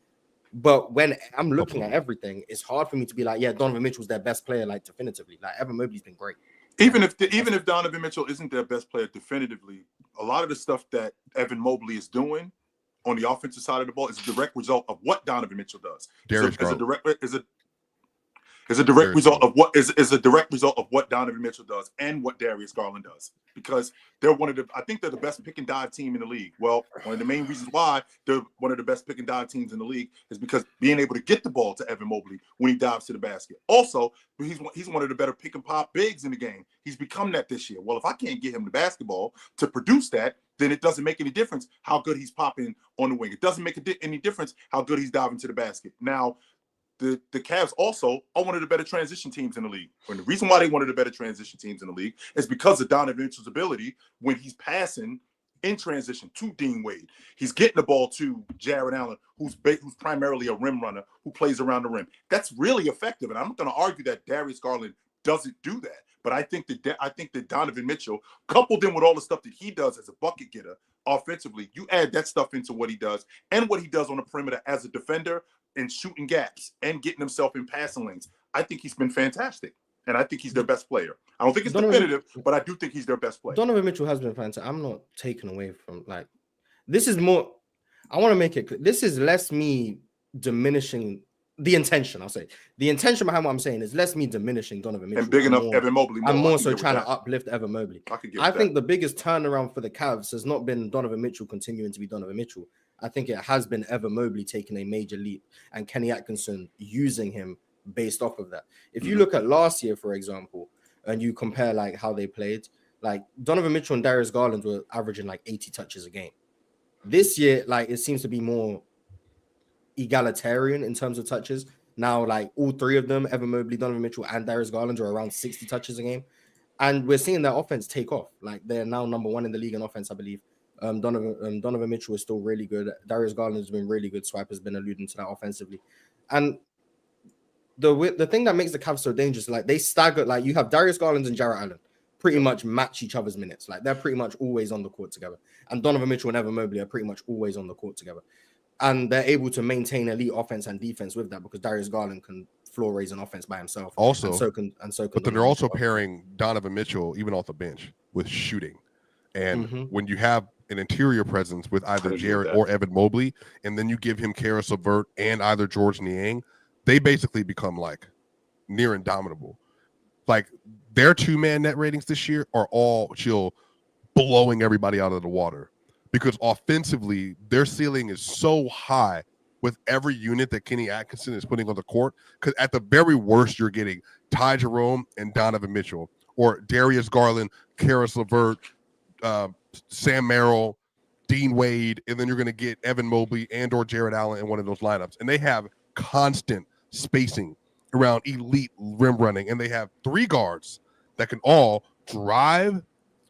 But when I'm looking at everything, it's hard for me to be like, yeah, Donovan Mitchell's their best player, like definitively. Like Evan Mobley's been great. Even if Donovan Mitchell isn't their best player definitively, a lot of the stuff that Evan Mobley is doing on the offensive side of the ball is a direct result of what Donovan Mitchell does. Is a direct result of what Donovan Mitchell does and what Darius Garland does, because they're I think they're the best pick and dive team in the league. Well, one of the main reasons why they're one of the best pick and dive teams in the league is because being able to get the ball to Evan Mobley when he dives to the basket. Also, he's one of the better pick and pop bigs in the game. He's become that this year. Well, if I can't get him the basketball to produce that, then it doesn't make any difference how good he's popping on the wing. It doesn't make any difference how good he's diving to the basket. Now, the Cavs also are one of the better transition teams in the league. And the reason why they're one of the better transition teams in the league is because of Donovan Mitchell's ability when he's passing in transition to Dean Wade. He's getting the ball to Jared Allen, who's primarily a rim runner who plays around the rim. That's really effective, and I'm not going to argue that Darius Garland doesn't do that. But I think that Donovan Mitchell, coupled in with all the stuff that he does as a bucket getter offensively, you add that stuff into what he does and what he does on the perimeter as a defender and shooting gaps and getting himself in passing lanes. I think he's been fantastic, and I think he's their best player. I don't think it's definitive, but I do think he's their best player. Donovan Mitchell has been fantastic. I'm not taken away from this is more. I want to make it clear. This is less me diminishing the intention. I'll say the intention behind what I'm saying is less me diminishing Donovan Mitchell and bigging up Evan Mobley. I'm more so trying to uplift Evan Mobley. I think the biggest turnaround for the Cavs has not been Donovan Mitchell continuing to be Donovan Mitchell. I think it has been Evan Mobley taking a major leap and Kenny Atkinson using him based off of that. If you look at last year, for example, and you compare like how they played, like Donovan Mitchell and Darius Garland were averaging like 80 touches a game. This year, like it seems to be more egalitarian in terms of touches. Now, like all three of them, Evan Mobley, Donovan Mitchell, and Darius Garland, are around 60 touches a game. And we're seeing their offense take off. Like they're now number one in the league in offense, I believe. Donovan Mitchell is still really good. Darius Garland has been really good. Swipe has been alluding to that offensively. And the thing that makes the Cavs so dangerous, like they stagger, like you have Darius Garland and Jarrett Allen pretty much match each other's minutes. Like they're pretty much always on the court together. And Donovan Mitchell and Evan Mobley are pretty much always on the court together. And they're able to maintain elite offense and defense with that because Darius Garland can floor raise an offense by himself. Also, but then they're also pairing Donovan Mitchell, even off the bench, with shooting. And when you have an interior presence with either Jared or Evan Mobley, and then you give him Karis LeVert and either George Niang, they basically become like near indomitable. Like their 2-man net ratings this year are all chill, blowing everybody out of the water. Because offensively, their ceiling is so high with every unit that Kenny Atkinson is putting on the court. Because at the very worst, you're getting Ty Jerome and Donovan Mitchell, or Darius Garland, Karis LeVert, Sam Merrill, Dean Wade, and then you're going to get Evan Mobley and or Jared Allen in one of those lineups. And they have constant spacing around elite rim running, and they have 3 guards that can all drive,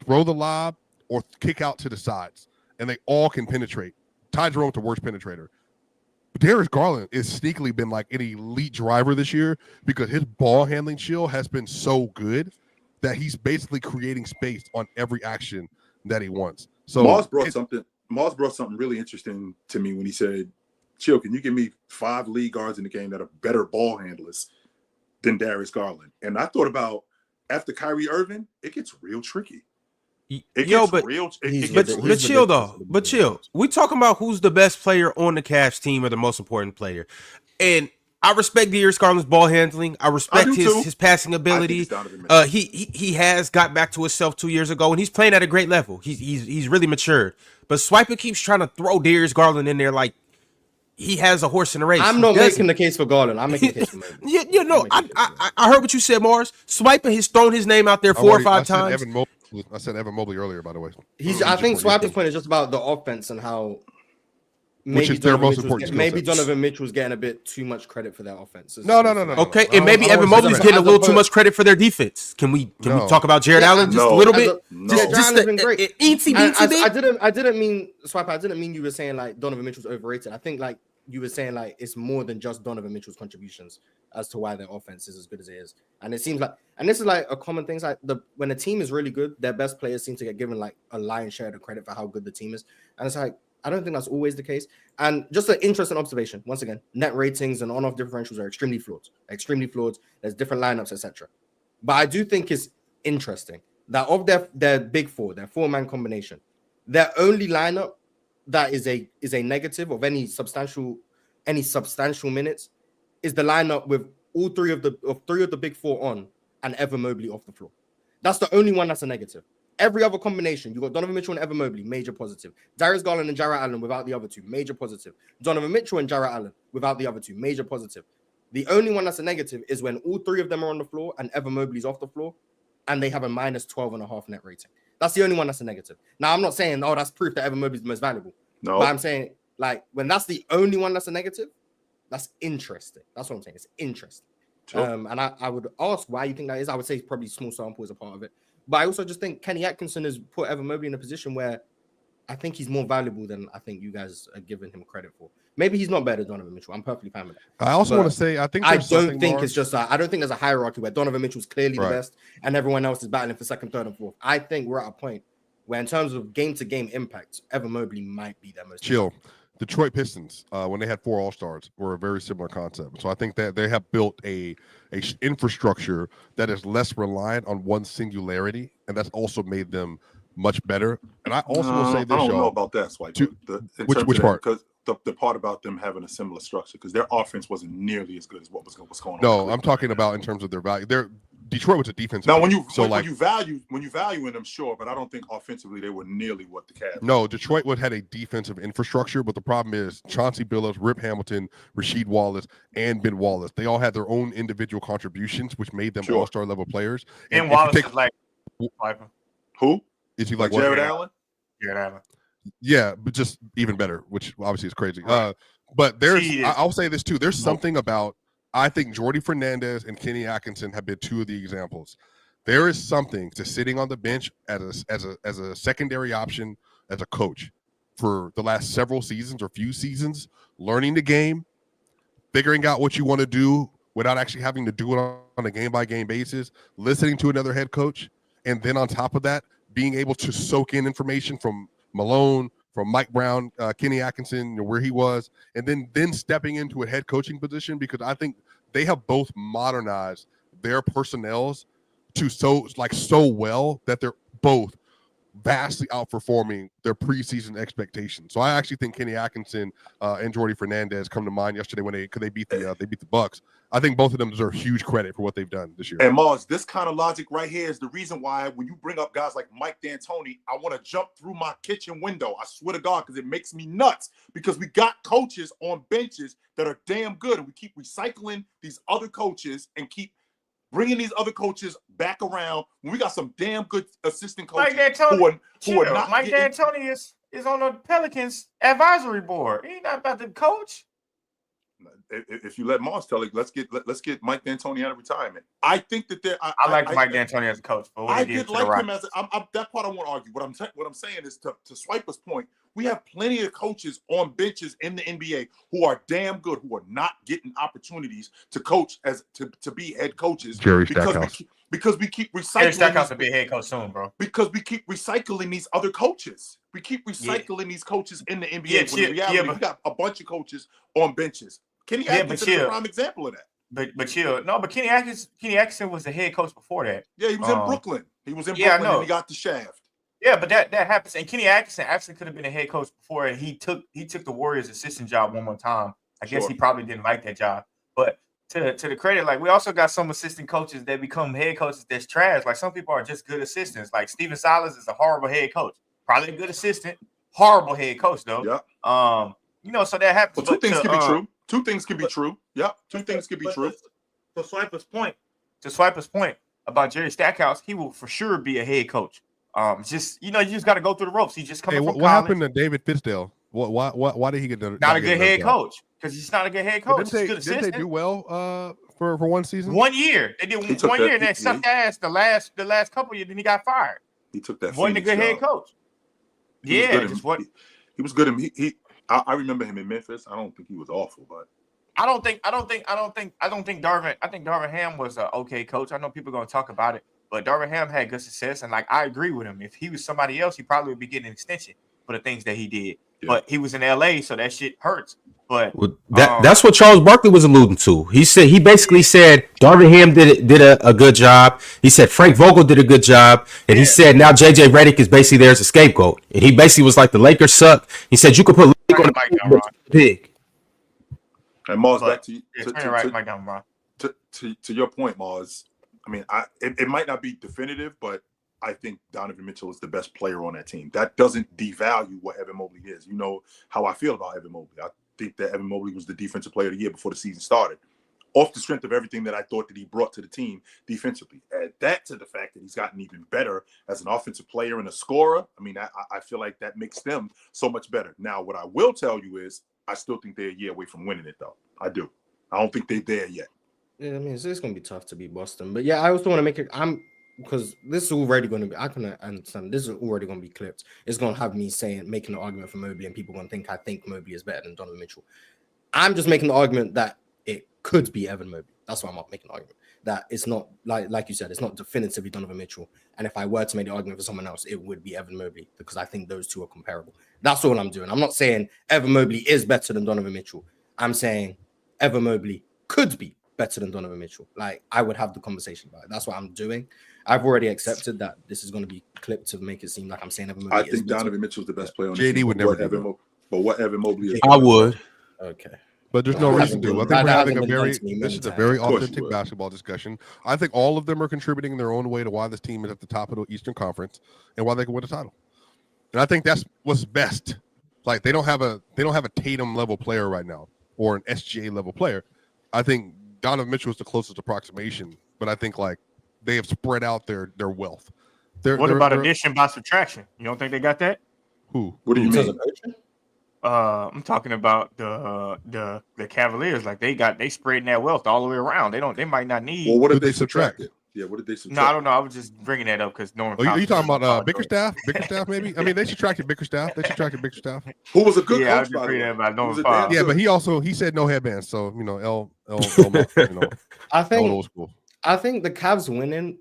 throw the lob, or kick out to the sides. And they all can penetrate. Ty Jerome's the worst penetrator. But Darius Garland is sneakily been like an elite driver this year because his ball handling skill has been so good that he's basically creating space on every action that he wants. So Mars brought something really interesting to me when he said, "Chill, can you give me 5 lead guards in the game that are better ball handlers than Darius Garland?" And I thought about after Kyrie Irving, it gets real tricky. Chill. We talking about who's the best player on the Cavs team or the most important player. And I respect Darius Garland's ball handling. I respect his passing ability. He has got back to himself 2 years ago, and he's playing at a great level. He's really matured. But Swiper keeps trying to throw Darius Garland in there like he has a horse in the race. I'm not making the case for Garland. I'm making the case for Mobley. I heard what you said, Mars. Swiper has thrown his name out there 4 or 5 times. I said Evan Mobley earlier, by the way. I think Swiper's point is just about the offense and how maybe Donovan Mitchell's getting a bit too much credit for their offense. No. Okay, and maybe Evan Mobley's getting a little too much credit for their defense. Can we talk about Jared Allen just a little bit? Just been great. I didn't mean Swiper. I didn't mean you were saying like Donovan Mitchell's overrated. I think like you were saying like it's more than just Donovan Mitchell's contributions as to why their offense is as good as it is. And it seems like, and this is like a common thing, like when a team is really good, their best players seem to get given like a lion's share of the credit for how good the team is. And it's like, I don't think that's always the case. And just an interesting observation, once again, net ratings and on-off differentials are extremely flawed. There's different lineups, etc. But I do think it's interesting that of their big 4, their 4-man combination, their only lineup that is a negative of any substantial minutes is the lineup with all 3 of the big 4 on and Evan Mobley off the floor. That's the only one that's a negative. Every other combination, you got Donovan Mitchell and Evan Mobley, major positive. Darius Garland and Jarrett Allen without the other 2, major positive. Donovan Mitchell and Jarrett Allen without the other 2, major positive. The only one that's a negative is when all 3 of them are on the floor and Evan Mobley's off the floor and they have a minus 12.5 net rating. That's the only one that's a negative. Now, I'm not saying, that's proof that Evan Mobley's the most valuable. No. But I'm saying, like, when that's the only one that's a negative, that's interesting. That's what I'm saying. It's interesting. Sure. And I would ask why you think that is. I would say probably small sample is a part of it. But I also just think Kenny Atkinson has put Evan Mobley in a position where I think he's more valuable than I think you guys are giving him credit for. Maybe he's not better than Donovan Mitchell. I'm perfectly fine with that. I also But want to say I think I there's don't something, think Mars. it's just I don't think there's a hierarchy where Donovan Mitchell's clearly the Right. best and everyone else is battling for second, third, and fourth. I think we're at a point where, in terms of game-to-game impact, Evan Mobley might be their most chill. Detroit Pistons, when they had 4 All-Stars, were a very similar concept. So I think that they have built a infrastructure that is less reliant on one singularity, and that's also made them much better. And I also will say this, I don't y'all. know about that, Swipe. Which part? Because the part about them having a similar structure, because their offense wasn't nearly as good as what's going on. No, I'm talking about in terms of their value. Detroit was a defensive. Now, team. when you value in them, sure, but I don't think offensively they were nearly what the Cavs. No, Detroit had a defensive infrastructure, but the problem is Chauncey Billups, Rip Hamilton, Rasheed Wallace, and Ben Wallace. They all had their own individual contributions, which made them all-star level players. And Wallace is like who? Is he like Jared Allen? Jared Allen. Yeah, but just even better, which obviously is crazy. Right. But I'll say this too. There's something about, I think Jordy Fernandez and Kenny Atkinson have been 2 of the examples. There is something to sitting on the bench as a secondary option as a coach for the last several seasons or few seasons, learning the game, figuring out what you want to do without actually having to do it on a game-by-game basis, listening to another head coach, and then on top of that, being able to soak in information from Malone, from Mike Brown, Kenny Atkinson, where he was, and then stepping into a head coaching position, because I think they have both modernized their personnels to so well that they're both vastly outperforming their preseason expectations. So I actually think Kenny Atkinson and Jordy Fernandez come to mind yesterday when they beat the Bucks. I think both of them deserve huge credit for what they've done this year. And Mars, this kind of logic right here is the reason why when you bring up guys like Mike D'Antoni, I want to jump through my kitchen window. I swear to God, because it makes me nuts. Because we got coaches on benches that are damn good, and we keep recycling these other coaches and keep bringing these other coaches back around when we got some damn good assistant coaches Mike D'Antoni, who are not Mike D'Antoni is on the Pelicans advisory board. He's not about to coach. If you let Mars tell it, let's get Mike D'Antoni out of retirement. I think that I like Mike D'Antoni as a coach, but I did like him as that part I won't argue. What I'm saying is to Swiper's point, we have plenty of coaches on benches in the NBA who are damn good, who are not getting opportunities to coach to be head coaches. Jerry Stackhouse. Because we keep recycling. Jerry Stackhouse will be a head coach soon, bro. Because we keep recycling these other coaches. We keep recycling these coaches in the NBA. When in reality, we got a bunch of coaches on benches. Kenny Atkinson is a prime example of that. But chill. No, but Kenny Atkinson was the head coach before that. Yeah, he was in Brooklyn. He was in Brooklyn and he got the shaft. Yeah, but that happens. And Kenny Atkinson actually could have been a head coach before, and he took the Warriors assistant job one more time. I guess he probably didn't like that job. But to the credit, like, we also got some assistant coaches that become head coaches that's trash. Like, some people are just good assistants. Like Steven Silas is a horrible head coach. Probably a good assistant, horrible head coach though. Yeah. So that happens. Well, two things can be true. Two things can be true. Yeah, two things can be true. To Swiper's point about Jerry Stackhouse, he will for sure be a head coach. You just got to go through the ropes. He's just coming from college. What happened to David Fizdale? Why did he get not a good head coach? Because he's not a good head coach. Didn't they do well for one season? 1 year. They did 1 year, and they sucked ass the last couple of years. Then he got fired. He took that. Wasn't a good head coach. He was good. I remember him in Memphis. I don't think he was awful, but I think Darvin Ham was an okay coach. I know people are going to talk about it, but Darvin Ham had good success, and like, I agree with him. If he was somebody else, he probably would be getting an extension for the things that he did. Yeah. But he was in LA, so that shit hurts. But that's what Charles Barkley was alluding to. He basically said Darvin Ham did a good job. He said Frank Vogel did a good job, and he said now JJ Redick is basically there as a scapegoat. And he basically was like, the Lakers suck. He said you could put Lakers on the pig. And Mars, back to you. To your point, Mars. I mean, it might not be definitive, but I think Donovan Mitchell is the best player on that team. That doesn't devalue what Evan Mobley is. You know how I feel about Evan Mobley. I think that Evan Mobley was the defensive player of the year before the season started, off the strength of everything that I thought that he brought to the team defensively. Add that to the fact that he's gotten even better as an offensive player and a scorer. I mean, I feel like that makes them so much better. Now, what I will tell you is I still think they're a year away from winning it, though. I do. I don't think they're there yet. Yeah, I mean, it's going to be tough to beat Boston. But yeah, I also want to make it. because this is already going to be, I can understand this is already going to be clipped. It's going to have me making an argument for Mobley, and people going to think I think Mobley is better than Donovan Mitchell. I'm just making the argument that it could be Evan Mobley. That's why I'm not making the argument. That it's not like you said, it's not definitively Donovan Mitchell. And if I were to make the argument for someone else, it would be Evan Mobley, because I think those two are comparable. That's all I'm doing. I'm not saying Evan Mobley is better than Donovan Mitchell. I'm saying Evan Mobley could be better than Donovan Mitchell. Like, I would have the conversation about it. That's what I'm doing. I've already accepted that this is going to be clipped to make it seem like I'm saying Evan Mobley. I think Donovan Mitchell's the best player on the JD team. would never do that. But what Evan Mobley is, I would. Okay. But there's no reason to. I think we're having this is a very course authentic you would. basketball discussion. I think all of them are contributing in their own way to why this team is at the top of the Eastern Conference and why they can win a title. And I think that's what's best. Like, they don't have a Tatum level player right now or an SGA level player. I think Donovan Mitchell is the closest approximation, but I think like they have spread out their wealth. What about addition by subtraction? You don't think they got that? Who? what do you mean? I'm talking about the Cavaliers. Like, they spreading that wealth all the way around. They might not need. Well, what did Who they they subtract? subtract? Yeah, what did they subtract? No, I don't know. I was just bringing that up because no one. Are you talking about Bickerstaff? Bickerstaff, maybe? I mean, they subtracted Bickerstaff. Who was a good Yeah, I was coach, just by the reading way? about He Norman was a Powell. damn Yeah, good- but he said no headbands. So, you know, L I think old school. I think the Cavs winning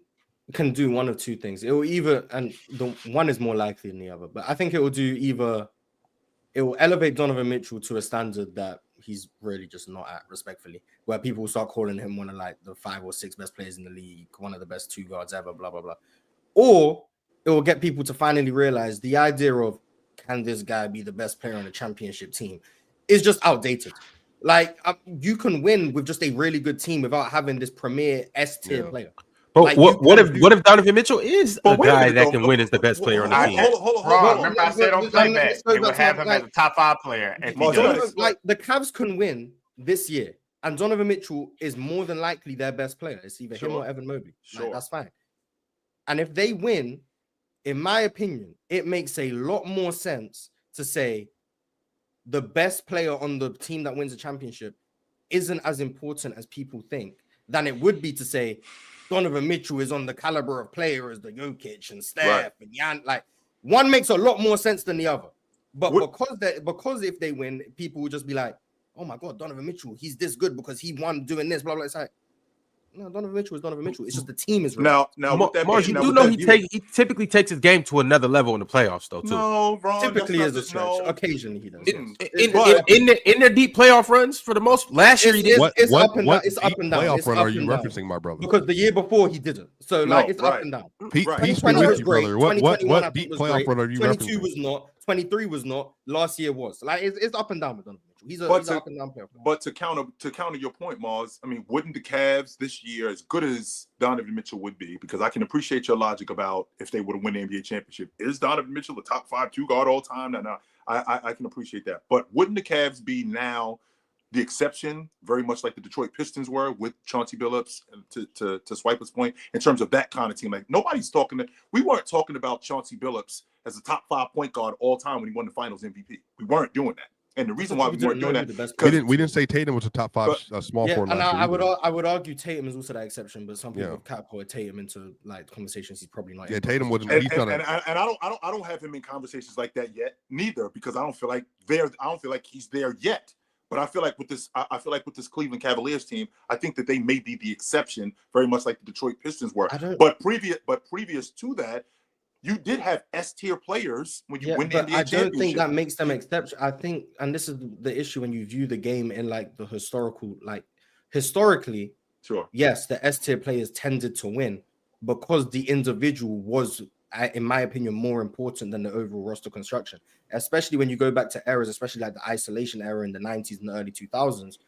can do one of two things. It will either, and the one is more likely than the other, but I think it will do either. It will elevate Donovan Mitchell to a standard that he's really just not at, respectfully, where people will start calling him one of like the 5 or 6 best players in the league, one of the best 2 guards ever, blah, blah, blah. Or it will get people to finally realize the idea of, can this guy be the best player on a championship team, is just outdated. Like, you can win with just a really good team without having this premier S-tier player. But Like, what if Donovan Mitchell is a wait a guy minute, that though. can win as the best player on the I- team? Hold on. Ron, remember I said on playback let's go they would back to have my- him as a top 5 player if he Mars, does. Like, the Cavs can win this year, and Donovan Mitchell is more than likely their best player. It's either him Sure. or Evan Mobley. Like, Sure. that's fine. And if they win, in my opinion, it makes a lot more sense to say the best player on the team that wins a championship isn't as important as people think than it would be to say Donovan Mitchell is on the caliber of player as the Jokic and Steph and Jan. Like, one makes a lot more sense than the other. But because if they win, people will just be like, oh my God, Donovan Mitchell, he's this good because he won doing this, blah, blah. It's like, no, Donovan Mitchell is Donovan Mitchell. It's just the team is Now, with that Mars, you being- do now know with he that- typically takes his game to another level in the playoffs, though, too. No, Ron, typically that's is a not- stretch. no. Occasionally he does. In their deep playoff runs, for the most last year he did. It's What up and what down. It's deep up and down. playoff It's run up are you and down. referencing, my brother? Because the year before he didn't. So like, it's up right. and down. Peace Right. be 2020 with was you, great. brother. What 2021 I think deep was playoff great. run are you 22 referencing? was not. 23 was not. Last year was. Like, it's up and down with Donovan Mitchell. He's But an up and down player. But to counter your point, Mars, I mean, wouldn't the Cavs this year, as good as Donovan Mitchell would be, because I can appreciate your logic about if they would have won the NBA championship, is Donovan Mitchell a top 5 2 guard all time? No, I can appreciate that. But wouldn't the Cavs be now the exception, very much like the Detroit Pistons were with Chauncey Billups, to Swiper's point, in terms of that kind of team? Like, we weren't talking about Chauncey Billups as a top 5 point guard all time when he won the Finals MVP. We weren't doing that. And the reason why we weren't doing that, we didn't say Tatum was a top 5 small forward. And last year I would argue Tatum is also that exception, but some people have catapulted Tatum into like conversations he's probably not. Yeah, Tatum wasn't. And I don't have him in conversations like that yet, neither, because I don't feel like he's there yet. But I feel like with this Cleveland Cavaliers team, I think that they may be the exception, very much like the Detroit Pistons were. But previous to that, you did have S-tier players when you win the NBA championship. I don't think that makes them exception. I think, and this is the issue when you view the game in like the historically, sure. Yes, the S-tier players tended to win because the individual was, in my opinion, more important than the overall roster construction. Especially when you go back to eras, especially like the isolation era in the 90s and the early 2000s,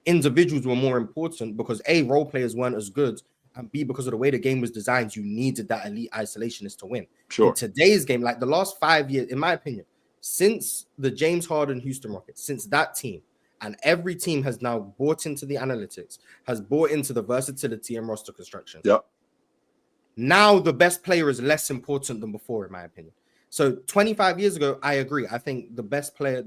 individuals were more important because A, role players weren't as good, and B, because of the way the game was designed, you needed that elite isolationist to win. Sure. In today's game, like the last 5 years, in my opinion, since the James Harden Houston Rockets, since that team, and every team has now bought into the analytics, has bought into the versatility and roster construction. Yep. Now the best player is less important than before, in my opinion. So 25 years ago, I agree. I think the best player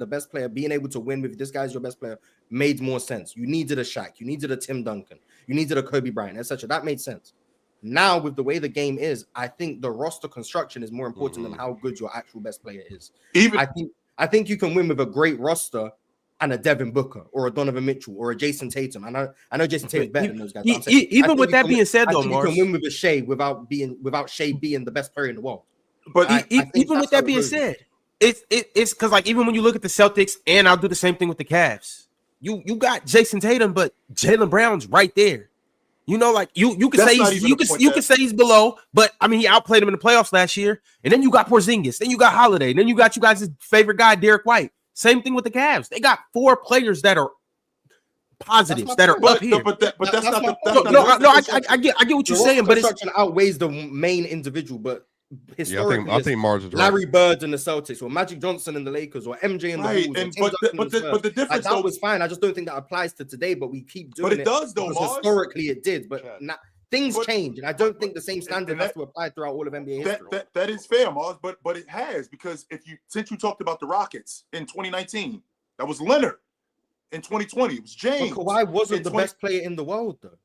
being able to win with this guy's your best player made more sense. You needed a Shaq, you needed a Tim Duncan, you needed a Kobe Bryant, etc. That made sense. Now, with the way the game is, I think the roster construction is more important than Mhm. how good your actual best player is. Even I think you can win with a great roster and a Devin Booker or a Donovan Mitchell or a Jason Tatum. I know Jason Tatum's better than those guys. But I'm saying, I Even think with you that can being win- said, I though, think you Mars, can win with a Shea without Shea being the best player in the world. but I think even that's with that how it being goes. said, it's because like even when you look at the Celtics, and I'll do the same thing with the Cavs. You got Jason Tatum, but Jaylen Brown's right there. You know, like you can That's say not he's even the point you can say he's below, but I mean he outplayed him in the playoffs last year. And then you got Porzingis, then you got Holiday, then you got you guys' favorite guy, Derek White. Same thing with the Cavs. They got 4 players that are positives that are point. up here. but that's That's not my the point. I get what The you're roster saying, but it's construction outweighs the main individual, but historically, I think Mars is right. Larry Bird and the Celtics, or Magic Johnson and the Lakers, or MJ and the Right, Bulls, or and Tim Duncan and but the Spurs. the difference Like, that though, was fine. I just don't think that applies to today, but we keep doing but it does though, because Mars. historically it did, but Chad. things But- change, and I don't think the same standard and has that- to apply throughout all of NBA history. That is fair, Mars, but it has, because since you talked about the Rockets in 2019, that was Leonard. In 2020, it was But James. Kawhi wasn't In the 20 best player in the world, though.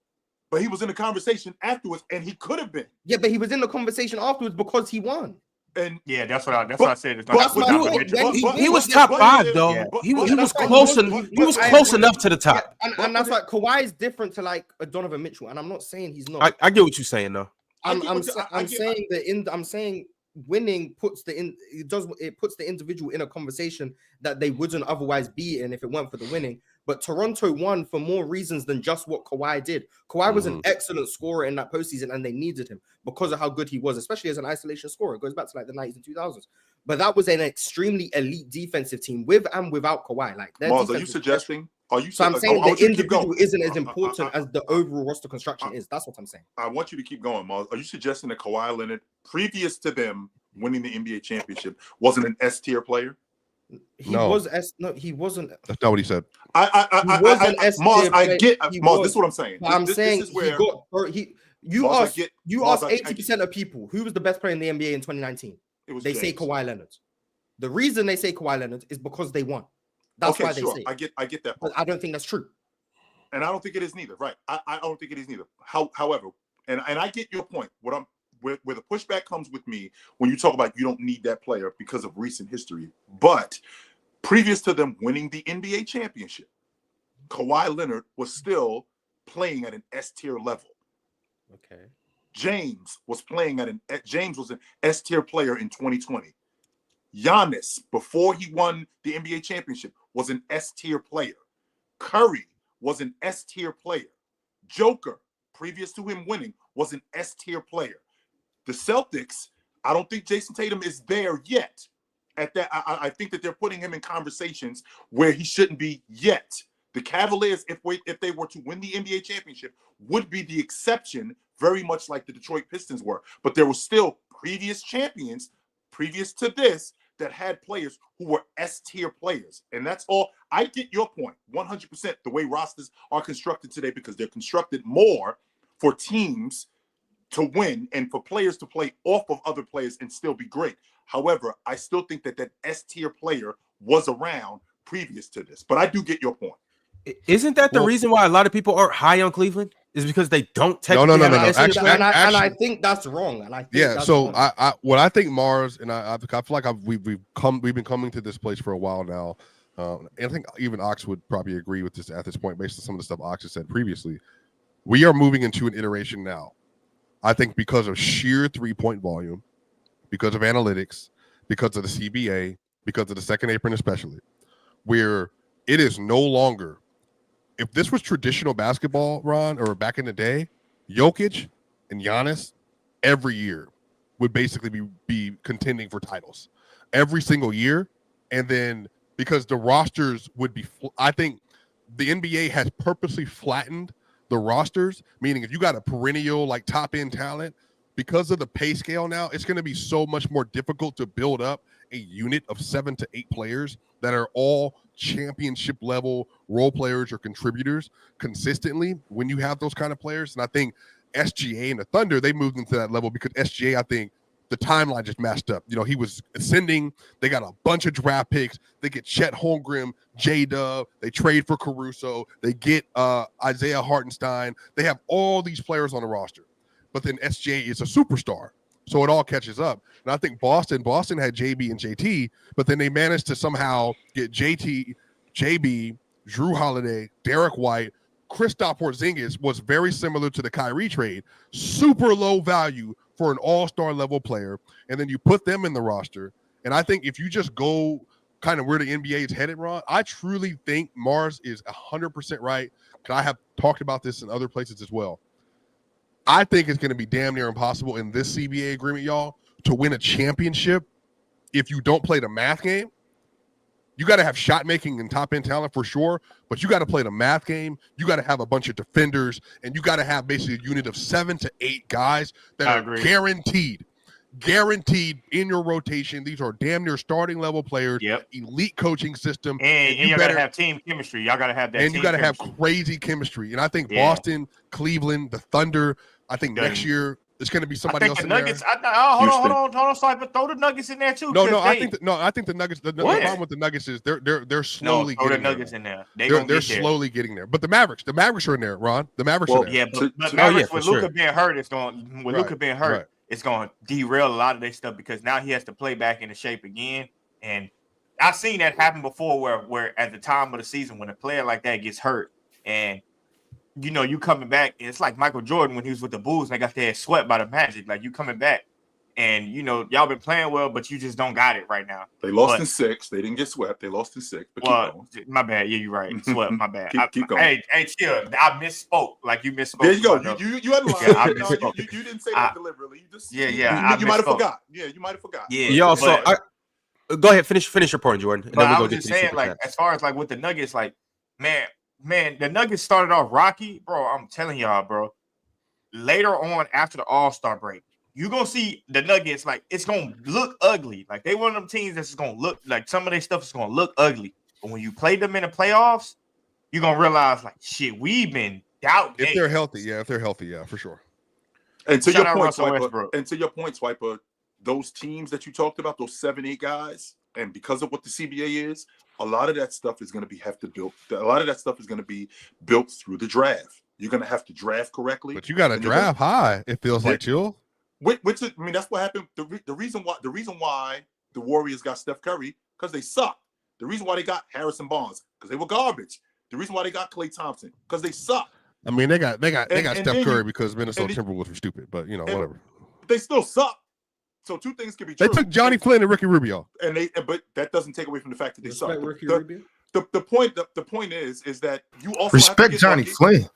But he was in the conversation afterwards, and he could have been. Yeah, but he was in the conversation afterwards because he won. And Yeah, that's what I said. It's but- not but- Donovan but- Mitchell. but- he was but- top but- 5 though. yeah. He was That's right. close. He was I- close enough to the top. And that's like Kawhi is different to like a Donovan Mitchell, and I'm not saying he's not. I get what you're saying though. I'm I get- saying winning puts it puts the individual in a conversation that they wouldn't otherwise be in if it weren't for the winning. But Toronto won for more reasons than just what Kawhi did. Kawhi was an excellent scorer in that postseason, and they needed him because of how good he was, especially as an isolation scorer. It goes back to like the 90s and 2000s. But that was an extremely elite defensive team with and without Kawhi. Like, their Mars, are defense you was suggesting? Are you? So I'm saying I want the you to keep individual going. isn't as important as the overall roster construction is. That's what I'm saying. I want you to keep going, Mars. Are you suggesting that Kawhi Leonard, previous to them winning the NBA championship, wasn't an S tier player? He wasn't. That's not what he said. Mars, I get Mars. This is what I'm saying. I'm saying this is where you Mars, asked 80% of people who was the best player in the NBA in 2019. They say Kawhi Leonard. The reason they say Kawhi Leonard is because they won. That's why they say it. I get that. But I don't think that's true. And I don't think it is neither. Right. I don't think it is neither. However, and I get your point. Where the pushback comes with me when you talk about you don't need that player because of recent history. But previous to them winning the NBA championship, Kawhi Leonard was still playing at an S tier level. Okay. James was an S tier player in 2020. Giannis, before he won the NBA championship, was an S tier player. Curry was an S tier player. Joker, previous to him winning, was an S tier player. The Celtics, I don't think Jason Tatum is there yet. At that, I think that they're putting him in conversations where he shouldn't be yet. The Cavaliers, if they were to win the NBA championship, would be the exception, very much like the Detroit Pistons were. But there were still previous champions, previous to this, that had players who were S-tier players. And that's all. I get your point 100%, the way rosters are constructed today, because they're constructed more for teams to win and for players to play off of other players and still be great. However, I still think that S-tier player was around previous to this. But I do get your point. Isn't that the reason why a lot of people aren't high on Cleveland? Is because they don't technically No. have an S-tier Actually, player? And I think that's wrong. And I think that's so wrong. what I think Mars and I feel like we've been coming to this place for a while now. And I think even Ox would probably agree with this at this point, based on some of the stuff Ox has said previously. We are moving into an iteration now. I think because of sheer 3-point volume, because of analytics, because of the CBA, because of the second apron especially, where it is no longer, if this was traditional basketball, Ron, or back in the day, Jokic and Giannis every year would basically be contending for titles every single year. And then because the rosters would be, I think the NBA has purposely flattened the rosters, meaning if you got a perennial like top end talent, because of the pay scale now, it's going to be so much more difficult to build up a unit of 7 to 8 players that are all championship level role players or contributors consistently when you have those kind of players. And I think SGA and the Thunder, they moved into that level because SGA, I think the timeline just matched up. You know, he was ascending. They got a bunch of draft picks. They get Chet Holmgren, J-Dub. They trade for Caruso. They get Isaiah Hartenstein. They have all these players on the roster. but then SJ is a superstar. So it all catches up. And I think Boston had JB and JT, but then they managed to somehow get JB, Drew Holiday, Derek White, Kristaps Porzingis was very similar to the Kyrie trade. Super low value for an all-star level player. And then you put them in the roster. And I think if you just go kind of where the NBA is headed, Ron, I truly think Mars is 100% right. Because I have talked about this in other places as well. I think it's going to be damn near impossible in this CBA agreement, y'all, to win a championship if you don't play the math game. You got to have shot making and top end talent for sure, but you got to play the math game. You got to have a bunch of defenders, and you got to have basically a unit of 7 to 8 guys that are guaranteed in your rotation. These are damn near starting level players. Yep. Elite coaching system, and you got to have team chemistry. Y'all got to have that, and you got to have crazy chemistry. And I think Boston, Cleveland, the Thunder. I think next year it's going to be somebody else in Nuggets, there. Hold on, sorry, but throw the Nuggets in there too. I think the Nuggets. The problem with the Nuggets is they're slowly throw getting the Nuggets in there. They're slowly getting there. But the Mavericks are in there, Ron. The Mavericks are there. Yeah, but Mavericks with Luka being hurt, it's going to derail a lot of their stuff because now he has to play back into shape again. And I've seen that happen before, where at the time of the season when a player like that gets hurt and you coming back, and it's like Michael Jordan when he was with the Bulls and they got their head swept by the Magic. Like you coming back, and y'all been playing well, but you just don't got it right now. They lost in 6. They didn't get swept. They lost in 6. But my bad. Yeah, you're right. Swept. My bad. keep going. Hey, chill. I misspoke. Like you misspoke. There you go. You had a you didn't say that deliberately. You just you might have forgot. Yeah, you might have forgot. Yeah. Y'all. So go ahead. Finish your point, Jordan. But I was just saying, like, as far as like with the Nuggets, like, man, the Nuggets started off rocky, bro. I'm telling y'all, bro. Later on, after the All-Star break, you're gonna see the Nuggets, like, it's gonna look ugly. Like, they one of them teams that's gonna look like some of their stuff is gonna look ugly. But when you play them in the playoffs, you're gonna realize, like, shit, we've been doubting. If they're healthy, for sure. And to your point, Swiper, those teams that you talked about, those 7-8 guys, and because of what the CBA is, a lot of that stuff is going to have to build. A lot of that stuff is going to be built through the draft. You're going to have to draft correctly, but you got to draft high. It feels like chill. Which is, I mean, that's what happened. The reason why the Warriors got Steph Curry, because they suck. The reason why they got Harrison Barnes, because they were garbage. The reason why they got Klay Thompson, because they suck. I mean, they got Steph Curry because Minnesota Timberwolves were stupid, but whatever. They still suck. So 2 things can be true. They took Johnny Flynn and Ricky Rubio, but that doesn't take away from the fact that they suck. Rubio? The point is that you also respect have to get Johnny lucky. Flynn.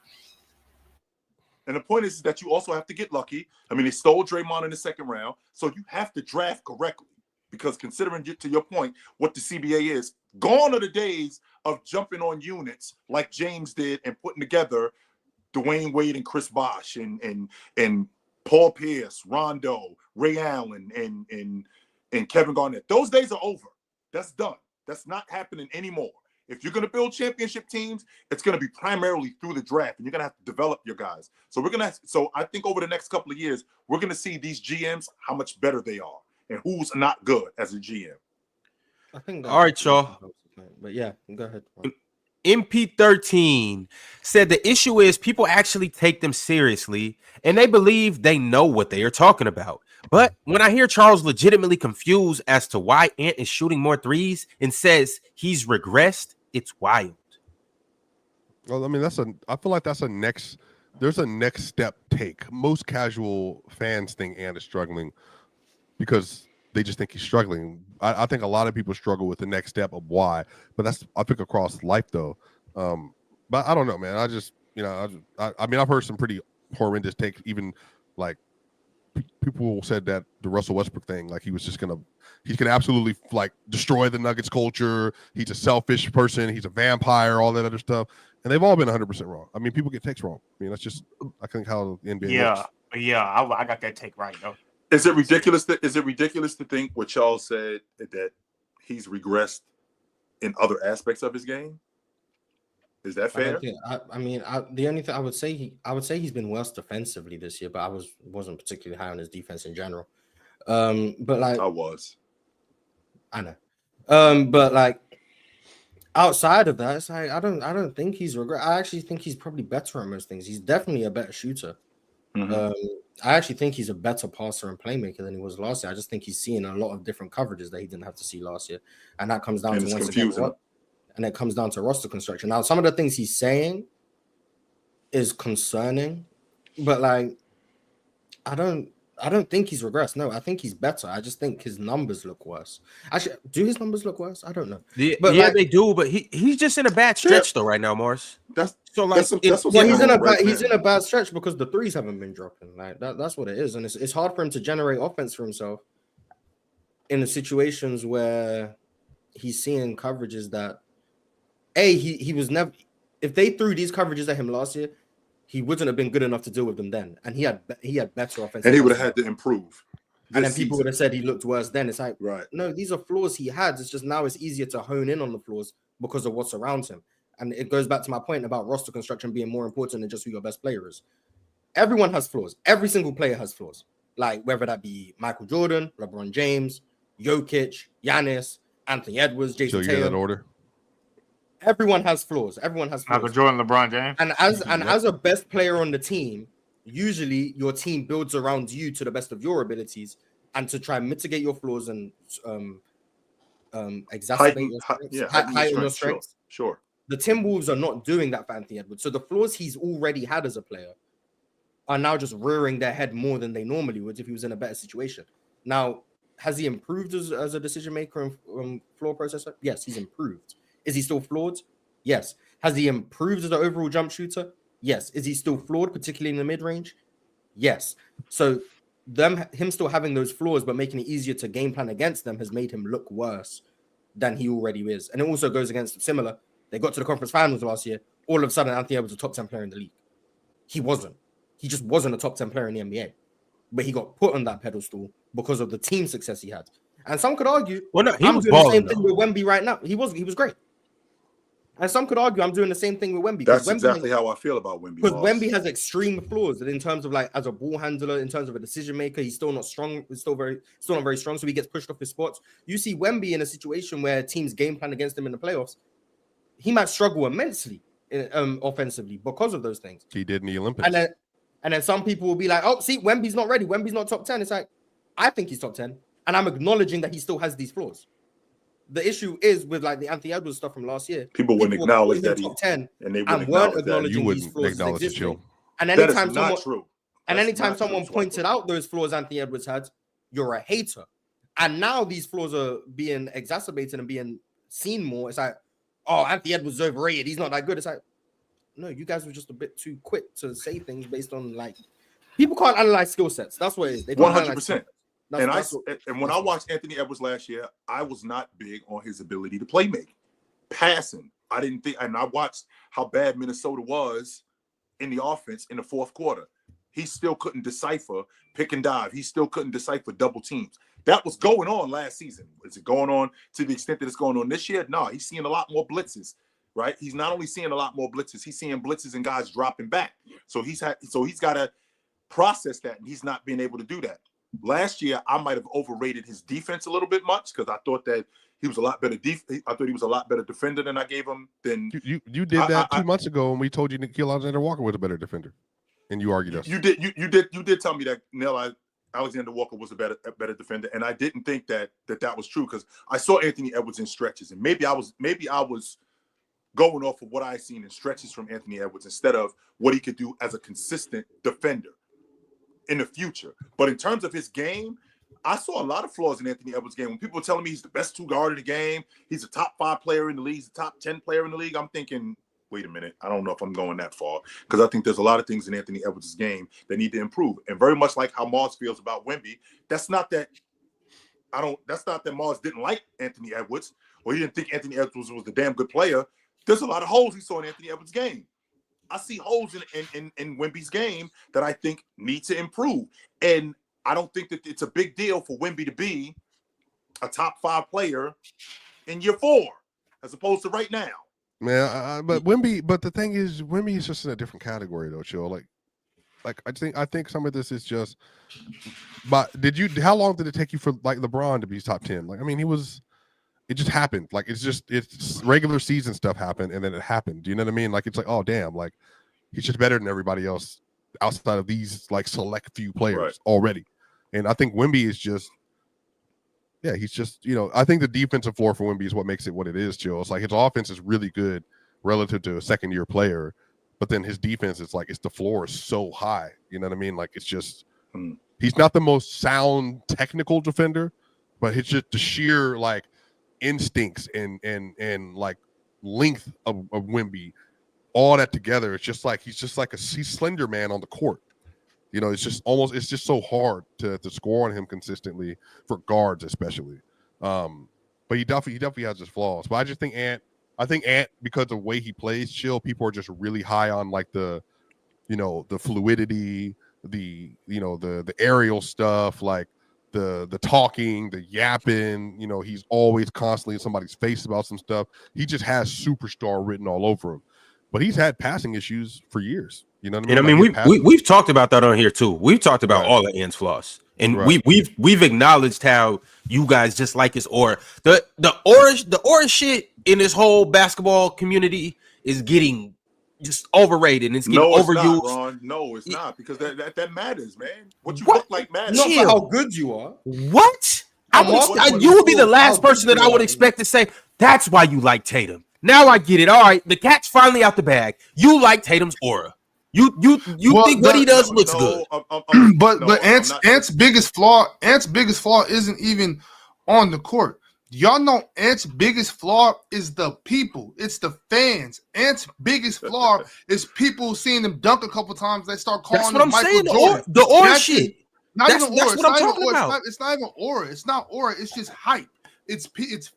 And the point is that you also have to get lucky. I mean, they stole Draymond in the 2nd round, so you have to draft correctly. Because considering, to your point, what the CBA is, gone are the days of jumping on units like James did and putting together Dwayne Wade and Chris Bosh and Paul Pierce, Rondo, Ray Allen, and Kevin Garnett. Those days are over. That's done. That's not happening anymore. If you're going to build championship teams, it's going to be primarily through the draft, and you're going to have to develop your guys. So I think over the next couple of years, we're going to see these GMs, how much better they are and who's not good as a GM. I think. All right, y'all. But yeah, go ahead. MP13 said the issue is people actually take them seriously and they believe they know what they are talking about. But when I hear Charles legitimately confused as to why Ant is shooting more threes and says he's regressed, it's wild. Well, I mean, I feel like there's a next step take. Most casual fans think Ant is struggling because they just think he's struggling. I think a lot of people struggle with the next step of why, but I think across life though. But I don't know, man. I mean, I've heard some pretty horrendous takes, even like people said that the Russell Westbrook thing, like he's gonna absolutely like destroy the Nuggets culture. He's a selfish person. He's a vampire, all that other stuff. And they've all been 100% wrong. I mean, people get takes wrong. I mean, that's just, I think how the NBA works. Yeah, I got that take right though. Is it ridiculous to think what Charles said, that he's regressed in other aspects of his game? Is that fair? The only thing I would say he's been worse defensively this year, but I wasn't particularly high on his defense in general. But like I know. But like outside of that, it's like I don't think he's regret. I actually think he's probably better at most things. He's definitely a better shooter. Mm-hmm. I actually think he's a better passer and playmaker than he was last year. I just think he's seeing a lot of different coverages that he didn't have to see last year, and that comes down And to it's once confusing. again, and it comes down to roster construction. Now, some of the things he's saying is concerning, but like, I don't think he's regressed. No, I think he's better. I just think his numbers look worse. Actually, do his numbers look worse? I don't know. But yeah, like, they do. But he's just in a bad stretch though right now, Morris. That's So like, that's what's well, he's in a right he's now. in a bad stretch because the threes haven't been dropping. Like that's what it is, and it's hard for him to generate offense for himself in the situations where he's seeing coverages that he was never. If they threw these coverages at him last year, he wouldn't have been good enough to deal with them then, and he had better offense, and he would have had to improve. And then people would have said he looked worse then. It's like, right? No, these are flaws he had. It's just now it's easier to hone in on the flaws because of what's around him. And it goes back to my point about roster construction being more important than just who your best player is. Everyone has flaws. Every single player has flaws. Like whether that be Michael Jordan, LeBron James, Jokic, Giannis, Anthony Edwards, Jason So you get that Tatum. order. Everyone has flaws. Everyone has flaws. Michael Jordan, LeBron James. And as a best player on the team, usually your team builds around you to the best of your abilities and to try and mitigate your flaws and exacerbate your strengths, heighten your strengths. Sure. The Timberwolves are not doing that for Anthony Edwards. So the flaws he's already had as a player are now just rearing their head more than they normally would if he was in a better situation. Now, has he improved as a decision maker and floor processor? Yes, he's improved. Is he still flawed? Yes. Has he improved as an overall jump shooter? Yes. Is he still flawed, particularly in the mid-range? Yes. So him still having those flaws but making it easier to game plan against them has made him look worse than he already is. And it also goes against similar. They got to the conference finals last year. All of a sudden, Anthony Edwards was a top 10 player in the league. He wasn't. He just wasn't a top 10 player in the NBA. But he got put on that pedestal because of the team success he had. And some could argue, well, no, I'm doing the same thing with Wemby right now. He was great. And some could argue I'm doing the same thing with Wemby. That's exactly how I feel about Wemby. Because Wemby has extreme flaws in terms of like as a ball handler, in terms of a decision maker, he's still not strong. He's still not very strong. So he gets pushed off his spots. You see Wemby in a situation where teams game plan against him in the playoffs, he might struggle immensely offensively because of those things. He did in the Olympics. And then some people will be like, oh, see, Wemby's not ready. Wemby's not top 10. It's like, I think he's top 10. And I'm acknowledging that he still has these flaws. The issue is with like the Anthony Edwards stuff from last year. People wouldn't acknowledge that top 10 and they weren't acknowledging these flaws existing. And anytime someone pointed out those flaws Anthony Edwards had, you're a hater. And now these flaws are being exacerbated and being seen more. It's like, oh, Anthony Edwards is overrated. He's not that good. It's like, no, you guys were just a bit too quick to say things based on like people can't analyze skill sets. That's what it is. 100%. And when I watched Anthony Edwards last year, I was not big on his ability to play make. Passing, I didn't think, and I watched how bad Minnesota was in the offense in the fourth quarter. He still couldn't decipher pick and dive. He still couldn't decipher double teams. That was going on last season. Is it going on to the extent that it's going on this year? No, he's seeing a lot more blitzes, right? He's not only seeing a lot more blitzes, he's seeing blitzes and guys dropping back. So he's got to process that, and he's not being able to do that. Last year, I might have overrated his defense a little bit much because I thought that he was a lot better. I thought he was a lot better defender than I gave him. Than you did that 2 months ago when we told you Nickeil Alexander-Walker was a better defender, and you argued us. You did tell me that Alexander-Walker was a better defender, and I didn't think that was true because I saw Anthony Edwards in stretches, and maybe I was going off of what I seen in stretches from Anthony Edwards instead of what he could do as a consistent defender in the future. But in terms of his game, I saw a lot of flaws in Anthony Edwards' game. When people were telling me he's the best two guard in the game, he's a top 5 player in the league, he's a top 10 player in the league, I'm thinking, wait a minute, I don't know if I'm going that far because I think there's a lot of things in Anthony Edwards' game that need to improve. And very much like how Mars feels about Wemby, that's not that Mars didn't like Anthony Edwards or he didn't think Anthony Edwards was the damn good player. There's a lot of holes he saw in Anthony Edwards' game. I see holes in Wemby's game that I think need to improve. And I don't think that it's a big deal for Wemby to be a top 5 player in year 4 as opposed to right now. Man, but the thing is, Wemby is just in a different category though, Chill. Like I think some of this is just, but how long did it take you for like LeBron to be top 10? Like, I mean, it just happened. Like, it's regular season stuff happened and then it happened. Do you know what I mean? Like, it's like, oh damn, like he's just better than everybody else outside of these like select few players already. And I think Wemby is just, he's just, I think the defensive floor for Wemby is what makes it what it is, Chill. It's like his offense is really good relative to a second-year player, but then his defense is like, the floor is so high. You know what I mean? Like, it's just, he's not the most sound technical defender, but it's just the sheer like instincts and like length of Wemby, all that together. It's just like, he's slender man on the court. It's just so hard to score on him consistently for guards, especially. But he definitely has his flaws. But I just think Ant, because of the way he plays, Chill, people are just really high on like the fluidity, the aerial stuff, like the talking, the yapping. He's always constantly in somebody's face about some stuff. He just has superstar written all over him. But he's had passing issues for years. You know what I mean? And I mean, we've talked about that on here too. We've talked about all of Ant's flaws, and we've acknowledged how you guys just like his aura. The aura shit in this whole basketball community is getting just overrated and it's getting overused. Not, Ron. No, it's not, because that matters, man. What you look like matters. Not for how good you are. What? You would be the last person that I would expect to say that's why you like Tatum. Now I get it. All right, the cat's finally out the bag. You like Tatum's aura. You think what he does looks good. But Ant's biggest flaw isn't even on the court. Y'all know Ant's biggest flaw is the people. It's the fans. Ant's biggest flaw is people seeing him dunk a couple times. They start calling him Michael Jordan. The aura shit. That's what I'm talking about. It's not even aura. It's not aura. It's just hype. It's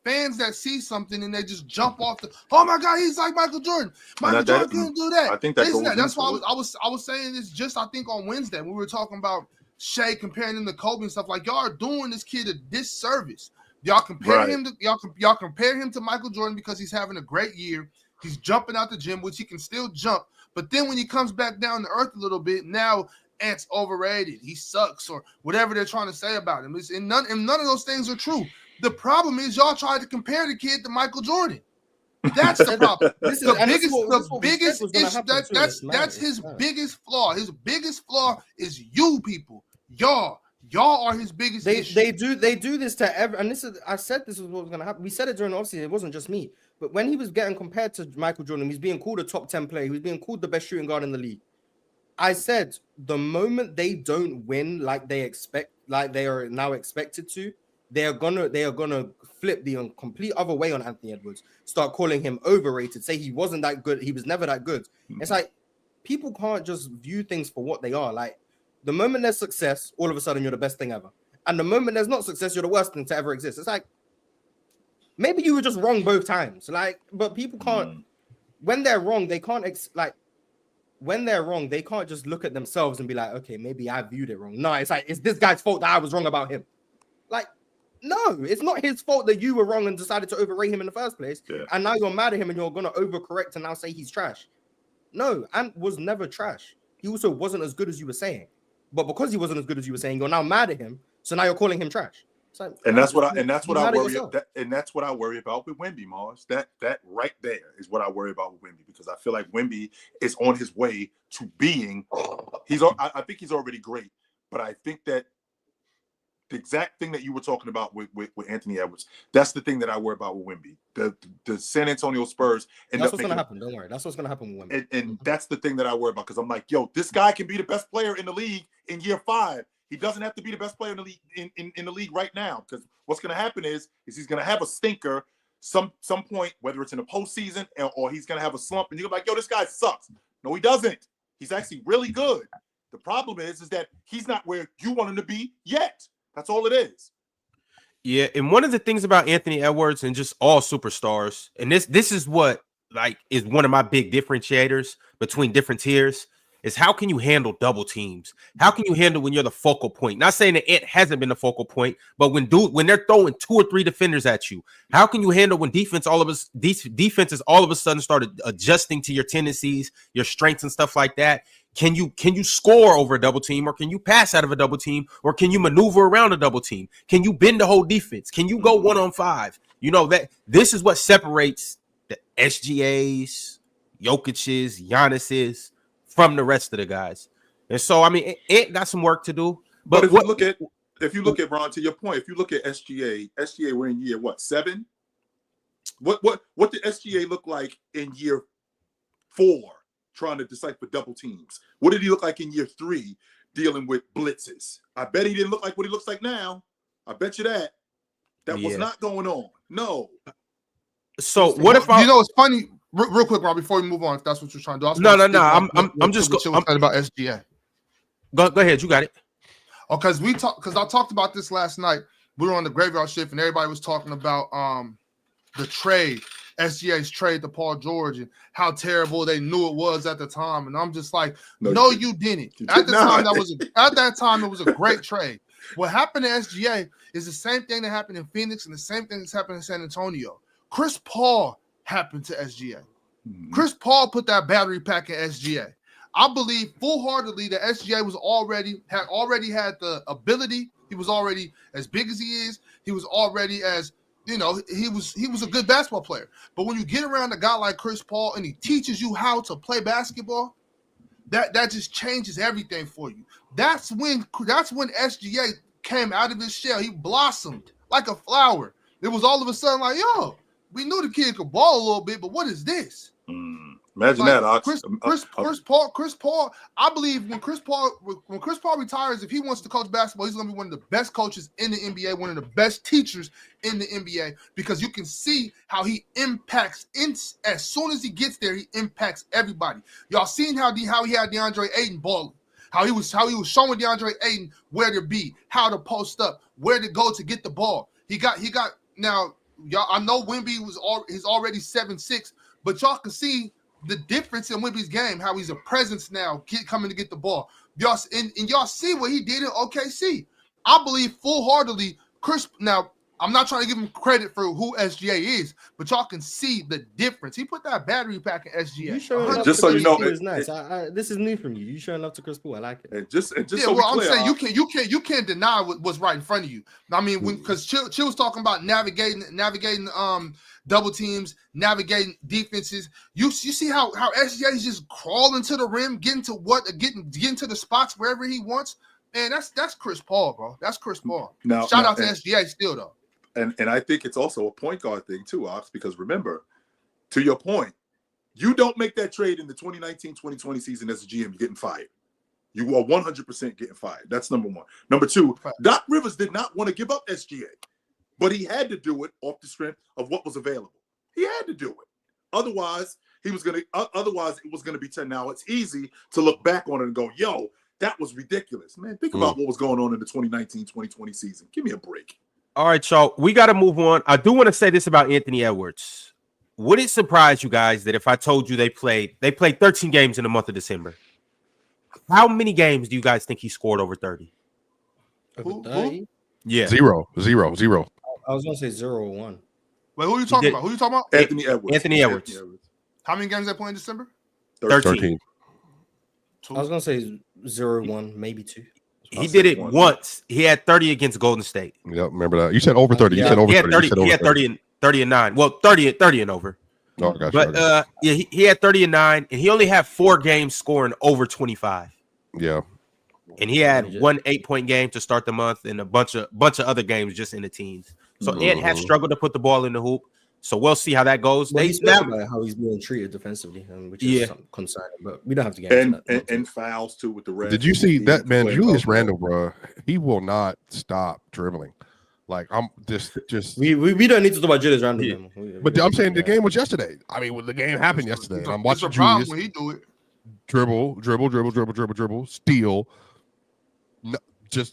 fans that see something and they just jump off oh my God, he's like Michael Jordan. Michael Jordan couldn't do that. I think that's why I was saying this just, I think, on Wednesday when we were talking about Shea comparing him to Kobe and stuff. Like, y'all are doing this kid a disservice. Y'all compare him to Michael Jordan because he's having a great year. He's jumping out the gym, which he can still jump. But then when he comes back down to earth a little bit, now Ant's overrated. He sucks, or whatever they're trying to say about him. And none of those things are true. The problem is y'all tried to compare the kid to Michael Jordan. That's the problem. That's his biggest flaw. His biggest flaw is you people. Y'all are his biggest issue. They do this to every, and I said this was what was gonna happen. We said it during, obviously it wasn't just me, but when he was getting compared to Michael Jordan, he's being called a top 10 player, he was being called the best shooting guard in the league. I said the moment they don't win like they are now expected to, they are gonna flip the complete other way on Anthony Edwards. Start calling him overrated. Say he wasn't that good. He was never that good. It's like people can't just view things for what they are. Like the moment there's success, all of a sudden you're the best thing ever, and the moment there's not success, you're the worst thing to ever exist. It's like maybe you were just wrong both times. Like, but people can't. When they're wrong, they can't when they're wrong, they can't just look at themselves and be like, okay, maybe I viewed it wrong. No, it's like it's this guy's fault that I was wrong about him. Like. No, it's not his fault that you were wrong and decided to overrate him in the first place. Yeah. And now you're mad at him and you're going to overcorrect and now say he's trash. No, Ant was never trash. He also wasn't as good as you were saying. But because he wasn't as good as you were saying, you're now mad at him. So now you're calling him trash. Like, and that's what I worry about with Wemby, Mars. That right there is what I worry about with Wemby, because I feel like Wemby is on his way to being. I think he's already great, but I think that the exact thing that you were talking about with Anthony Edwards, that's the thing that I worry about with Wemby. The San Antonio Spurs. That's what's going to happen. Don't worry. That's what's going to happen with Wemby. And that's the thing that I worry about, because I'm like, yo, this guy can be the best player in the league in year 5. He doesn't have to be the best player in the league in the league right now, because what's going to happen is he's going to have a stinker some point, whether it's in the postseason or he's going to have a slump, and you're like, yo, this guy sucks. No, he doesn't. He's actually really good. The problem is that he's not where you want him to be yet. That's all it is. Yeah, and one of the things about Anthony Edwards and just all superstars, and this is what is one of my big differentiators between different tiers, is how can you handle double teams? How can you handle when you're the focal point? Not saying that Ant hasn't been the focal point, but when they're throwing 2 or 3 defenders at you, how can you handle when defenses all of a sudden started adjusting to your tendencies, your strengths and stuff like that? Can you score over a double team, or can you pass out of a double team, or can you maneuver around a double team? Can you bend the whole defense? Can you go 1-on-5? You know that this is what separates the SGAs, Jokic's, Giannis's from the rest of the guys. And so, I mean, Ant got some work to do. But if you look at Ron, to your point, if you look at SGA, we're in year what, 7? What did SGA look like in year 4, trying to decipher double teams? What did he look like in year 3, dealing with blitzes? I bet he didn't look like what he looks like now. I bet you that was not going on. No. So what if it's funny? Real quick, Ron, before we move on, if that's what you're trying to do. No. I'm just talking about SGA. Go ahead, you got it. Oh, because I talked about this last night. We were on the graveyard shift, and everybody was talking about the trade, SGA's trade to Paul George, and how terrible they knew it was at the time. And I'm just like, no, you didn't. At that time, it was a great trade. What happened to SGA is the same thing that happened in Phoenix and the same thing that's happened in San Antonio. Chris Paul happened to SGA. Mm-hmm. Chris Paul put that battery pack in SGA. I believe full-heartedly that SGA was already had the ability. He was already as big as he is. He was already as, he was a good basketball player. But when you get around a guy like Chris Paul and he teaches you how to play basketball, that just changes everything for you. That's when SGA came out of his shell. He blossomed like a flower. It was all of a sudden like, yo, we knew the kid could ball a little bit, but what is this? Imagine that, Ox. Chris Paul. I believe when Chris Paul retires, if he wants to coach basketball, he's going to be one of the best coaches in the NBA, one of the best teachers in the NBA, because you can see how he impacts. As soon as he gets there, he impacts everybody. Y'all seen how he had DeAndre Ayton balling, how he was showing DeAndre Ayton where to be, how to post up, where to go to get the ball. He got now. Y'all, I know Wemby he's already 7'6", but y'all can see the difference in Wemby's game, how he's a presence now, coming to get the ball. Y'all see what he did in OKC. I believe full-heartedly, Chris. Now, I'm not trying to give him credit for who SGA is, but y'all can see the difference. He put that battery pack in SGA. You showing up just to so you know, Chris Paul is nice. This is new from you. You showing up to Chris Paul. I like it. And just yeah, so well, I'm clear, saying you can't deny what's right in front of you. I mean, because Chill was talking about navigating double teams, navigating defenses. You see how SGA is just crawling to the rim, getting to the spots wherever he wants. Man, that's Chris Paul, bro. That's Chris Paul. Shout out to SGA still though. And I think it's also a point guard thing too, Ox, because remember, to your point, you don't make that trade in the 2019-2020 season as a GM, you're getting fired. You are 100% getting fired. That's number one. Number two, Doc Rivers did not want to give up SGA, but he had to do it off the strength of what was available. He had to do it. Otherwise, it was going to be 10. Now it's easy to look back on it and go, yo, that was ridiculous. Man, think about what was going on in the 2019-2020 season. Give me a break. All right, y'all. We got to move on. I do want to say this about Anthony Edwards. Would it surprise you guys that if I told you they played 13 games in the month of December? How many games do you guys think he scored over 30? Over 30? Yeah. 0. I was going to say 0 or 1. Wait, who are you talking about? Who are you talking about? Anthony Edwards. How many games they play in December? 13. I was going to say 0 or 1, maybe 2. He did it once. He had 30 against Golden State. Yep, remember that. You said over 30. Yeah. You said over 30. He had 30 and 9. Well, 30 and over. Oh, gotcha. But he had 30 and 9, and he only had 4 games scoring over 25. Yeah. And he had 1 8-point game to start the month, and a bunch of other games just in the teens. So Ant had struggled to put the ball in the hoop. So we'll see how that goes. Well, about how he's being treated defensively, which is concerning. But we don't have to get into that. And fouls too with the red. Did you see that, man? Julius Randle, bro, he will not stop dribbling. Like I'm just. We don't need to talk about Julius Randle. But I'm saying the game was yesterday. I mean, the game happened yesterday. And I'm watching Julius when he do it. Dribble, steal. No,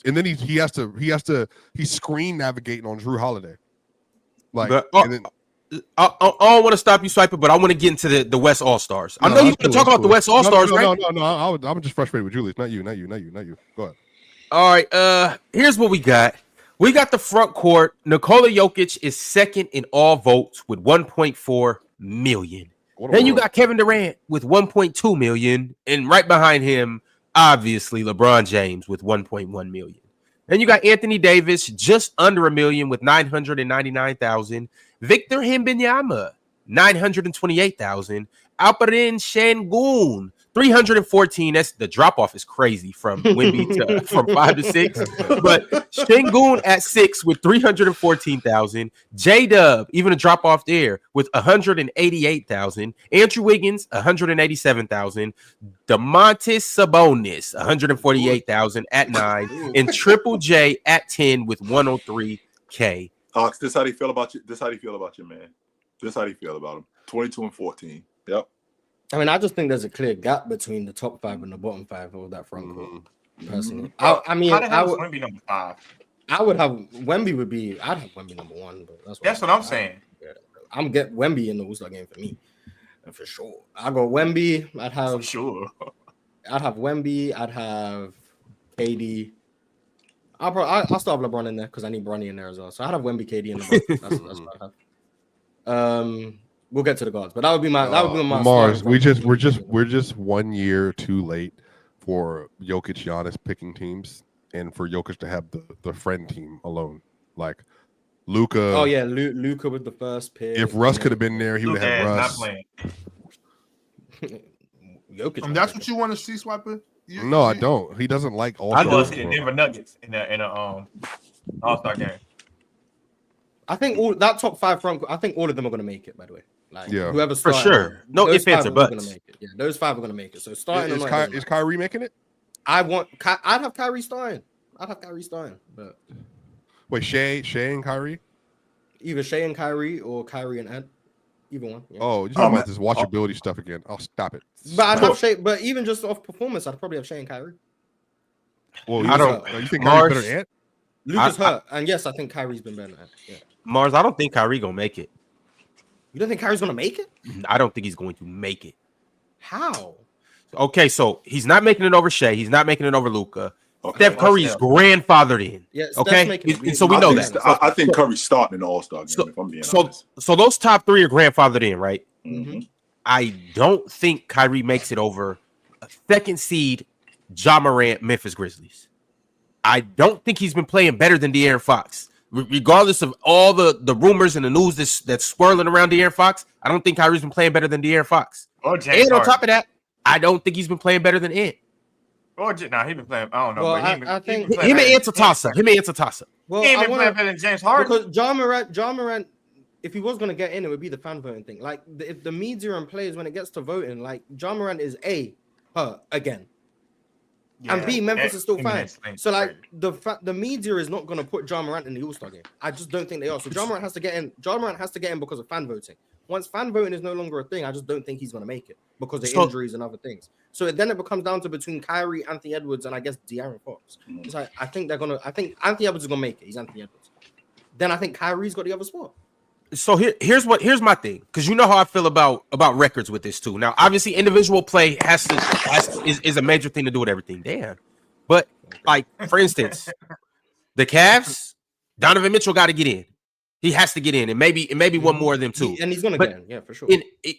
and then he's screen navigating on Drew Holiday. Like, I don't want to stop you, Swiper, but I want to get into the West All-Stars. I know you want to talk about the West All-Stars, right? No. I'm just frustrated with Julius. Not you. Go ahead. All right. Here's what we got. We got the front court. Nikola Jokic is second in all votes with 1.4 million. Then you got Kevin Durant with 1.2 million, and right behind him, obviously, LeBron James with 1.1 million. Then you got Anthony Davis just under $1 million with 999,000. Victor Wembanyama, 928,000. Alperen Sengun, 314. That's the drop off is crazy from Wemby to from 5 to 6. But Şengün at 6 with 314,000. J-Dub, even a drop off there with 188,000. Andrew Wiggins, 187,000. Domantas Sabonis, 148,000 at 9, and Triple J at 10 with 103K. Hawks, this how do you feel about you? This how do you feel about your man? This how do you feel about him? 22 and 14. Yep. I mean, I just think there's a clear gap between the top 5 and the bottom 5 of that front court. Personally, I mean, how the hell is Wemby number 5? I would have Wemby would be. I'd have Wemby number 1, but that's what I'm saying. I'm get Wemby in the All-Star game for me, for sure. I go Wemby. I'd have For sure. I'd have Wemby. I'd have KD. I'll still have LeBron in there because I need Bronny in there as well. So I'd have Wemby, KD, and LeBron. That's what I'd have. We'll get to the guards, but that would be my Mars. We're just 1 year too late for Jokic, Giannis picking teams, and for Jokic to have the friend team alone. Like Luka. Oh yeah, Luka with the first pick. If Russ could have been there, he would have had Russ. Not playing. Jokic. And that's what you want to see, Swiper? No, I don't. He doesn't like all. I love see the Denver Nuggets in a All-Star game. I think all that top 5 front. I think all of them are going to make it. By the way, like whoever for started, sure. No ifs, ands, or buts. Gonna make it. Yeah, those 5 are going to make it. So starting is Kyrie making it? I'd have Kyrie starting. But wait, Shea and Kyrie? Either Shea and Kyrie or Kyrie and Ed. Either one. Yeah. Oh, you're talking about this watchability stuff again. Oh, stop it. But I'd have Shea. But even just off performance, I'd probably have Shea and Kyrie. Well, I don't. You think Kyrie's better than Ant? Luka's hurt, and yes, I think Kyrie's been better than Ant. Yeah. Mars, I don't think Kyrie gonna make it. You don't think Kyrie's gonna make it? I don't think he's going to make it. How? Okay, so he's not making it over Shea. He's not making it over Luka. Okay, Steph Curry's grandfathered in. Yeah, okay, and so we know that. I think Curry's starting in the All-Star game. If I'm being honest. So those top 3 are grandfathered in, right? Mm-hmm. I don't think Kyrie makes it over a 2nd seed Ja Morant Memphis Grizzlies. I don't think he's been playing better than De'Aaron Fox. Regardless of all the rumors and the news that's swirling around De'Aaron Fox, I don't think Kyrie's been playing better than De'Aaron Fox. And on top of that, I don't think he's been playing better than Ant. He's been playing. I don't know. Well, but I think him and Ant's a toss-up. Well, he ain't been playing better than James Harden. Because Ja Morant, if he was gonna get in, it would be the fan voting thing. Like if the media and players, when it gets to voting, like Ja Morant is hurt again. Yeah, and B, Memphis is still fine. So like crazy. the media is not gonna put Ja Morant in the All-Star game. I just don't think they are. So Ja Morant has to get in. Ja Morant has to get in because of fan voting. Once fan voting is no longer a thing, I just don't think he's gonna make it because of injuries and other things. So then it becomes down to between Kyrie, Anthony Edwards, and I guess De'Aaron Fox. It's like I think Anthony Edwards is gonna make it. He's Anthony Edwards. Then I think Kyrie's got the other spot. So here's my thing, because you know how I feel about records with this too. Now, obviously, individual play is a major thing to do with everything. Damn, but like for instance, the Cavs, Donovan Mitchell got to get in. He has to get in, and maybe one more of them too. And he's gonna get in, yeah, for sure.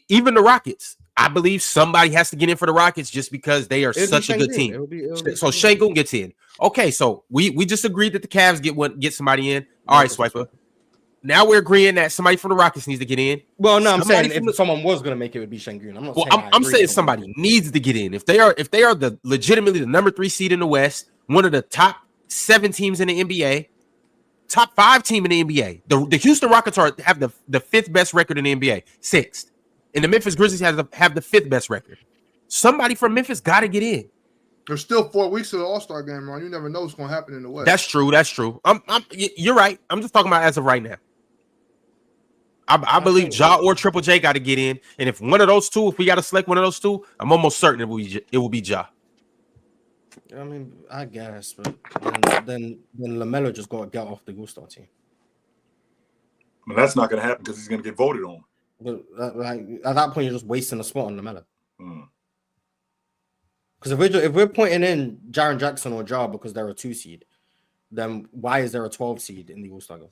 Even the Rockets, I believe somebody has to get in for the Rockets just because they are such a good team. So Şengün gets in. Okay, so we just agreed that the Cavs get somebody in. All right, Swiper. Now we're agreeing that somebody from the Rockets needs to get in. Well, no, I'm saying if someone was going to make it, would be Şengün. I'm not saying. I'm saying somebody needs to get in. If they are legitimately the number 3 seed in the West, one of the top 7 teams in the NBA, top 5 team in the NBA. The Houston Rockets have the 5th best record in the NBA, 6th, and the Memphis Grizzlies have the 5th best record. Somebody from Memphis got to get in. There's still 4 weeks to the All-Star game, Ron. You never know what's going to happen in the West. That's true. You're right. I'm just talking about as of right now. I believe Ja or Triple J got to get in, and if one of those two, if we got to select one of those two, I'm almost certain it will be Ja. I mean, I guess, but then LaMelo just got to get off the All-Star team. But that's not going to happen because he's going to get voted on. But at that point, you're just wasting a spot on LaMelo. Because if we're pointing in Jaren Jackson or Ja because they're a 2 seed, then why is there a 12 seed in the All-Star game?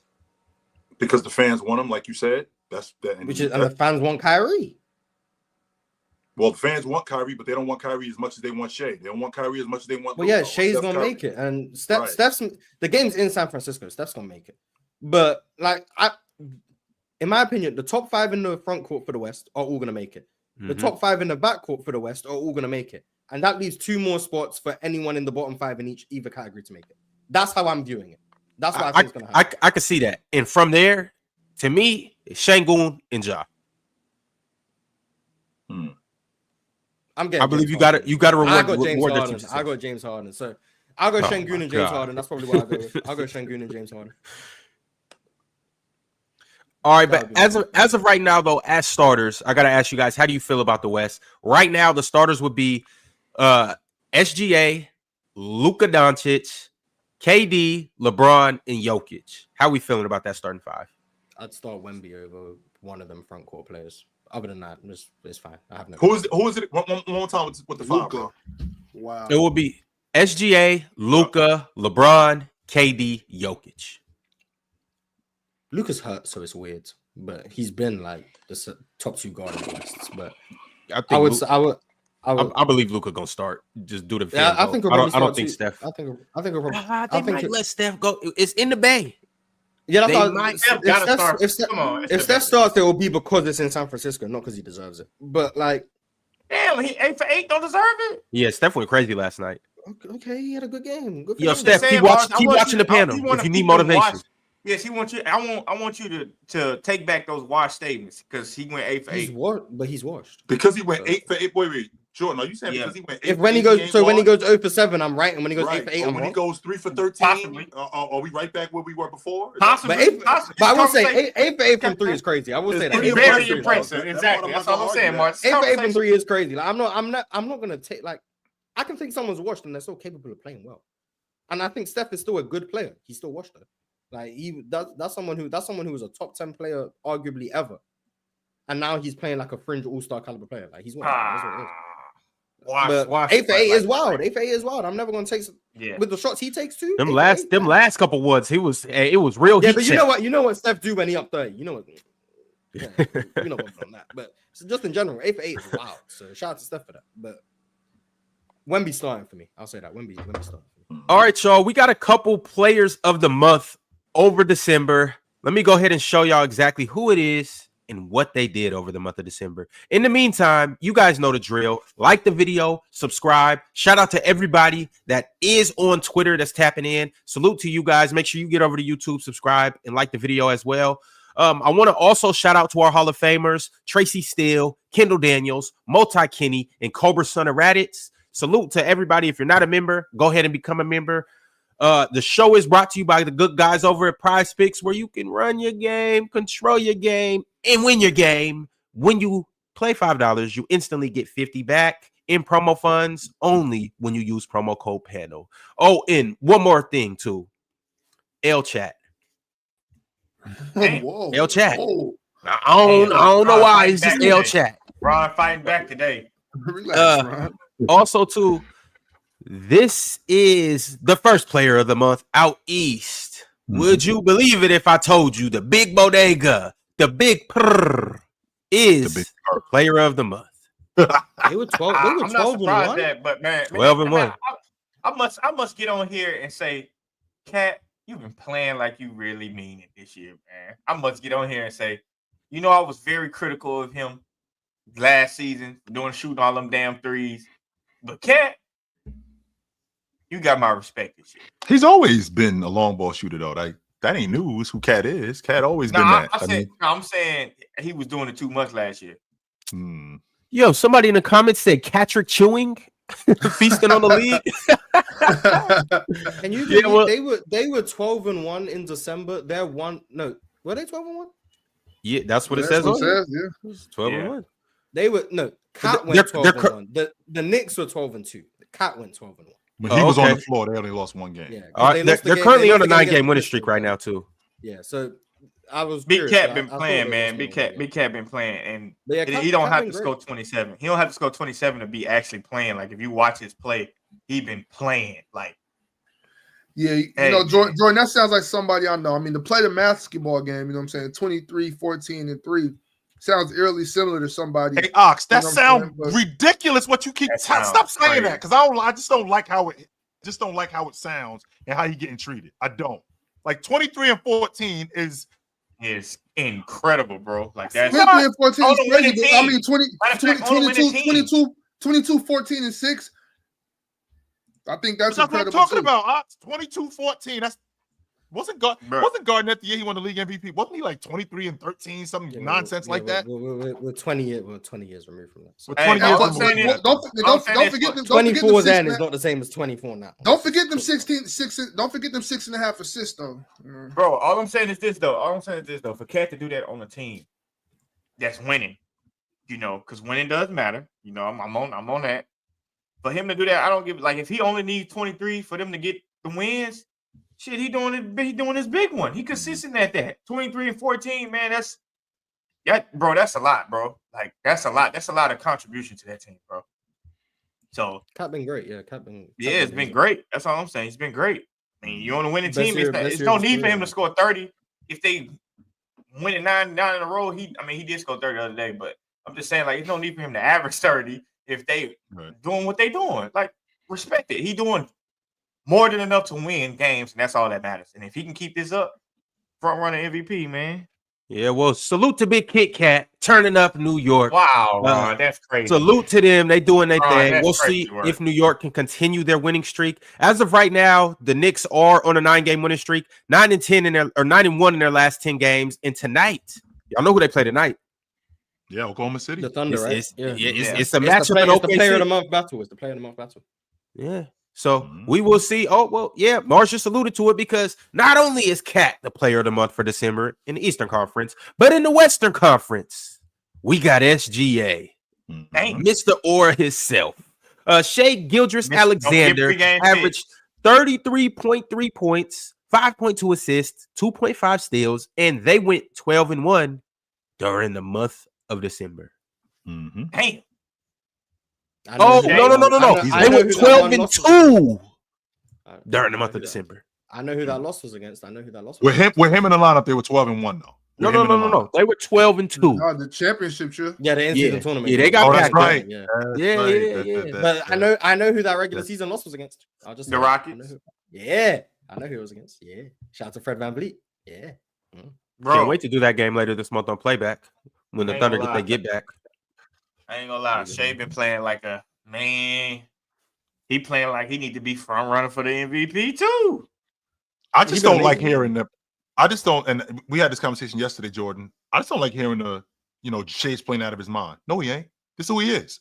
Because the fans want him, like you said. And the fans want Kyrie. Well, the fans want Kyrie, but they don't want Kyrie as much as they want Shea. They don't want Kyrie as much as they want. Well, yeah, Shea's gonna make it, and Steph's the game's in San Francisco. Steph's gonna make it, but in my opinion, the top 5 in the front court for the West are all gonna make it. The top 5 in the backcourt for the West are all going to make it. And that leaves 2 more spots for anyone in the bottom 5 in either category to make it. That's how I'm viewing it. That's what I think is going to happen. I can see that. And from there, to me, it's Şengün and Ja. I'm getting. I believe you got to reward. I got James Harden. I got James Harden. So I'll go Şengün and James Harden. That's probably what I go with. I'll go Şengün and James Harden. All right, but as of right now, though, as starters, I gotta ask you guys, how do you feel about the West? Right now, the starters would be SGA, Luka Doncic, KD, LeBron, and Jokic. How are we feeling about that starting 5? I'd start Wemby over one of them front court players. Other than that, it's fine. I have no. Who is it? One more time with the 5, bro. Wow. It will be SGA, Luka, LeBron, KD, Jokic. Luka's hurt, so it's weird. But he's been like the top 2 guard in the West. But I believe Luka gonna start. Just do the. Yeah, I think. I don't think Steph. I think. They might let Steph go. It's in the Bay. Yeah, If Steph starts, it will be because it's in San Francisco, not because he deserves it. But like, damn, he 8 for 8 don't deserve it. Yeah, Steph went crazy last night. Okay, he had a good game. Good for Yo, him. Steph, keep watching the panel if you need motivation. Yes, he wants you. I want you to take back those wash statements because he went 8 for 8. But he's washed because he went 8 for 8. Wait, Jordan, are you saying because he went 8? When he goes 0 for 7, I'm right, and when he goes 8 for 8, I'm when wrong. he goes 3 for 13, are we right back where we were before? Possibly. But I will say 8 for 8 from 3 is crazy. I will say that. It's very impressive. Exactly. That's all I'm saying, Mark. 8 for 8 from 3 is crazy. Like, I'm not gonna take like. I can think someone's washed and they're still capable of playing well, and I think Steph is still a good player. He's still washed though. Like that's someone who was a top 10 player arguably ever, and now he's playing like a fringe all-star caliber player. Like he's washed. That's what it is. But 8 for 8 is wild. 8 for 8 is wild. I'm never gonna take with the shots he takes too. Them last couple ones, it was real. Yeah, but you know what Steph do when he up 30. You know what? Yeah, you know what on that. But just in general, 8 for 8 is wild. So shout out to Steph for that. But Wemby starting for me. I'll say that Wemby starting for me. All right, y'all. We got a couple players of the month over December. Let me go ahead and show y'all exactly who it is and what they did over the month of December. In the meantime, you guys know the drill. Like the video, subscribe. Shout out to everybody that is on Twitter that's tapping in. Salute to you guys. Make sure you get over to YouTube, subscribe, and like the video as well. I want to also shout out to our Hall of Famers, Tracy Steele, Kendall Daniels, Multi Kenny, and Cobra Son of Raditz. Salute to everybody. If you're not a member, go ahead and become a member. The show is brought to you by the good guys over at PrizePicks, where you can run your game, control your game, and win your game. When you play $5, you instantly get 50 back in promo funds only when you use promo code PANEL. Oh, and one more thing too. L chat. Whoa. L chat. Whoa. I don't know why it's just L chat. Ron fighting back today. Relax, Ron. Also, too, this is the first player of the month out east. Would you believe it if I told you the big bodega, the big prrr, is player of the month? They were 12. They were 12 I'm not surprised and 1. that, but man, 12 and 1. I must get on here and say, Cat, you've been playing like you really mean it this year, man. I must get on here and say, you know, I was very critical of him last season for shooting all them damn threes. But Cat, you got my respect this year. He's always been a long ball shooter, though. Like that ain't news. Who Cat is? Cat always been that. I'm saying he was doing it too much last year. Yo, somebody in the comments said Catrick chewing, feasting on the league. And they were 12 and 1 in December. They're one. No, were they 12 and 1? Yeah, that's what it says. Yeah. 12 and 1. They were Cat went 12 and 1. The Knicks were 12 and 2. The Cat went 12 and 1. When he was on the floor, they only lost one game. Yeah, they're currently on a 9-game winning streak right now, too. Yeah, so I was Big Cat been playing, man. Big Cat been playing, and he don't have to score 27. He don't have to score 27 to be actually playing. Like if you watch his play, he been playing like. Yeah, you know, Jordan, that sounds like somebody I know. I mean, to play the basketball game, you know what I'm saying? 23, 14, and 3 sounds eerily similar to somebody. Hey, Ox, that sounds ridiculous. What you keep stop saying that because I just don't like how it sounds and how he getting treated. I don't like 23 and 14 is incredible, bro. Like that's 23 and 14 on is the crazy. winning But I team. mean, 20, Matter of 20, fact, on the winning 22, 14 and 6. I think that's That's what I'm incredible talking too. about. 22-14. That's wasn't Garden at the year he won the league MVP? Wasn't he like 23 and 13, some nonsense like that? We're 20 years removed from that. So. With 20 Hey, years all I'm removed. saying is- Don't forget them. 24 then is not the same as 24 now. Don't forget them 6. Don't forget them 6.5 assists though. Bro, all I'm saying is this though. For Cat to do that on a team that's winning, because winning does matter. I'm on that. For him to do that, I don't give like if he only needs 23 for them to get the wins. Shit, he doing his big one. He consistent at that. 23 and 14, man. That's a lot, bro. Like that's a lot. That's a lot of contribution to that team, bro. So Cat been great, yeah. Cat been it's been great. That's all I'm saying. He's been great. I mean, you're on a winning team. It's no need for him to score 30 if they win it 9 in a row. He did score 30 the other day, but I'm just saying, like, it's no need for him to average 30 if they doing what they doing. Like, respect it. He doing more than enough to win games, and that's all that matters. And if he can keep this up, front runner MVP, man. Yeah, well, salute to Big Kit Kat turning up New York. Wow, Ron, that's crazy. Salute to them. They doing their Ron, thing. We'll see if New York can continue their winning streak. As of right now, the Knicks are on a 9-game winning streak, 9-1 in their last 10 games. And tonight, y'all know who they play tonight? Yeah, Oklahoma City. The Thunder, right? It's a matchup in It's the OKC. player of the month battle. It's the player of the month battle. Yeah. So we will see. Oh, well, yeah, Mars just alluded to it because not only is Cat the player of the month for December in the Eastern Conference, but in the Western Conference, we got SGA. Mr. Aura himself. Shai Gilgeous-Alexander averaged 33.3 points, 5.2 assists, 2.5 steals, and they went 12-1 during the month of December. Damn. Oh, no. They went 12-2 during the month of December. I know who that loss was against. With him in the lineup, they were 12-1 though. No. They were 12-2. The championship, sure. Yeah, the in-season tournament. Yeah, they got that's right. Yeah. But I know who that regular season loss was against. I'll just the Rockets. I know who it was against. Yeah. Shout out to Fred VanVleet. Yeah. Bro, Can't wait to do that game later this month on playback when the Thunder get back. I ain't gonna lie. Shai been playing like a man. He playing like he need to be front runner for the MVP too. I just don't like hearing the. I just don't. And we had this conversation yesterday, Jordan. I just don't like hearing the. Shai's playing out of his mind. No, he ain't. This is who he is,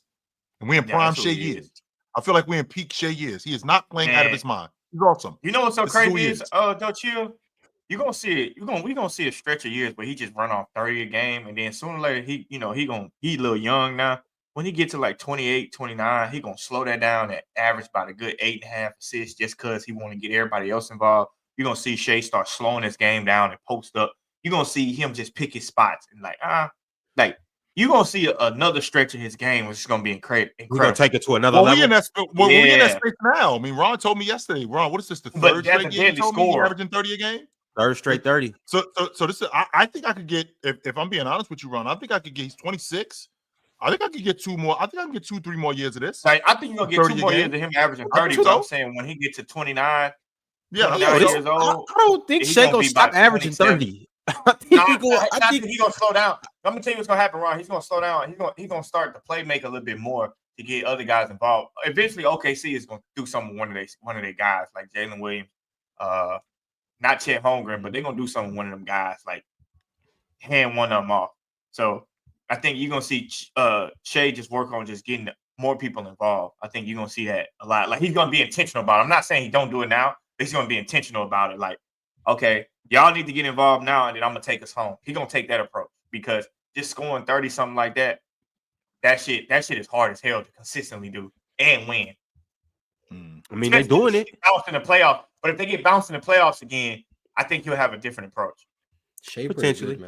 and we in prime Shai years. I feel like we're in peak Shai years. He is not playing out of his mind. He's awesome. You know what's so crazy is don't chill. You're gonna see it. We're gonna see a stretch of years where he just run off 30 a game, and then sooner or later he a little young now. When he gets to like 28, 29, he gonna slow that down and average about a good 8.5 assists just because he want to get everybody else involved. You're gonna see Shai start slowing his game down and post up. You're gonna see him just pick his spots and you're gonna see another stretch of his game, which is gonna be incredible. We're gonna take it to another level. We in that space now. I mean, Ron told me yesterday. Ron, what is this? The third straight game? He told me he's averaging 30 a game. Third straight 30. So this is. I think I could get. If I'm being honest with you, Ron, I think I could get. He's 26. I think I could get 2 more. I think I can get 2-3 more years of this. Like, I think you're gonna get 2 more years of him averaging 30. But I'm saying when he gets to 29, years old, I don't think Shai gonna stop averaging 30. I think he's gonna slow down. I'm gonna tell you what's gonna happen, Ron. He's gonna slow down. He's gonna start to play make a little bit more to get other guys involved. Eventually, OKC is gonna do something with one of their guys, like Jalen Williams, not Chet Holmgren, but they're gonna do something with one of them guys, like hand one of them off. So I think you're gonna see Shai just work on just getting more people involved. I think you're gonna see that a lot. Like, he's gonna be intentional about it. I'm not saying he don't do it now, but he's gonna be intentional about it. Like, okay, y'all need to get involved now, and then I'm gonna take us home. He's gonna take that approach because just scoring 30 something like that shit is hard as hell to consistently do and win. I mean, they're doing it. Bounced in the playoffs, but if they get bounced in the playoffs again, I think he'll have a different approach. Shai Potentially.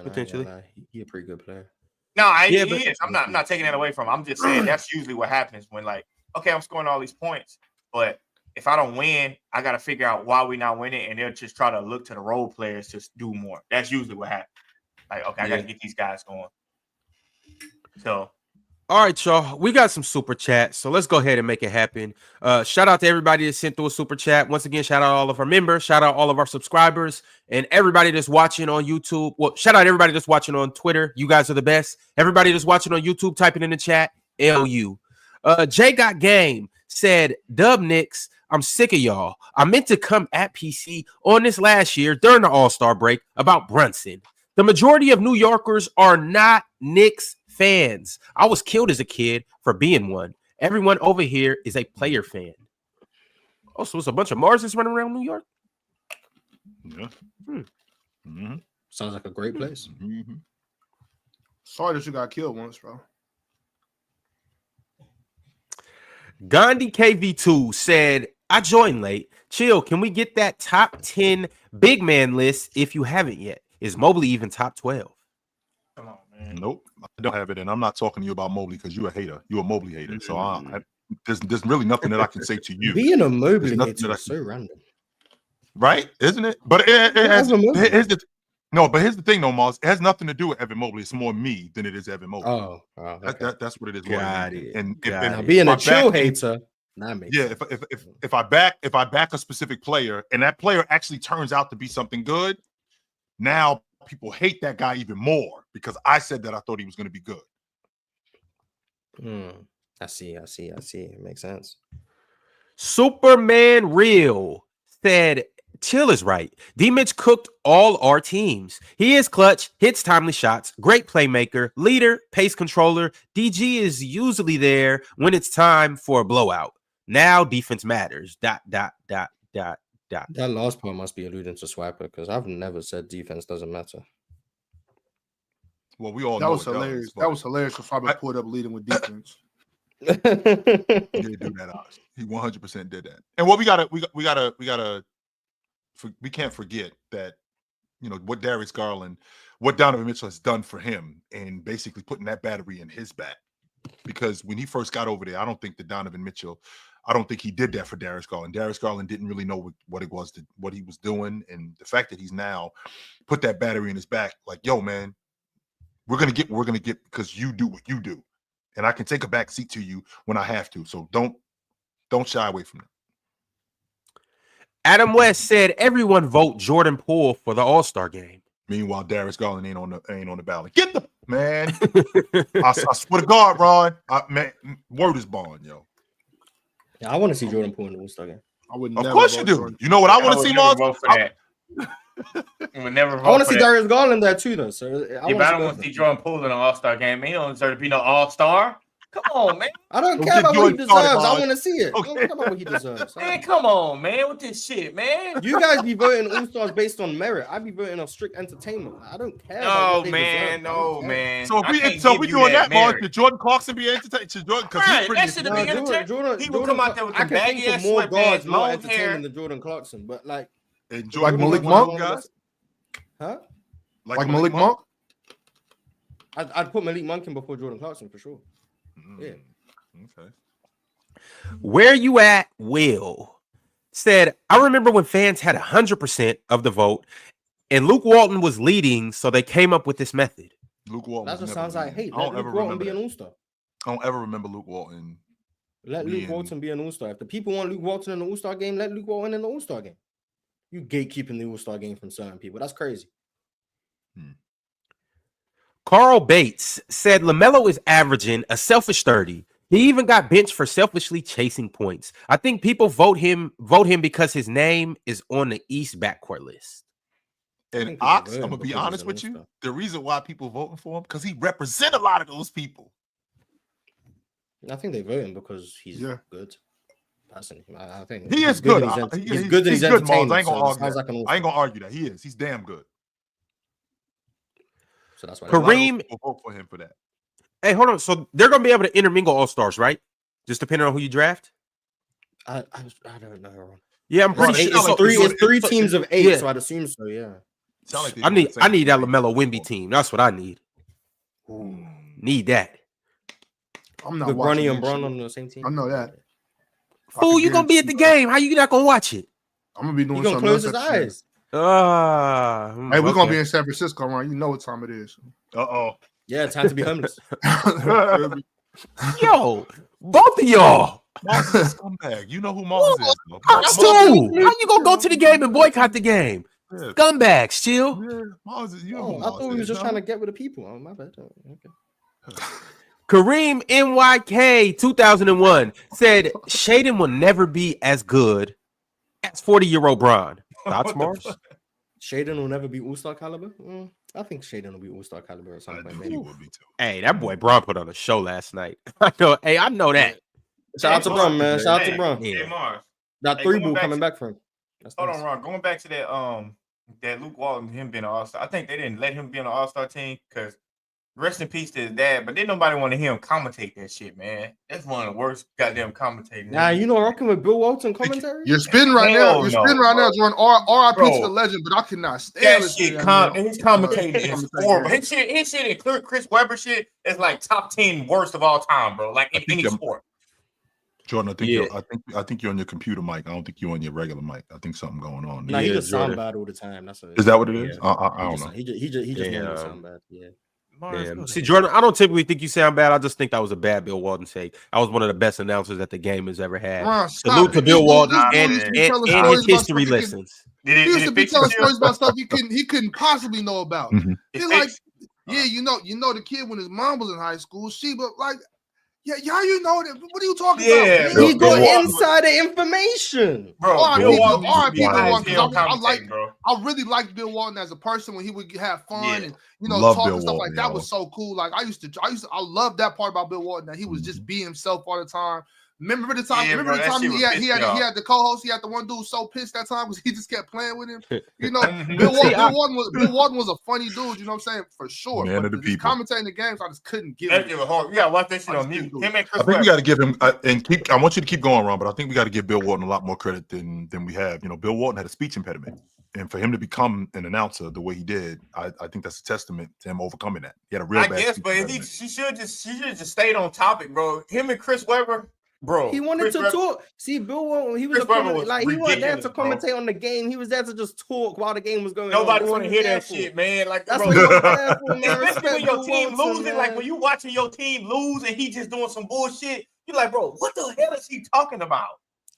He's a pretty good player. No, he is. I'm not taking that away from him. I'm just saying that's usually what happens when, like, okay, I'm scoring all these points, but if I don't win, I got to figure out why we not winning, and they'll just try to look to the role players to do more. That's usually what happens. Like, okay, I got to get these guys going. So, All right, y'all. We got some super chats, so let's go ahead and make it happen. Shout out to everybody that sent through a super chat. Once again, shout out all of our members, shout out all of our subscribers, and everybody that's watching on YouTube. Well, shout out everybody that's watching on Twitter. You guys are the best. Everybody that's watching on YouTube, type it in the chat. LU. Jay Got Game said, Dub Knicks, I'm sick of y'all. I meant to come at PC on this last year during the All-Star break about Brunson. The majority of New Yorkers are not Knicks fans. I was killed as a kid for being one. Everyone over here is a player fan. Oh, so it's a bunch of Marses running around New York? Yeah. Sounds like a great place. Sorry that you got killed once, bro. Gandhi KV2 said, I joined late. Chill, can we get that top 10 big man list if you haven't yet? Is Mobley even top 12? Come on, man. Nope, I don't have it, and I'm not talking to you about Mobley because you're a hater. You're a Mobley hater. So there's really nothing that I can say to you. Being a Mobley hater is so random, right? Isn't it? But it has. Here's the thing, though, Mars. It has nothing to do with Evan Mobley. It's more me than it is Evan Mobley. Oh, okay. That's what it is. Got it. And being a chill hater. If I back a specific player and that player actually turns out to be something good, now people hate that guy even more because I said that I thought he was going to be good. I see. It makes sense. Superman Real said, Chill is right. D-Mitch cooked all our teams. He is clutch, hits timely shots, great playmaker, leader, pace controller. DG is usually there when it's time for a blowout. Now defense matters. ... That last part must be alluding to Swiper because I've never said defense doesn't matter. Well, we all that know was hilarious. That was hilarious because Faber pulled up leading with defense. He did do that. He 100% did that. And what we can't forget that, what Darius Garland, what Donovan Mitchell has done for him, and basically putting that battery in his back. Because when he first got over there, I don't think he did that for Darius Garland. Darius Garland didn't really know what he was doing, and the fact that he's now put that battery in his back, like, yo, man, we're gonna get because you do what you do, and I can take a back seat to you when I have to. So don't shy away from it. Adam West said, everyone vote Jordan Poole for the All-Star game. Meanwhile, Darius Garland ain't on the ballot. Get the man. I swear to God, Ron. Man, word is bond, yo. Yeah, I want to see Jordan Poole in the All-Star game. Of course you do. Jordan. You know what I want to see, Mars? Vote for that. I would never vote I want to see that. Darius Garland there too, though. So I don't want to see Jordan Poole in an All-Star game. Man, he don't deserve to be no All-Star. Come on, man. I don't care about what he deserves. I want to see it. Okay. I don't care about what he deserves. Man, come on, man. With this shit, man. You guys be voting All-Stars based on merit. I be voting on strict entertainment. I don't care. No, man. No, man. So if we doing that, Mars, should Jordan Clarkson be entertained? Right, that should be entertained. He will come out there with the baggy ass sweatpants, long hair. Than Jordan Clarkson, but like Malik Monk, guys. Huh? Like Malik Monk? I'd put Malik Monk in before Jordan Clarkson for sure. Yeah. Okay. Where you at, Will? Said, I remember when fans had 100% of the vote and Luke Walton was leading, so they came up with this method. Luke Walton. That's what sounds like hate. Let Luke Walton be an All-Star. I don't ever remember Luke Walton. Let Luke Walton be an All-Star. If the people want Luke Walton in the All-Star game, let Luke Walton in the All-Star game. You gatekeeping the All-Star game from certain people. That's crazy. Carl Bates said LaMelo is averaging a selfish 30. He even got benched for selfishly chasing points. I think people vote him because his name is on the East backcourt list. And Ox, I'm gonna be honest with you. The reason why people voting for him because he represents a lot of those people. I think they vote him because he's good. Personally, I think he is good. He's good. He's entertaining. I ain't gonna argue that. He is. He's damn good. So that's why Kareem will vote for him for that. Hey, hold on. So they're gonna be able to intermingle all-stars, right? Just depending on who you draft. I don't know. Yeah, I'm pretty sure. It's three teams of 8, so I'd assume so. Yeah. Like I need that LaMelo Wemby team. That's what I need. Need that. I'm not watching Bronny and Bron on the same team. I know that. Fool, you gonna be at the game? How you not gonna watch it? I'm gonna be doing something. Close his eyes. Hey, we're gonna be in San Francisco, right? You know what time it is. Uh-oh. Yeah, time to be homeless. Yo, both of y'all. Mars is a scumbag. You know who Mars is. Bro. Us too. How you gonna go to the game and boycott the game? Yeah. Scumbags, chill. Yeah, Mars is, you know who I Mars thought we was is, just no? trying to get with the people. Oh, my bad. Okay. Kareem NYK 2001 said Shaden will never be as good as 40-year-old Bron. Thoughts, Mars? Shaden will never be All-Star caliber. I think Shaden will be All-Star caliber at some I point. think Maybe. he would be too. Hey, that boy Bron put on a show last night. I know that. Shout out to Bron, man. Shout out to Bron. Hey, Mars. That Hey, 3 going ball back coming to- back for him. That's Hold nice. on, Ron. Going back to that Luke Walton, him being an All-Star. I think they didn't let him be on the All-Star team because rest in peace to his dad, but then nobody want to hear him commentate that shit, man. That's one of the worst goddamn commentating. Nah, you know, rocking with Bill Walton commentary. You're spinning right Hell now. You're no, spinning right bro. now, Jordan. RIP to Bro. the legend, but I cannot stand that listening shit. to that man. His commentating is horrible. His shit and Chris Webber shit is like top 10 worst of all time, bro. Like in any sport. Jordan, I think Yeah. I think you're on your computer mic. I don't think you're on your regular mic. I think something going on. Nah, there. he Yeah, just sound Jordan. bad all the time. That's Is that what it is? Yeah. I don't know. He just Damn. knows sound bad. Yeah. Mars, Damn. go See, ahead. Jordan, I don't typically think you sound bad. I just think that was a bad Bill Walton take. I was one of the best announcers that the game has ever had. Ron, Salute stop to it. Bill This Walton dude and used to be telling stories his about history stuff lessons. Did he used to be fix telling you? stories about stuff he couldn't possibly know about. Mhm. He's It like, fixed? yeah, you know the kid when his mom was in high school, she but like, yeah, you know that. What are you talking Yeah, about? bro. He Bill got Walton. insider information. Bro, R.I.P. Bill Bill Walton used to R.I.P. be Bill high as Walton, 'cause hell I like- commentating, bro. I really liked Bill Walton as a person when he would have fun Yeah. and Love talk Bill and stuff Walton, like that yo. was so cool. Like I love that part about Bill Walton that he was just being himself all the time. Remember the time? Yeah, remember bro, the that time shit he would had piss he me had, off. he had the co-host. He had the one dude so pissed that time because he just kept playing with him. You know, Mhm. Bill See, Walton was a funny dude. You know what I'm saying? For sure. Man but of the just people. commentating the games, I just couldn't get That with shit it. was hard. You gotta watch that shit I on just mute. couldn't do Him and Chris I think we Webber. got to give him I want you to keep going, Ron, but I think we got to give Bill Walton a lot more credit than we have. You know, Bill Walton had a speech impediment, and for him to become an announcer the way he did, I think that's a testament to him overcoming that. He had a real I bad guess, speech but impediment. she should just stayed on topic, bro. Him and Chris Webber, bro. He wanted Chris to Webber- talk. See, Bill Walton, he was Chris a Webber was he wasn't there to ridiculous, commentate on the game. He was there to just talk while the game was going on. Nobody That's want to what he hear was that there shit, for. man. Like, That's bro, what he was there for, man. especially Respect when your Bill team Walton, losing, like man. when you watching your team lose and he just doing some bullshit, you're like, bro, what the hell is he talking about?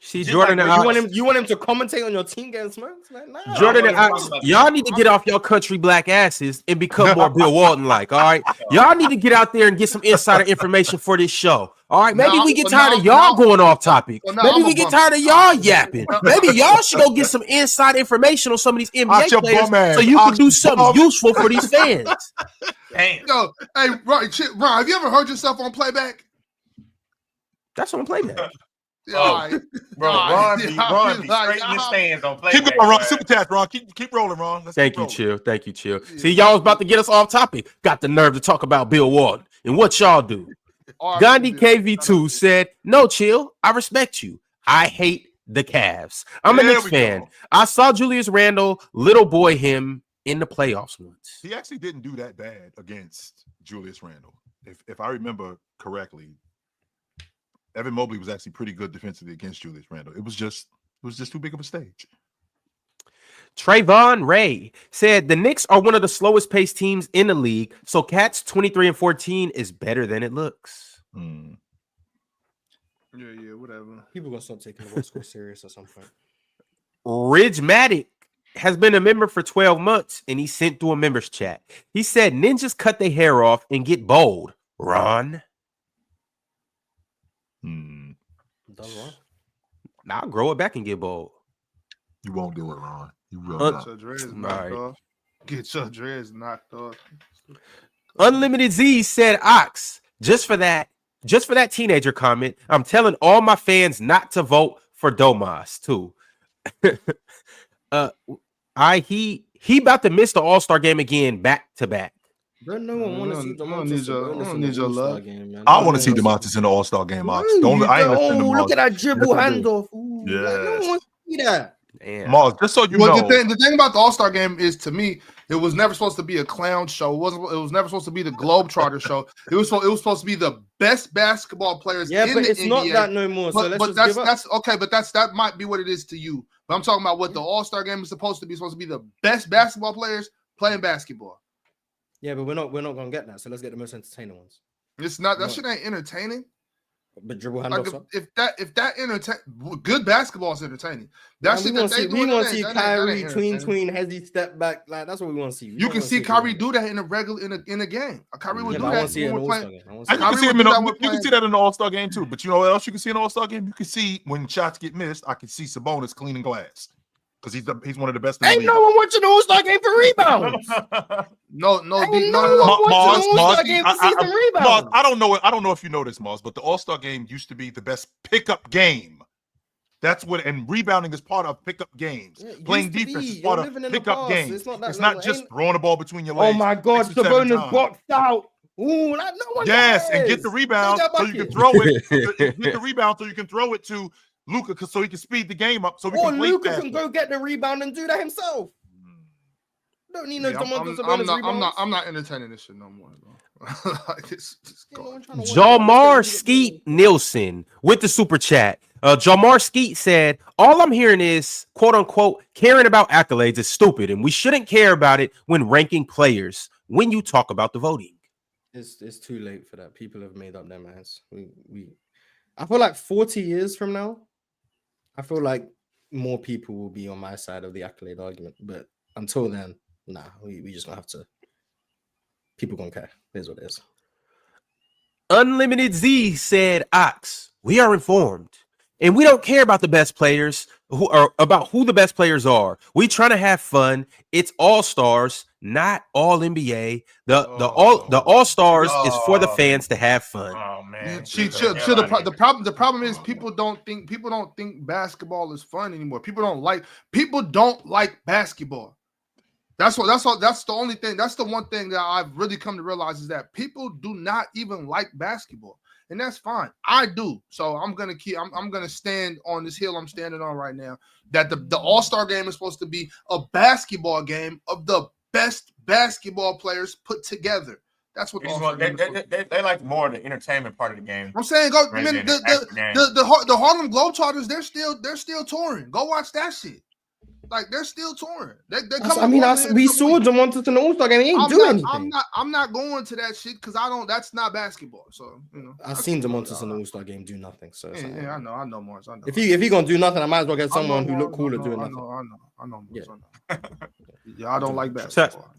See, Just Jordan like and when Ox, You want him to commentate on your team getting smoked? Man, nah. Jordan and I wanna Ox, talk about y'all that. need to get off your country black asses and become more Bill Walton like. All right, y'all need to get out there and get some insider information for this show. All right, maybe Now- we get so tired now- of y'all now- going off topic. so now Maybe I'm we a get bum. tired of y'all yapping. Maybe y'all should go get some inside information on some of these NBA Ox your players bum ass. so you Ox can do your something bum. useful for these fans. Damn. Yo, hey, Ron, have you ever heard yourself on playback? That's on playback. Yeah, Oh, all right. Bro, All right. Ron be Yeah, straight in the stands on play. Keep going, Ron. Super chat, Ron. Keep rolling, Ron. Let's Thank keep you, rolling. Chill. Thank you, Chill. See, y'all was about to get us off topic. Got the nerve to talk about Bill Walton. And what y'all do? Gandhi KV2 said, "No, Chill. I respect you. I hate the Cavs. I'm a There Knicks we fan. go. I saw Julius Randle, little boy him, in the playoffs once. He actually didn't do that bad against Julius Randle. If I remember correctly, Evan Mobley was actually pretty good defensively against Julius Randle. It was just too big of a stage. Trayvon Ray said the Knicks are one of the slowest paced teams in the league, so Cats 23-14 is better than it looks. Hmm. Yeah, whatever. People gonna start taking the West Coast serious at some point. Ridge-Matic has been a member for 12 months, and he sent through a members chat. He said ninjas cut their hair off and get bold. Ron? Hmm. Done wrong. Nah, I'll grow it back and get bold. You won't do it, Ron. You will Uh, not. Get your dreads All knocked right. off. Get your dreads knocked off. Unlimited Z said, Ox, just for that teenager comment, I'm telling all my fans not to vote for Domas too. He about to miss the All-Star game again back to back. Don't no one want to see I don't need DeMontis your- Sabonis I don't in the need your All-Star love. game, man. I want to see No one wants DeMontis in the All-Star game, Ox. Ooh, Don't I ain't oh, listening to look at that dribble Yes, I do. handoff. Ooh, like, no one Yes. wants to see that. Damn. Mars, just so you Well, know, the thing about the All-Star game is, to me, it was never supposed to be a clown show. It was never supposed to be the Globetrotter show. It was supposed to be the best basketball players Yeah, in but the it's not NBA. that no more. So let's just that's give up. that's okay, but that might be what it is to you. But I'm talking about what the All-Star game is supposed to be. It's supposed to be the best basketball players playing basketball. Yeah, but we're not gonna get that. So let's get the most entertaining ones. It's not. That No. shit ain't entertaining. But dribble Like handoffs. if that entertain, good basketball is entertaining. That shit that they we do. want to see Kyrie entertaining. tween hezzy step back. Like that's what we want to see. You can see Kyrie do that in a regular in a game. Kyrie would do I that want to see it in when the we're All-Star playing. game. And you can see Kyrie him would do that you when can see that in the All-Star game too. But you know what else you can see in the All-Star game? You can see when shots get missed. I can see Sabonis cleaning glass because he's one of the best in the Ain't league. no one watching the All-Star game for rebounds. No, Ain't no, no one watching the Mars, All-Star game to see some rebounds. I don't know if you know this, Mars, but the All-Star game used to be the best pickup game. That's what, and rebounding is part of pickup games. Yeah, Playing used to defense be. is part You're of living in the pickup past. games. It's not Just ain't- throwing the ball between your Oh legs. my God, 6 or 7 Sabonis times. boxed out. Ooh, like no one Yes, and cares. get the rebound Take that so you can bucket. throw it. Get the rebound so you can throw it to Luka so he can speed the game up. So we Or can play Luka faster. can go get the rebound and do that himself. Don't need no Yeah, Domantas Sabonis rebounds. I'm not entertaining this shit no more, bro. Like, it's Yeah, no gone. one trying to watch Jalmar that. Skeet Nielsen with the super chat. Jalmar Skeet said, all I'm hearing is, quote unquote, caring about accolades is stupid, and we shouldn't care about it when ranking players when you talk about the voting. It's too late for that. People have made up their minds. I feel like 40 years from now, I feel like more people will be on my side of the accolade argument. But until then, nah, we just gonna have to. People gonna care. Here's what it is. Unlimited Z said, Ox, we are informed, and we don't care about the best players about who the best players are. We trying to have fun. It's all stars, not all NBA. The all stars is for the fans to have fun. Oh man, The problem is people don't think basketball is fun anymore. People don't like basketball. That's the only thing. That's the one thing that I've really come to realize is that people do not even like basketball, and that's fine. I do. So I'm gonna stand on this hill I'm standing on right now. That the All-Star game is supposed to be a basketball game of the best basketball players put together. That's what they like more of the entertainment part of the game. I'm saying. Go. I mean, the Harlem Globetrotters. They're still touring. Go watch that shit. Like they're still touring. We saw Domantas in the All-Star game. He ain't do anything. I'm not going to that shit because I don't. That's not basketball. So I've seen Domantas in the All-Star game do nothing. So yeah, I know more. I know. If he gonna do nothing, I might as well get someone who look cooler doing nothing. I know more. Yeah. Yeah, I don't like basketball.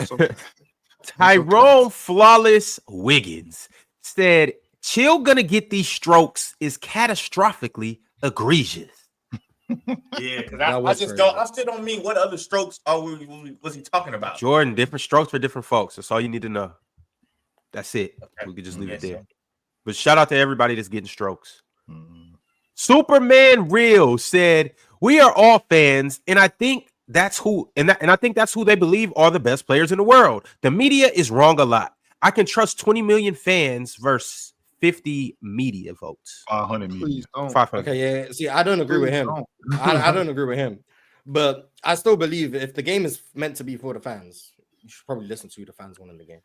Tyrone Flawless Wiggins said, Chill gonna get these strokes is catastrophically egregious. Yeah, because I still don't mean what other strokes was he talking about? Jordan, different strokes for different folks. That's all you need to know. That's it. Okay. We could just leave it there. So. But shout out to everybody that's getting strokes. Superman Real said, we are all fans, and I think that's who I think that's who they believe are the best players in the world. The media is wrong a lot. I can trust 20 million fans versus 50 media votes. 500 media. 500. Okay, yeah. See, I don't agree with him. I don't agree with him. But I still believe if the game is meant to be for the fans, you should probably listen to the fans winning the game.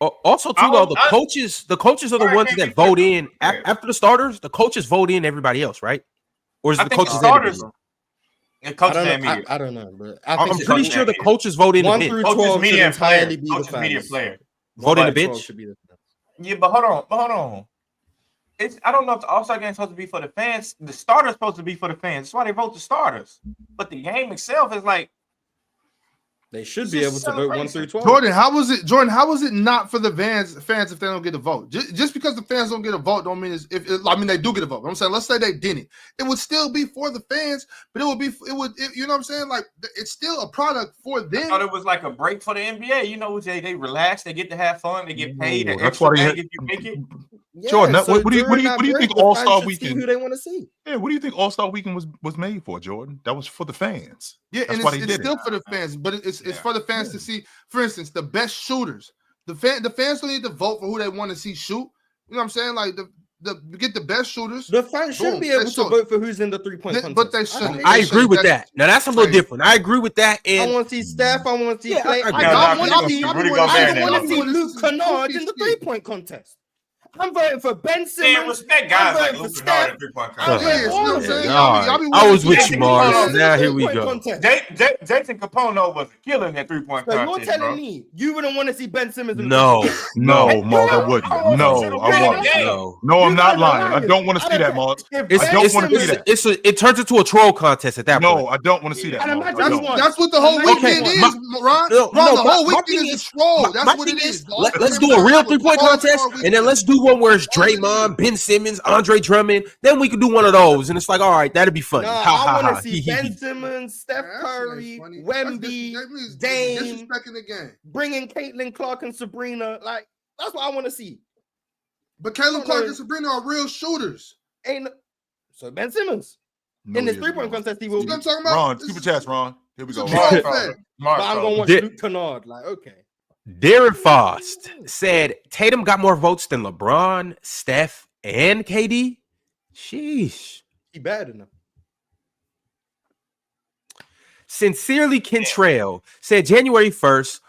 Also, too, though, the coaches are the ones that vote in after the starters. The coaches vote in everybody else, right? Or is the coaches starters? I don't know, but I'm pretty sure the coaches vote in 1 through 12 media entirely be the coaches media fans. player. Vote in the bench. Yeah, but hold on. I don't know if the All-Star game is supposed to be for the fans. The starters supposed to be for the fans. That's why they vote the starters. But the game itself is like they should be able to vote 1 through 12. Jordan, how was it not for the fans if they don't get a vote? Just because the fans don't get a vote don't mean they do get a vote. I'm saying let's say they didn't. It would still be for the fans, but you know what I'm saying? Like it's still a product for them. I thought it was like a break for the NBA. You know, they relax, they get to have fun, they get paid. That's why if you make it. Yeah, Jordan, so what do you think All-Star Weekend? Who they want to see? Yeah, what do you think All-Star Weekend was made for, Jordan? That was for the fans. Yeah, that's and it's still for the fans, but it's for the fans to see. For instance, the best shooters. The fans don't need to vote for who they want to see shoot. You know what I'm saying? Like get the best shooters. The fans should be able to vote for who's in the 3-point contest. But they shouldn't. I agree with that. Now that's a little different. I agree with that. And I want to see Steph. I want to see Clay. I want to see Luke Kennard in the 3-point contest. I'm voting for Ben Simmons. Man, respect guys like voting for Luka Kennard Steph. and three-point I'm contest. voting Yeah, for you know all what I'm of saying? them. Y'all be I was with Jason you, Mars. Capono. Now here we Three-point go. contest. Jason Capono was a killer in that three-point So you're contest, telling bro. me you wouldn't want to see Ben Simmons? In No, No, no, Mars, I wouldn't. No, I wouldn't. no. No, I'm You not guys are lying. I liars. don't want to I see don't that, care. Mars. If It's, I don't Ben want to see Simmons- that. it turns into a troll contest at that point. No, I don't want to see that. And Mars. imagine I you don't. won. That's what the whole Okay, weekend my- is, Ron. No, Ron, the my whole weekend thing is a troll. That's my what thing it is, is. let's do a real 3-point contest, and then let's do one where it's Draymond, Ben Simmons, Andre Drummond. Then we could do one of those, and it's like, all right, that'd be funny. No, Ha, I ha, want ha. to see Ben Simmons, Steph Curry, Wemby, Dame, disrespecting the game. bringing Caitlin Clark and Sabrina. Like that's what I want to see. But Caleb Clark and Sabrina are real shooters. Ain't so Ben Simmons No, in this he 3-point isn't. contest he You will know be. what I'm talking about? Ron, This super is- chats, Ron. Here we go. It's a Ron. troll Mark fest. But I'm gonna watch Did- Luke Kennard. Like okay, Darren Fost said Tatum got more votes than LeBron, Steph, and KD. Sheesh. he better than him. Sincerely, Kentrell said January 1st,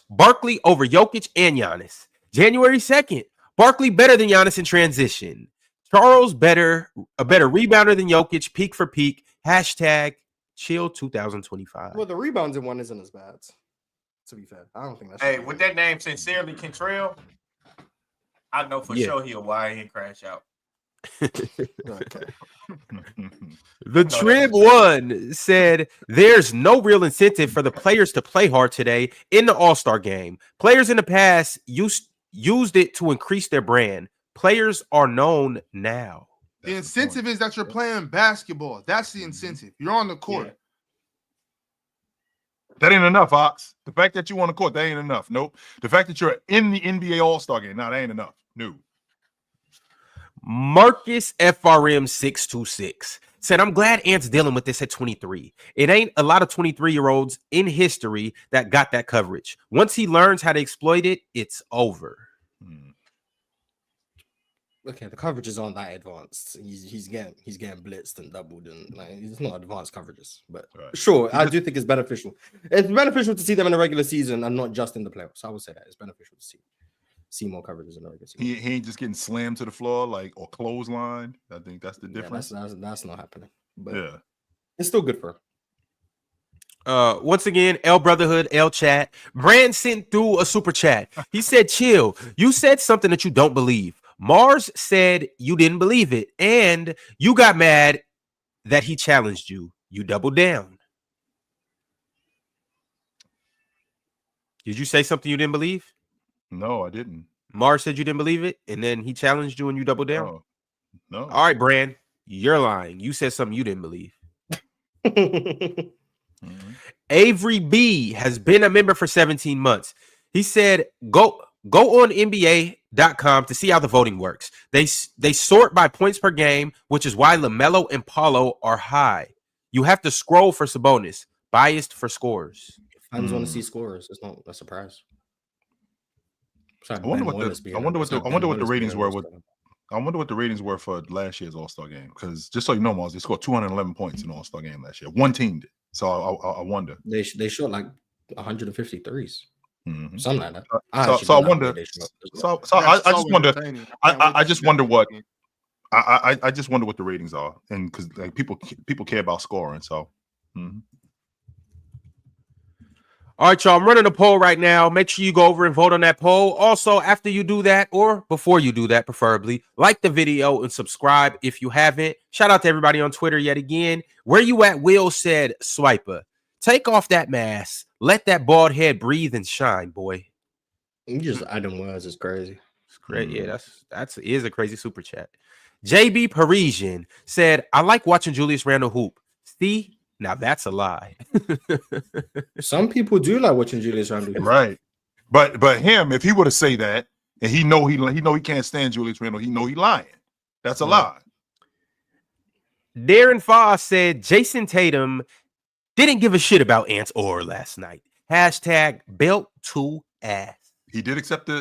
Barkley over Jokic and Giannis. January 2nd, Barkley better than Giannis in transition. Charles a better rebounder than Jokic, peak for peak. Hashtag chill 2025. Well, the rebounds in one isn't as bad. To be fair, I don't think that's. Hey, with that name, Sincerely Kentrell, I know for sure he'll YN crash out. Okay. The Trib One said there's no real incentive for the players to play hard today in the All-Star game. Players in the past used it to increase their brand. Players are known now. The incentive is that you're playing basketball. That's the incentive. You're on the court. Yeah. That ain't enough, Ox. The fact that you on the court, that ain't enough. Nope. The fact that you're in the NBA All-Star game, that ain't enough. No. Marcus FRM 626 said, I'm glad Ant's dealing with this at 23. It ain't a lot of 23-year-olds in history that got that coverage. Once he learns how to exploit it, it's over. Okay, the coverage is on that advanced. He's getting blitzed and doubled, and like it's not advanced coverages. But Right. sure, I do think it's beneficial. It's beneficial to see them in the regular season and not just in the playoffs. I would say that it's beneficial to see more coverages in the regular season. He ain't just getting slammed to the floor like or clotheslined. I think that's the Yeah, difference. that's not happening. But Yeah. it's still good for him. Once again, L Brotherhood, L Chat. Brand sent through a super chat. He said, chill. You said something that you don't believe. Mars said you didn't believe it, and you got mad that he challenged you. You doubled down. Did you say something you didn't believe? No, I didn't. Mars said you didn't believe it, and then he challenged you and you doubled down. No. All right, Brand, you're lying. You said something you didn't believe. Mhm. Avery B has been a member for 17 months. He said, go on NBA.com to see how the voting works. They sort by points per game, which is why LaMelo and Paulo are high. You have to scroll for Sabonis, biased for scores. Fans want to see scorers. It's not a surprise. Sorry, I wonder Ben what Wallace the being I wonder on- what it's the not I Ben wonder what the Wallace ratings being were on with this I wonder what the ratings were for last year's All-Star game. Because just so you know, Mars, they scored 211 points in the All-Star game last year. One team did. So I wonder. They shot like 150 threes. Mhm. Something like that. So actually I don't know how wonder. many they shot. So That's I just so wonder. entertaining. I just wonder what I just wonder what the ratings are, and because like people care about scoring. So All right, y'all. I'm running a poll right now. Make sure you go over and vote on that poll. Also, after you do that, or before you do that, preferably, like the video and subscribe if you haven't. Shout out to everybody on Twitter yet again. Where you at? Will said, Swiper, take off that mask. Let that bald head breathe and shine, boy. You just adding words is crazy. It's great. Yeah, that's is a crazy super chat. JB Parisian said, I like watching Julius Randle hoop. See, now that's a lie. Some people do like watching Julius Randle. right, but him, if he were to say that, and he know he can't stand Julius Randle, he know he lying. That's a lie. Darren Foss said Jason Tatum didn't give a shit about Ant's aura last night. Hashtag belt to ass. He took the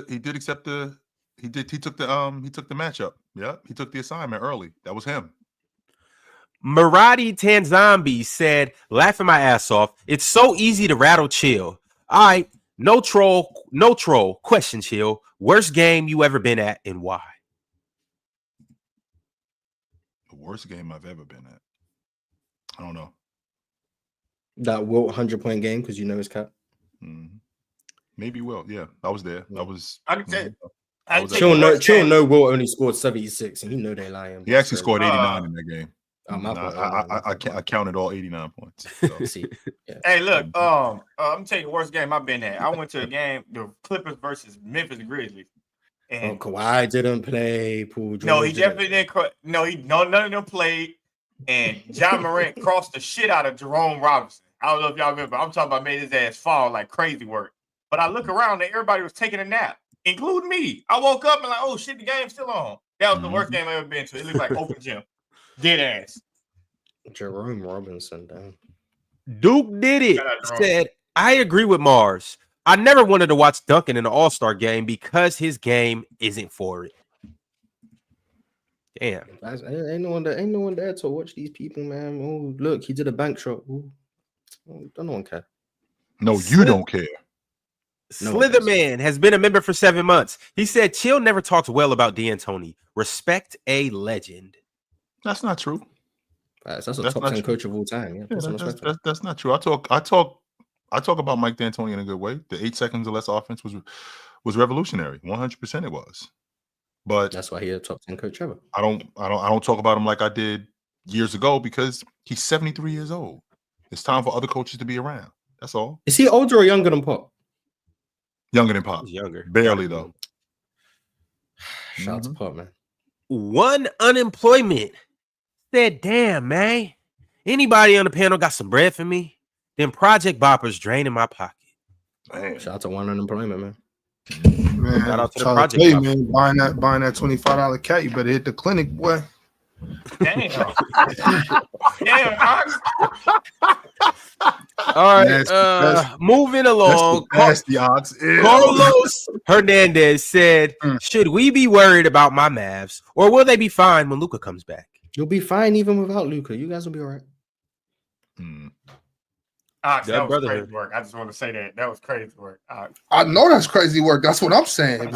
matchup. Yeah, he took the assignment early. That was him. Maradi Tanzambi said, laughing my ass off, it's so easy to rattle chill. All right, No troll. Question, chill. Worst game you ever been at and why? The worst game I've ever been at. I don't know. That Wilt 100-point game because you know his cap. Mm-hmm. Maybe Will. Yeah, I was there. Yeah. That was. I can tell you. Chill know Wilt only scored 76 and you know they lying. He actually scored 89 in that game. I counted all 89 points. So. See, yeah. Hey, look, I'm gonna tell you the worst game I've been at. I went to a game, the Clippers versus Memphis Grizzlies. And Kawhi didn't play. Paul George no, he definitely didn't. None of them played. And John Morant crossed the shit out of Jerome Robinson. I don't know if y'all remember. I'm talking about made his ass fall like crazy work. But I look around and everybody was taking a nap, including me. I woke up and like, oh shit, the game's still on. That was the worst game I've ever been to. It looked like open gym. Dead ass. Jerome Robinson down. Duke did it. Said, I agree with Mars. I never wanted to watch Duncan in an All-Star game because his game isn't for it. Damn. Ain't no one there to watch these people, man. Oh, look, he did a bank shot. Ooh. Don't no one care. No, you don't care. Slitherman has been a member for 7 months. He said, Chill never talks well about D'Antoni. Respect a legend. That's not true. That's a top 10 coach of all time. Yeah, that's not true. I talk about Mike D'Antoni in a good way. The 8 seconds or less offense was revolutionary. 100% it was. But that's why he's a top 10 coach ever. I don't talk about him like I did years ago because he's 73 years old. It's time for other coaches to be around. That's all. Is he older or younger than Pop? Younger than Pop. He's younger. Barely though. Shout out to Pop, man. One unemployment. Said, damn, man. Anybody on the panel got some bread for me? Then Project Boppers draining my pocket. Man. Shout out to one unemployment, man. Man, Shout out to the trying Project tell you, Boppers. man, buying that $25 cat, you better hit the clinic, boy. Damn. Damn. All right, That's moving along. That's the odds. Carlos Hernandez said, should we be worried about my Mavs or will they be fine when Luka comes back? You'll be fine even without Luka. You guys will be all right. That was crazy work. I just want to say that. That was crazy work. I know that's crazy work. That's what I'm saying.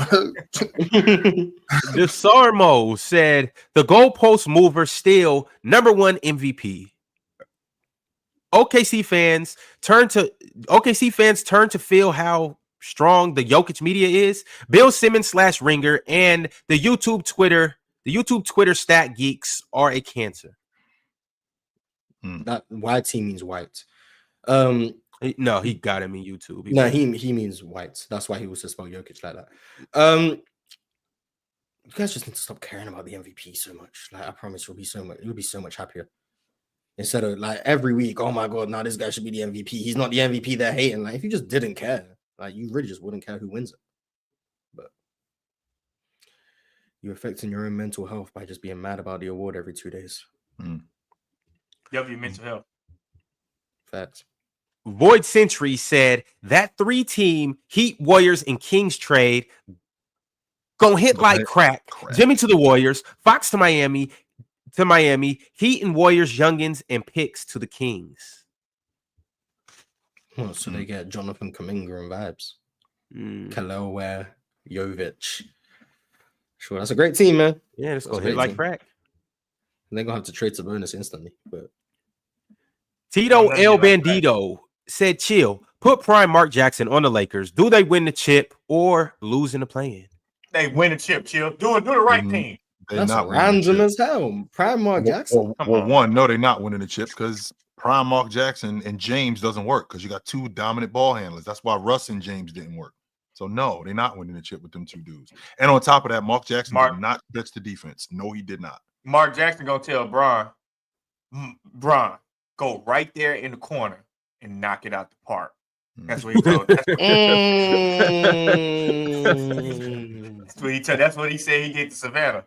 DeSarmo said, the goalpost mover still #1 MVP. OKC fans turn to feel how strong the Jokic media is. Bill Simmons /Ringer and the YouTube Twitter stat geeks are a cancer. That YT means white. No, he got him in YouTube. He means white. That's why he was to spell Jokic like that. You guys just need to stop caring about the MVP so much. Like, I promise you'll be so much happier. Instead of like every week, oh my god, now this guy should be the MVP. He's not the MVP they're hating. Like, if you just didn't care, like you really just wouldn't care who wins it. But you're affecting your own mental health by just being mad about the award every 2 days. Your mental health. Facts. Void Century said that 3-team Heat, Warriors, and Kings trade gonna hit like crack. Jimmy to the Warriors, Fox to Miami, Heat and Warriors, youngins, and picks to the Kings. Well, so they get Jonathan Kuminga and vibes. Khalil Ware, Jovic. Sure, that's a great team, man. Yeah, it's gonna hit like team. crack. And they're gonna have to trade Sabonis instantly. But Tito El Bandito said, chill. Put prime Mark Jackson on the Lakers. Do they win the chip or lose in the play-in? They win the chip, chill. Do the right thing. That's random as hell. Prime Mark Jackson. No, they're not winning the chip because prime Mark Jackson and James doesn't work because you got two dominant ball handlers. That's why Russ and James didn't work. So no, they're not winning the chip with them two dudes. And on top of that, Mark Jackson did not stretch the defense. No, he did not. Mark Jackson gonna tell Bron, go right there in the corner and knock it out the park. That's what he told. That's what he said he did to Savannah.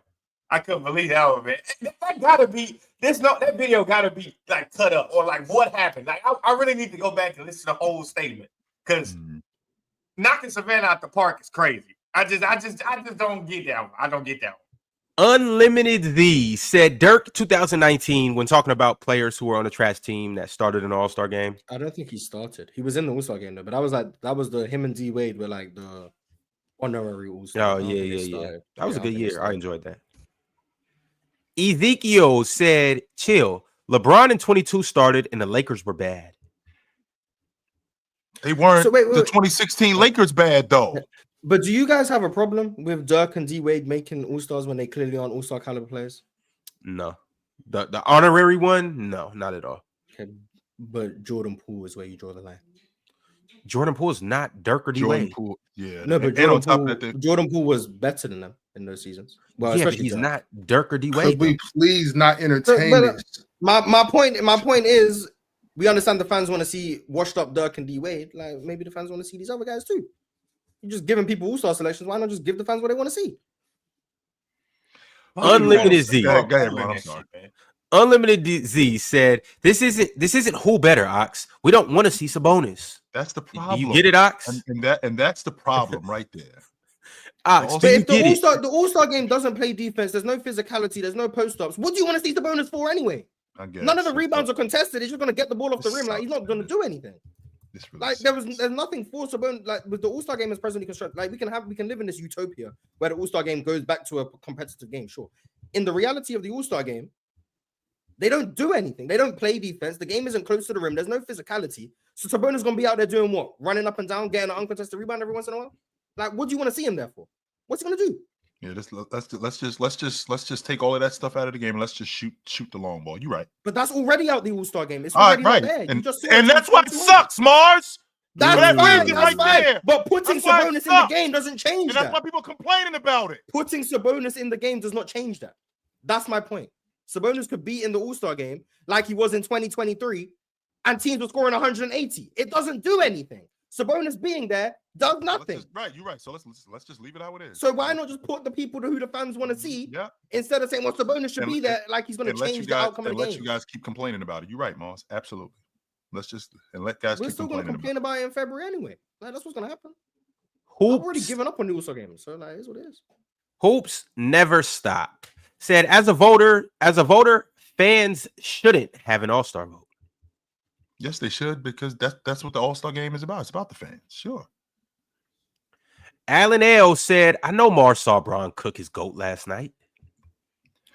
I couldn't believe that one, man. That gotta be that video gotta be like cut up or like what happened. Like I really need to go back and listen to the whole statement because knocking Savannah out the park is crazy. I just don't get that one. I don't get that one. Unlimited The said Dirk 2019 when talking about players who were on a trash team that started an All-Star game. I don't think he started. He was in the All-Star game though, but that was the him and D Wade were like the honorary All-Star. Oh, yeah. That was a good year. I enjoyed that. Ezekiel said, chill. LeBron in 22 started and the Lakers were bad. They weren't. So wait. The 2016 Lakers bad though. But do you guys have a problem with Dirk and D Wade making All-Stars when they clearly aren't All-Star caliber players? No. The honorary one? No, not at all. Okay. But Jordan Poole is where you draw the line. Jordan Poole is not Dirk or D Jordan Wade. Poole, yeah. No, but Jordan Poole was better than them in those seasons. Well, yeah, but especially he's Dirk. not Dirk or D Could Wade. we please not entertain But, this? My point is, we understand the fans want to see washed up Dirk and D Wade. Like maybe the fans want to see these other guys too. You're just giving people All-Star selections. Why not just give the fans what they want to see? Unlimited Z. Go ahead, man. I'm sorry. Unlimited Z said, "This isn't who better, Ox. We don't want to see Sabonis." That's the problem. You get it, Ox? And that's the problem right there. Ox, But if the All-Star game doesn't play defense, there's no physicality, there's no post-ups. What do you want to see Sabonis for anyway? I guess. None of the rebounds are contested. He's just going to get the ball off the rim. Like he's not going to do anything. Like there's nothing for Sabonis. Like with the All-Star game as presently constructed, like we can live in this utopia where the All-Star game goes back to a competitive game. Sure, in the reality of the All-Star game, they don't do anything. They don't play defense. The game isn't close to the rim. There's no physicality. So Sabonis going to be out there doing what? Running up and down, getting an uncontested rebound every once in a while. Like, what do you want to see him there for? What's he going to do? Yeah, let's just take all of that stuff out of the game and let's just shoot the long ball. You're right. But that's already out the All-Star game. It's All already right, not there. and, You just and that's why it sucks, Mars. That's that fine. reason That's right fine. there. But putting That's why it Sabonis in the sucks. game doesn't change And that's that. why people are complaining about it. Putting Sabonis in the game does not change that. That's my point. Sabonis could be in the All-Star game like he was in 2023, and teams were scoring 180. It doesn't do anything. Sabonis being there does nothing. Right, you're right. So let's just leave it how it is. So why not just put the people who the fans want to see instead of saying, well, Sabonis should be there like he's going to change the outcome of the game. Let you guys keep complaining about it. You're right, Mars. Absolutely. Let's just let guys We're keep still going to complain about it in February anyway. Like that's what's going to happen. I've already given up on the All-Star game, so like it's what it is. Hoops never stop. Said as a voter, fans shouldn't have an All-Star vote. Yes, they should, because that's what the All-Star game is about. It's about the fans. Sure. Alan L said, I know Mars saw Bron cook his goat last night.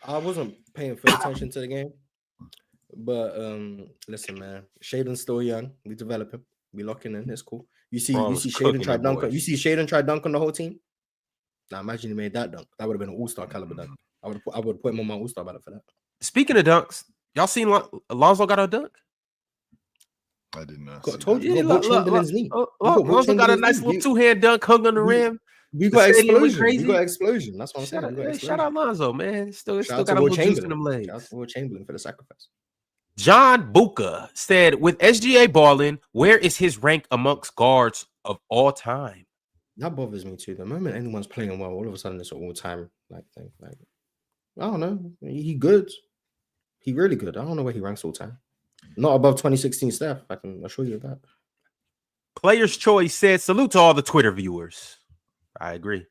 I wasn't paying full attention to the game. But listen, man, Shaden's still young. We develop him. We locking in. It's cool. You see Shaden try dunk on. You see Shaden try dunk on the whole team. Now imagine he made that dunk. That would have been an All-Star caliber dunk. I would put him on my All-Star ballot for that. Speaking of dunks, y'all seen Alonzo got a dunk? I didn't know. I told you. Chamberlain's knee. Alonzo got a nice little two-hand dunk hung on the rim. We got explosion. We got explosion. That's what I'm saying. Shout out Alonzo, man. Still got a Will little juice in them legs. Shout out to Will Chamberlain for the sacrifice. John Buka said, with SGA balling, where is his rank amongst guards of all time? That bothers me too. The moment anyone's playing well, all of a sudden it's an all-time like thing. Like, I don't know. He good. He really good. I don't know where he ranks all time. Not above 2016 Steph. I can assure you of that. Player's Choice said, salute to all the Twitter viewers. I agree.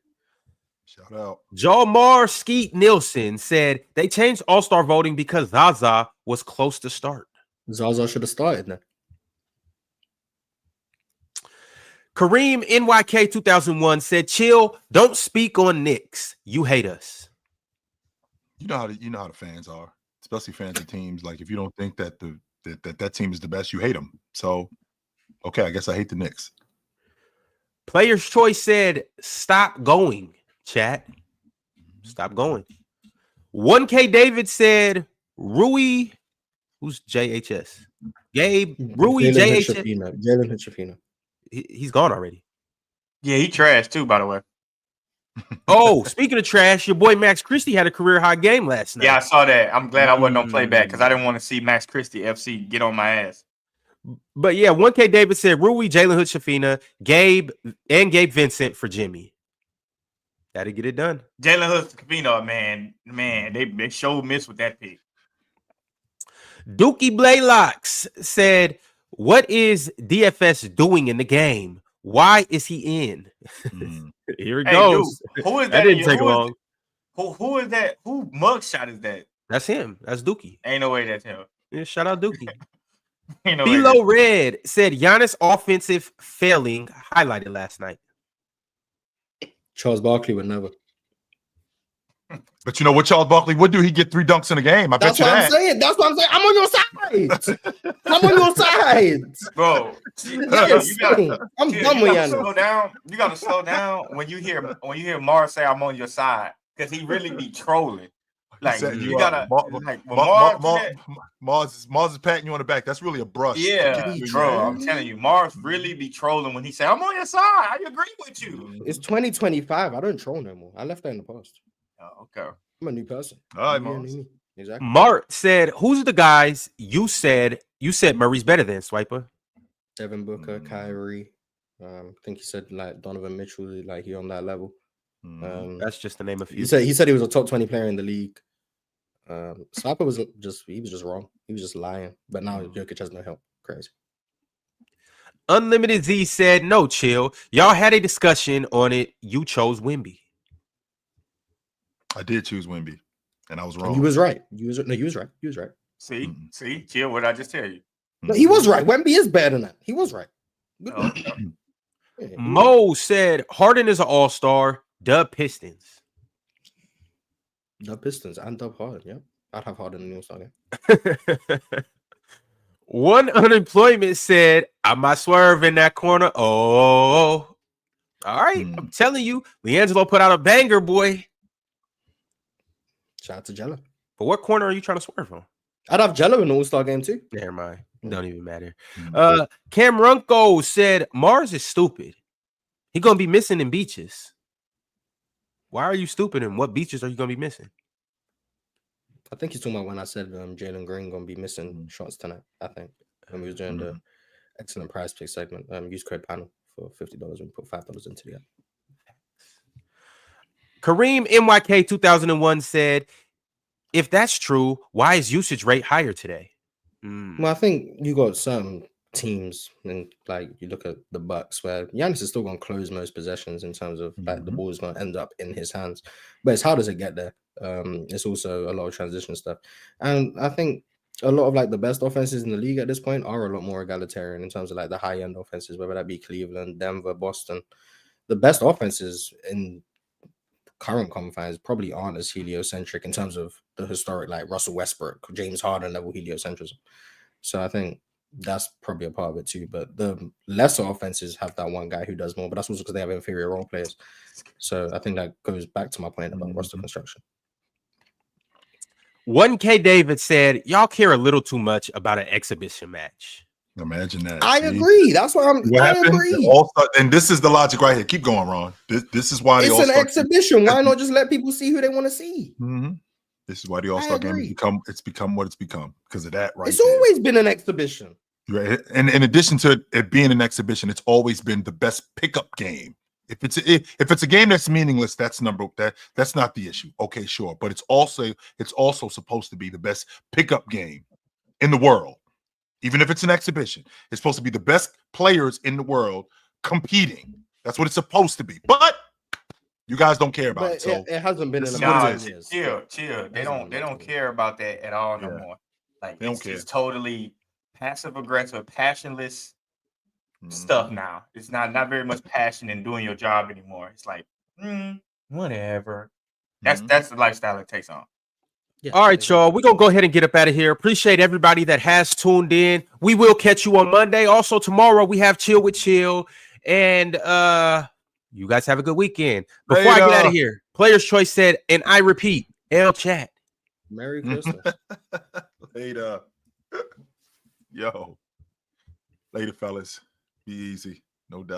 Shout out. Jalmar Skeet Nielsen said they changed All-Star voting because Zaza was close to start. Zaza should have started then. Kareem NYK 2001 said, chill, don't speak on Knicks. You hate us. You know how the fans are, especially fans of teams. Like if you don't think that that team is the best, you hate them. So, okay, I guess I hate the Knicks. Player's Choice said, stop going, chat. Stop going. 1K David said, Rui, who's JHS? Gabe, Rui, JHS. Jalen Hitchafina. He's gone already. Yeah, he trashed too, by the way. Oh, speaking of trash, your boy Max Christie had a career high game last night. Yeah, I saw that. I'm glad I wasn't on playback because I didn't want to see Max Christie FC get on my ass. But yeah, 1K David said Rui, Jalen Hood, Shafina, Gabe Vincent for Jimmy. That'll get it done. Jalen Hood, Shafina, man, they showed miss with that pick. Dookie Blaylocks said, what is DFS doing in the game? Why is he in? Here it goes. Dude, who is that? That didn't take long. Who is that? Who mugshot is that? That's him. That's Dookie. Ain't no way that's him. Yeah, shout out Dookie. Ain't no way. Philo Red said Giannis offensive failing highlighted last night. Charles Barkley would never. But you know what Charles Barkley would do? He'd get 3 dunks in a game. I bet That's you what that. I'm saying. That's what I'm saying. I'm on your side. I'm on your side. Bro, Yes, I'm done with Giannis. slow down. You gotta slow down when you hear Mars say I'm on your side, because he really be trolling. Like Said you gotta like when Mars is patting you on the back. That's really a brush. Yeah, bro. I'm telling you, Mars really be trolling when he say I'm on your side. I agree with you. It's 2025. I don't troll no more. I left that in the past. Oh, okay. I'm a new person. All right, Me and Mars. me. Exactly. Mart said, "Who's the guys you said Murray's better than Swiper?" Devin Booker, Kyrie. I think he said like Donovan Mitchell, like he on that level. That's just the name of He said he was a top 20 player in the league. Swiper was just wrong. He was just lying. But now Jokic has no help. Crazy. Unlimited Z said, "No, chill. Y'all had a discussion on it. You chose Wemby." I did choose Wemby, and I was wrong. And you was right. You was right. You was right. See, chill. What I just tell you? No, he was right. Wemby is better than that. He was right. Mo said Harden is an all-star. Dub Pistons. Dub Pistons and Dub Harden. Yeah, I'd have Harden in the All-Star game. One unemployment said, "I might swerve in that corner." Oh, all right. I'm telling you, LiAngelo put out a banger, boy. Shout out to Jello. But what corner are you trying to swerve on? I'd have Jello in the All-Star game too. Never mind. Don't even matter. Cam Runko said Mars is stupid. He gonna be missing in beaches. Why are you stupid? And what beaches are you gonna be missing? I think he's talking about when I said Jalen Green gonna be missing shots tonight. I think when we was doing the excellent prize pick segment. Use code panel for $50 and put $5 into the app. Kareem MYK 2001 said, "If that's true, why is usage rate higher today?" Well, I think you got some teams, and like you look at the Bucks, where Giannis is still going to close most possessions in terms of like the ball is going to end up in his hands, but it's how does it get there? It's also a lot of transition stuff, and I think a lot of like the best offenses in the league at this point are a lot more egalitarian in terms of like the high end offenses, whether that be Cleveland, Denver, Boston. The best offenses in current confines probably aren't as heliocentric in terms of the historic like Russell Westbrook, James Harden level heliocentrism. So I think that's probably a part of it too. But the lesser offenses have that one guy who does more, but that's also because they have inferior role players. So I think that goes back to my point about roster construction. 1K David said, "Y'all care a little too much about an exhibition match." Imagine that. I agree. That's why I agree. And this is the logic right here. Keep going, Ron. This is why it's an exhibition. Why not just let people see who they want to see? This is why the All-Star game has become what it's become because of that. Right. It's always been an exhibition. Right. And in addition to it being an exhibition, it's always been the best pickup game. If it's a game that's meaningless, that's not the issue. Okay, sure, but it's also supposed to be the best pickup game in the world. Even if it's an exhibition, it's supposed to be the best players in the world competing. That's what it's supposed to be. But you guys don't care about it. So it hasn't been in years. Chill. They don't care about that at all no more. Like they don't care. It's totally passive aggressive, passionless stuff now. It's not very much passion in doing your job anymore. It's like whatever. That's the lifestyle it takes on. Yeah, all right, y'all. We're going to go ahead and get up out of here. Appreciate everybody that has tuned in. We will catch you on Monday. Also, tomorrow we have Chill with Chill. And you guys have a good weekend. Before I get out of here, Player's Choice said, and I repeat, L chat. Merry Christmas. Later. Yo. Later, fellas. Be easy. No doubt.